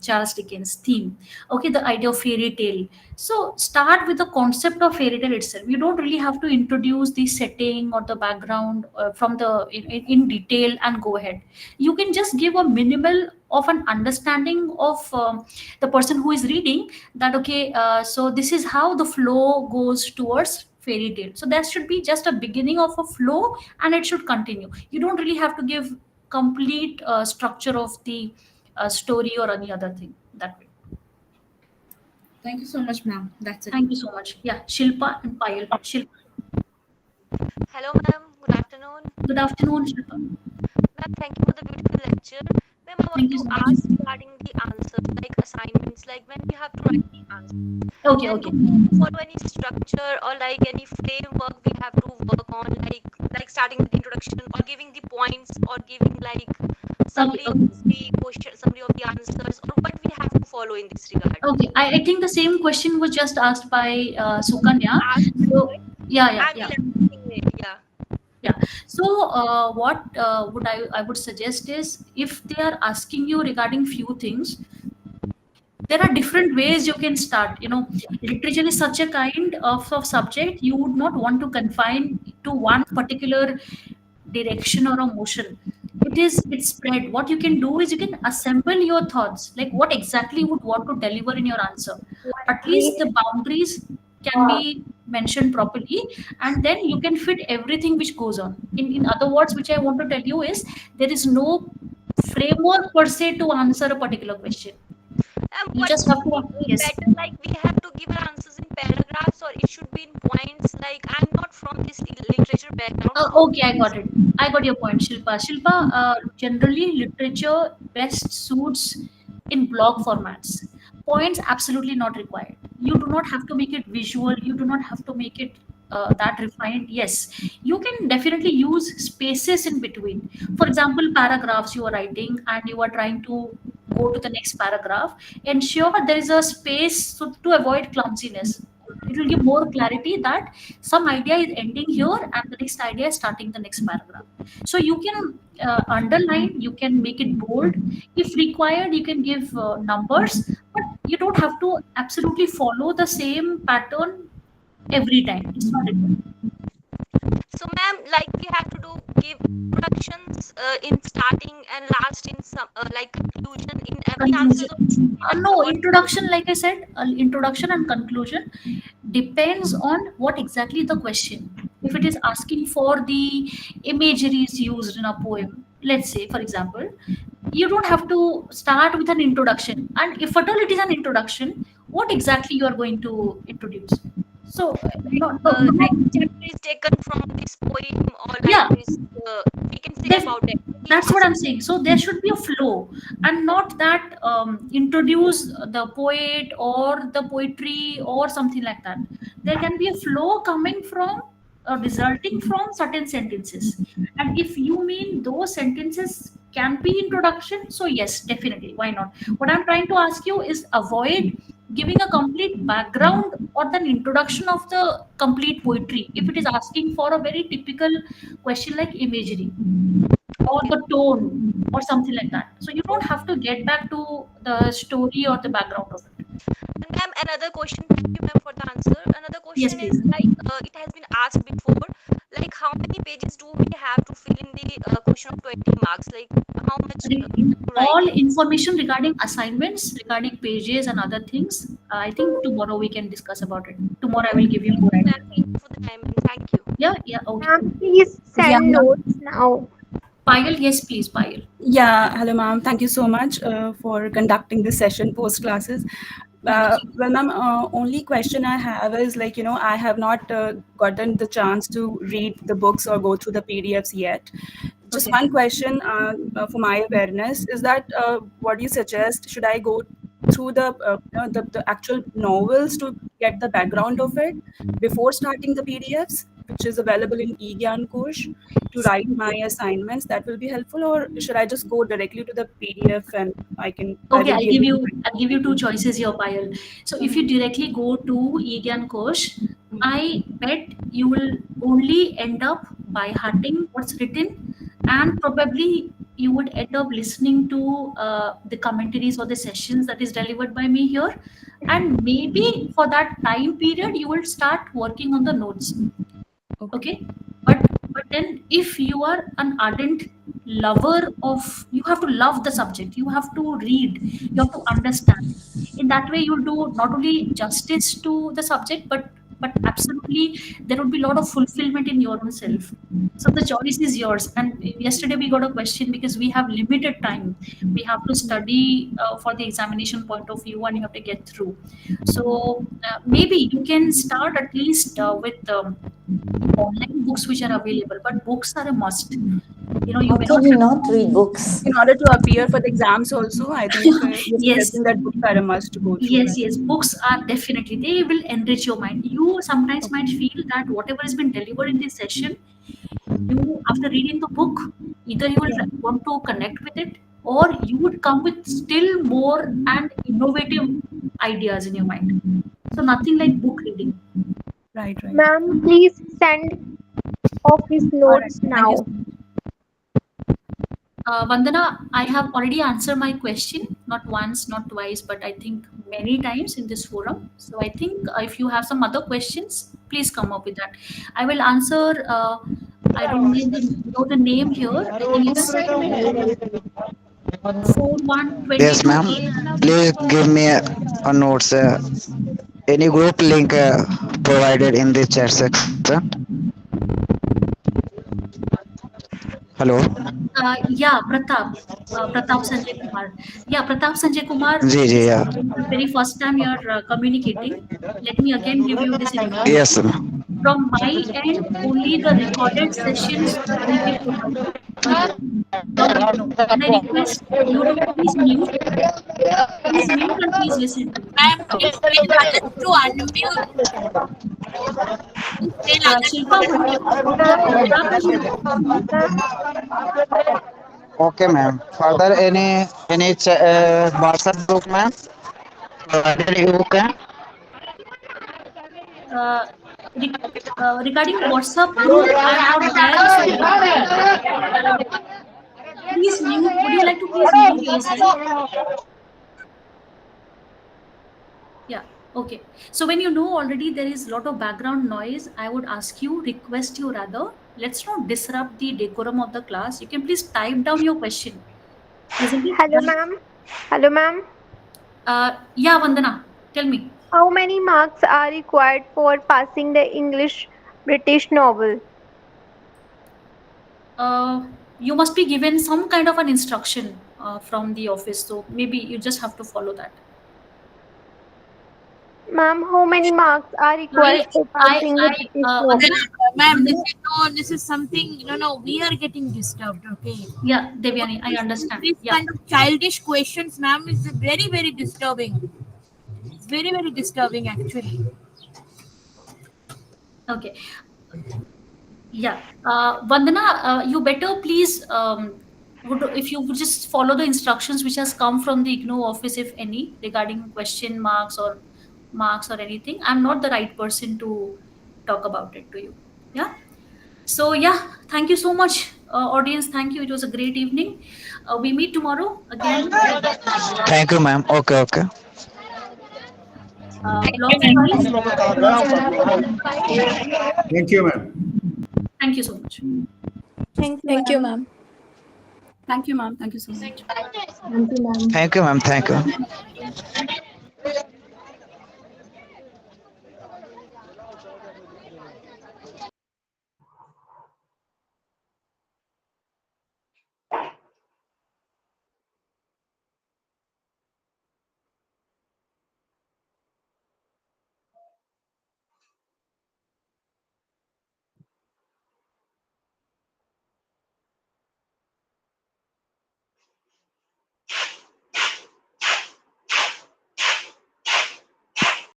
[SPEAKER 1] Charles Dickens' theme. Okay, the idea of fairy tale. So start with the concept of fairy tale itself. You don't really have to introduce the setting or the background from the in detail and go ahead. You can just give a minimal of an understanding of the person who is reading that. Okay, so this is how the flow goes towards fairy tale. So there should be just a beginning of a flow and it should continue. You don't really have to give complete structure of the story or any other thing that way.
[SPEAKER 2] Thank you so much, ma'am. That's it.
[SPEAKER 1] Thank you so much. Yeah, Shilpa and Payal. Shilpa,
[SPEAKER 7] Hello, ma'am. Good afternoon.
[SPEAKER 1] good afternoon, Shilpa.
[SPEAKER 7] Ma'am, thank you for the beautiful lecture. Ma'am, I want
[SPEAKER 1] Thank you
[SPEAKER 7] to
[SPEAKER 1] so much.
[SPEAKER 7] ask regarding the answers, like assignments, like when we have to write the answer.
[SPEAKER 1] Okay,
[SPEAKER 7] Then
[SPEAKER 1] okay.
[SPEAKER 7] do we follow any structure or like any framework we have to work on, like starting with introduction or giving the points or giving like
[SPEAKER 1] Okay,
[SPEAKER 7] summary of
[SPEAKER 1] okay.
[SPEAKER 7] the question, summary of the answers, or what we have to follow in this regard?
[SPEAKER 1] Okay, I think the same question was just asked by Sukanya.
[SPEAKER 7] Ask,
[SPEAKER 1] So, yeah, yeah,
[SPEAKER 7] I
[SPEAKER 1] yeah.
[SPEAKER 7] will answer it. Yeah.
[SPEAKER 1] Yeah. So, what would I would suggest is if they are asking you regarding few things, there are different ways you can start. Literature is such a kind of subject you would not want to confine to one particular direction or a motion. It's spread. What you can do is you can assemble your thoughts, like what exactly you would want to deliver in your answer. At least the boundaries can be mentioned properly, and then you can fit everything which goes on. In other words, which I want to tell you is there is no framework per se to answer a particular question. You
[SPEAKER 7] What
[SPEAKER 1] just
[SPEAKER 7] would
[SPEAKER 1] have
[SPEAKER 7] be
[SPEAKER 1] to, yes.
[SPEAKER 7] better? Like we have to give our answers in paragraphs, or it should be in points. Like I'm not from this literature background, so
[SPEAKER 1] Okay, I got it. I got your point, Shilpa. Shilpa, generally literature best suits in blog formats. Points absolutely not required. You do not have to make it visual. You do not have to make it that refined. Yes, you can definitely use spaces in between. For example, paragraphs you are writing and you are trying to go to the next paragraph. Ensure there is a space so to avoid clumsiness. It will give more clarity that some idea is ending here and the next idea is starting the next paragraph. So you can underline, you can make it bold. If required, you can give numbers, but you don't have to absolutely follow the same pattern every time. It's not required.
[SPEAKER 7] so ma'am, like we have to do give introductions in starting and last in some like conclusion in every answer.
[SPEAKER 1] Conclusion.
[SPEAKER 7] So we have to
[SPEAKER 1] No,
[SPEAKER 7] what?
[SPEAKER 1] introduction, like I said, introduction and conclusion depends on what exactly the question. If it is asking for the imageries used in a poem, let's say, for example, you don't have to start with an introduction. And if at all it is an introduction, what exactly you are going to introduce? So no,
[SPEAKER 7] Like chapter is taken from this poem, or like
[SPEAKER 1] yeah,
[SPEAKER 7] this, we can say
[SPEAKER 1] def-
[SPEAKER 7] about it. He
[SPEAKER 1] that's what
[SPEAKER 7] asked.
[SPEAKER 1] I'm saying. So there should be a flow, and not that introduce the poet or the poetry or something like that. There can be a flow coming from resulting from certain sentences, and if you mean those sentences can be introduction, so yes, definitely, why not? What I'm trying to ask you is avoid giving a complete background or the introduction of the complete poetry if it is asking for a very typical question like imagery or
[SPEAKER 7] Okay.
[SPEAKER 1] the tone or something like that. So you don't have to get back to the story or the background of it.
[SPEAKER 7] And ma'am, another question. Thank you, ma'am, for the answer. Another
[SPEAKER 1] Yes,
[SPEAKER 7] question is
[SPEAKER 1] please.
[SPEAKER 7] like, it has been asked before, like how many pages do we have to fill in the question of 20 marks? Like how much to write
[SPEAKER 1] All
[SPEAKER 7] in this?
[SPEAKER 1] information regarding assignments, regarding pages and other things, I think tomorrow we can discuss about it. Tomorrow I will
[SPEAKER 7] Okay,
[SPEAKER 1] give you
[SPEAKER 7] thank
[SPEAKER 1] more
[SPEAKER 7] you, ma'am.
[SPEAKER 1] idea.
[SPEAKER 7] Thank you for the time, and thank you.
[SPEAKER 1] Yeah, yeah, okay.
[SPEAKER 3] Ma'am, please
[SPEAKER 9] Yeah,
[SPEAKER 3] send
[SPEAKER 9] ma'am.
[SPEAKER 3] notes now.
[SPEAKER 1] Payal, yes, please, Payal.
[SPEAKER 9] Yeah, hello, ma'am. Thank you so much for conducting this session post classes.
[SPEAKER 1] Thank you.
[SPEAKER 9] Well, ma'am, only question I have is like, I have not gotten the chance to read the books or go through the PDFs yet. Just
[SPEAKER 1] Okay.
[SPEAKER 9] one question for my awareness is that what do you suggest? Should I go through the actual novels to get the background of it before starting the PDFs, which is available in eGyan Kosh, to write my assignments? That will be helpful, or should I just go directly to the PDF and I
[SPEAKER 1] Okay,
[SPEAKER 9] will be able to write?
[SPEAKER 1] I'll give you two choices here, Payal. So if you directly go to eGyan Kosh, I bet you will only end up by hearting what's written, and probably you would end up listening to the commentaries or the sessions that is delivered by me here, and maybe for that time period you will start working on the notes.
[SPEAKER 9] Okay.
[SPEAKER 1] Okay, but then if you are an ardent lover of, you have to love the subject, you have to read, you have to understand. In that way you'll do not only justice to the subject, but absolutely there would be a lot of fulfillment in your own self. So the choice is yours. And yesterday we got a question because we have limited time, we have to study for the examination point of view, and you have to get through. So maybe you can start at least with online books which are available, but books are a must. You
[SPEAKER 5] How
[SPEAKER 1] may
[SPEAKER 5] can
[SPEAKER 1] not
[SPEAKER 5] we
[SPEAKER 1] have.
[SPEAKER 5] not read books?
[SPEAKER 9] In order to appear for the exams also, I think you're
[SPEAKER 1] Yes,
[SPEAKER 9] suggesting that books are a must to go through,
[SPEAKER 1] yes,
[SPEAKER 9] right?
[SPEAKER 1] yes. Books are definitely, they will enrich your mind. You sometimes might
[SPEAKER 9] Okay.
[SPEAKER 1] feel that whatever has been delivered in this session, you, after reading the book, either you will want to connect with it, or you would come with still more and innovative ideas in your mind. So nothing like book reading.
[SPEAKER 9] Right, right.
[SPEAKER 3] Ma'am, please send office
[SPEAKER 9] All right.
[SPEAKER 3] notes
[SPEAKER 9] Thank you
[SPEAKER 3] now.
[SPEAKER 9] so much.
[SPEAKER 1] Vandana, I have already answered my question, not once, not twice, but I think many times in this forum. So I think if you have some other questions, please come up with that. I will answer. I don't know the name here. I think it's 4122
[SPEAKER 10] Yes, ma'am.
[SPEAKER 1] A.
[SPEAKER 10] Please give me a notes. Any group link provided in the chat section? Hello.
[SPEAKER 1] Yeah, Pratap. Pratap Sanjay Kumar. Yeah, Pratap Sanjay Kumar,
[SPEAKER 10] ji ji
[SPEAKER 1] this
[SPEAKER 10] या
[SPEAKER 1] is the very first time you are communicating. Let me again give you this
[SPEAKER 10] yes
[SPEAKER 1] information. From my end, only the recorded sessions will be provided by you. And I request you to please mute and please listen to me.
[SPEAKER 2] Explain others to unmute. Explain others to
[SPEAKER 1] Shilpa, would you like to?
[SPEAKER 3] Ma'am,
[SPEAKER 10] Okay, ma'am. Further, any WhatsApp group, ma'am? Provided you can.
[SPEAKER 1] Uh, regarding WhatsApp group, I am not there, so please mute. Would you like to please mute yourself? Yeah. Okay. So when you know already there is a lot of background noise, I would ask you, request you rather, let's not disrupt the decorum of the class. You can please type down your question, isn't it?
[SPEAKER 3] hello ma'am. Hello ma'am.
[SPEAKER 1] Yeah, Vandana, tell me.
[SPEAKER 3] How many marks are required for passing the English British novel?
[SPEAKER 1] You must be given some kind of an instruction from the office, so maybe you just have to follow that.
[SPEAKER 3] Ma'am, how many marks are required
[SPEAKER 1] Sorry,
[SPEAKER 3] for passing the British law?
[SPEAKER 2] Ma'am, this is something, we are getting disturbed, okay?
[SPEAKER 1] Yeah, Devyani, I understand.
[SPEAKER 2] This
[SPEAKER 1] Yeah.
[SPEAKER 2] kind of childish questions, ma'am, is very, very disturbing. It's very, very disturbing, actually.
[SPEAKER 1] Okay. Yeah. Vandana, you better please, if you would just follow the instructions which has come from the IGNOU office, if any, regarding question marks or anything. I'm not the right person to talk about it to you. Yeah. So yeah, thank you so much, audience. Thank you. It was a great evening. We meet tomorrow again.
[SPEAKER 10] Thank you, ma'am. Okay, okay.
[SPEAKER 1] Blocks wise.
[SPEAKER 4] Thank you, ma'am.
[SPEAKER 1] Thank you so much.
[SPEAKER 3] Thank you,
[SPEAKER 11] Thank you,
[SPEAKER 3] ma'am.
[SPEAKER 11] ma'am.
[SPEAKER 9] Thank you, ma'am. Thank you so much.
[SPEAKER 8] Thank you, ma'am.
[SPEAKER 10] Thank you, ma'am. Thank you.